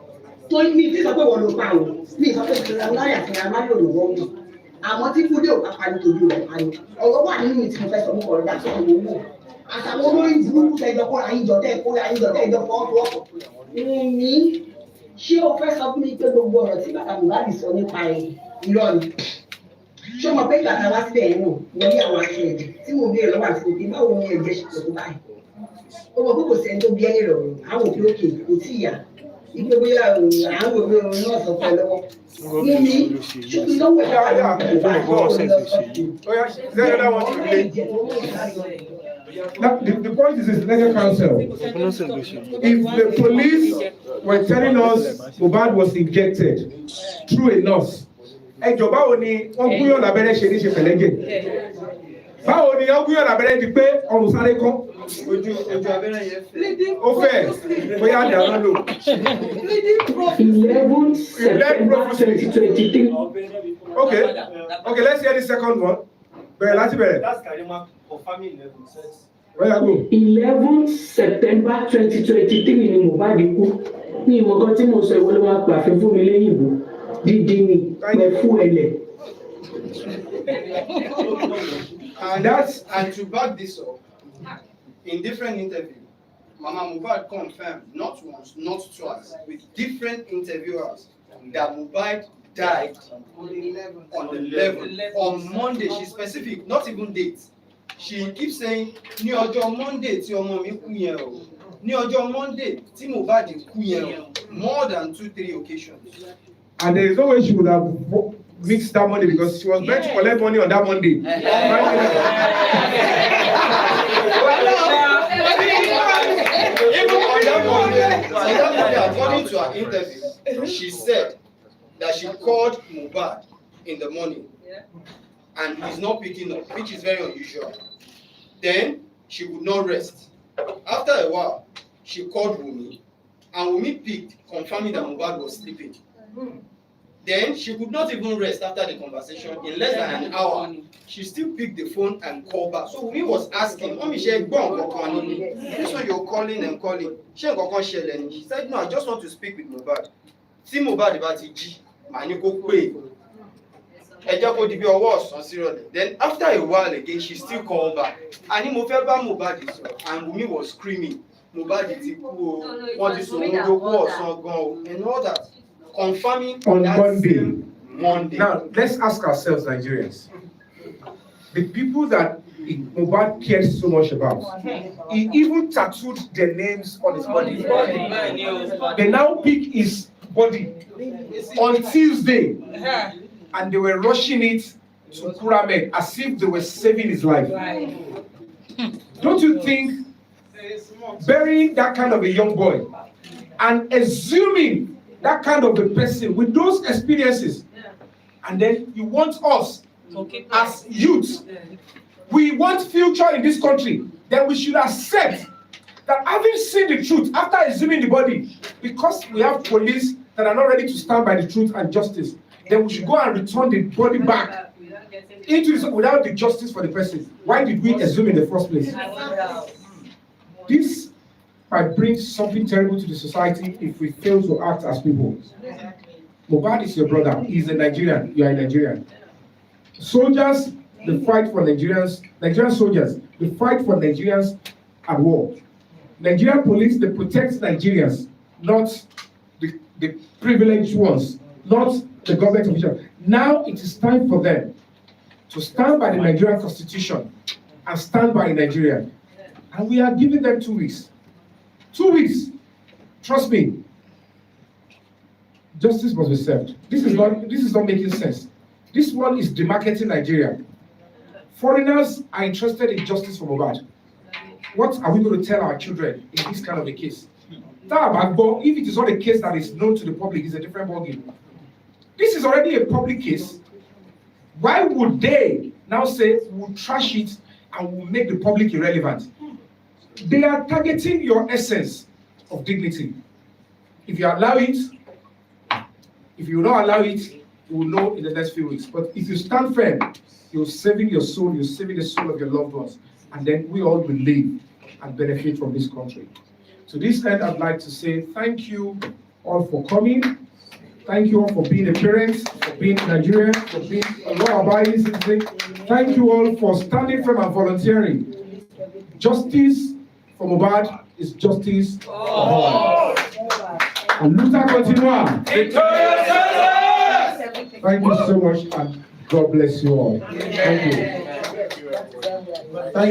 tó ní tí sọ pé wọ́n ló pa òun ní ìsọpẹ́ ìṣẹ̀lẹ̀ aláyà fún ara máa lòlù wọ́n mú àmọ́ tí kúdé ò bá parí tojú rẹ̀ parí ọ̀rọ̀ wà nínú mi tí mo fẹ́ sọ mú kọ̀ọ̀dà tó ń wò àtàwọn olórí burúkú tẹjọ kó àyíjọ tẹjọ fọwọ́sowọ́pọ̀ ní ṣé o fẹ́ sọ fún mi pé gbogbo ọ̀rọ̀ tí bàbá Mohbad sọ nípa irọ́ ni ṣé o mọ̀ pé ìgbà tá a wá síbẹ̀ yẹn náà wọ́n ní àwọn aṣọ ẹ̀jẹ̀ tí mo béèrè lọ́wọ́ àti òbí báwo ni ẹ̀jẹ̀ ṣe pọ̀ tó báyìí ó mọ̀ pé kò sẹ́ni tó bí ẹni rọrùn àwọn òbí òkè kò tí ì yá ìgbé bóyá àwọn òbí òun náà sọ fún ẹ lọ́wọ́ ní mi ṣùgbọ́n lọ́wọ́ ẹ̀ The point is legal counsel. If the police were telling us Mohbad was injected through a nurse, báwo ni wọ́n gúnyàn lábẹ́rẹ́ ṣe ní ṣe pẹ̀lẹ́jẹ̀? Báwo ni wọ́n gúnyàn lábẹ́rẹ́ di pé ọrùn sáré kán? Ojú abẹ́rẹ́ yẹn fẹ́. Ó fẹ́ bóyá àdá ló lò. 11 September 2023. Okay, let's hear the second one. Bẹ̀rẹ̀ láti bẹ̀rẹ̀. That's Karima confirming 11 September 2023 ni Mohbad kú ní ìmọ̀kan tí mo sọ ìwọlé wa pàfẹ́ fún mi lẹ́yìn ìbò dídí mi pẹ̀fú ẹ̀lẹ̀. And to back this up, in different interviews, Mama Mohbad confirmed not once, not twice, with different interviewers that Mohbad died on the 11th. On Monday, she's specific, not even dates. She keeps saying, ní ọjọ́ Monday tí ọmọ mi kú yẹn o. Ní ọjọ́ Monday tí Mohbad kú yẹn o. More than 2-3 occasions. And there is no way she would have mixed that money because she was meant to collect money on that Monday. Even on that Monday, according to her interview, she said that she called Mohbad in the morning and he's not picking up, which is very unusual. Then she could not rest. After a while, she called Wumi, and Wumi picked, confirming that Mohbad was sleeping. Then she could not even rest after the conversation. In less than an hour, she still picked the phone and called back. So Wumi was asking, Mommy, this one you're calling and calling. She said, no, I just want to speak with Mohbad. See Mohbad about G, man, you go pay. Then after a while again, she still called back. And Mohbad is and Wumi was screaming. Mohbad is and all that. Confirming on that Monday. Now, let's ask ourselves, Nigerians. The people that Mohbad cared so much about, he even tattooed their names on his body. They now pick his body on Tuesday, and they were rushing it to Kuramed as if they were saving his life. Don't you think burying that kind of a young boy and assuming that kind of a person with those experiences, and then you want us as youth, we want future in this country, then we should accept that having seen the truth after assuming the body, because we have police that are not ready to stand by the truth and justice, then we should go and return the body back into this without the justice for the person. Why did we assume in the first place? This might bring something terrible to the society if we fail to act as people. Mohbad is your brother. He is a Nigerian. You are a Nigerian. Soldiers, they fight for Nigerians. Nigerian soldiers, they fight for Nigerians at war. Nigerian police, they protect Nigerians, not the privileged ones, not the government officials. Now it is time for them to stand by the Nigerian Constitution and stand by Nigeria. And we are giving them 2 weeks. 2 weeks. Trust me. Justice must be served. This is not making sense. This one is demarketing Nigeria. Foreigners are interested in justice for Mohbad. What are we going to tell our children in this kind of a case? If it is not a case that is known to the public, it's a different ballgame. This is already a public case. Why would they now say we'll trash it and we'll make the public irrelevant? They are targeting your essence of dignity. If you allow it, if you don't allow it, you will know in the next few weeks. But if you stand firm, you're saving your soul, you're saving the soul of your loved ones, and then we all will live and benefit from this country. To this end, I'd like to say thank you all for coming. Thank you all for being a parent, for being Nigerian, for being a law-abiding citizen. Thank you all for standing firm and volunteering. Justice for Mohbad is justice for all. And luta continua. Thank you so much, and God bless you all. Thank you. Thank you.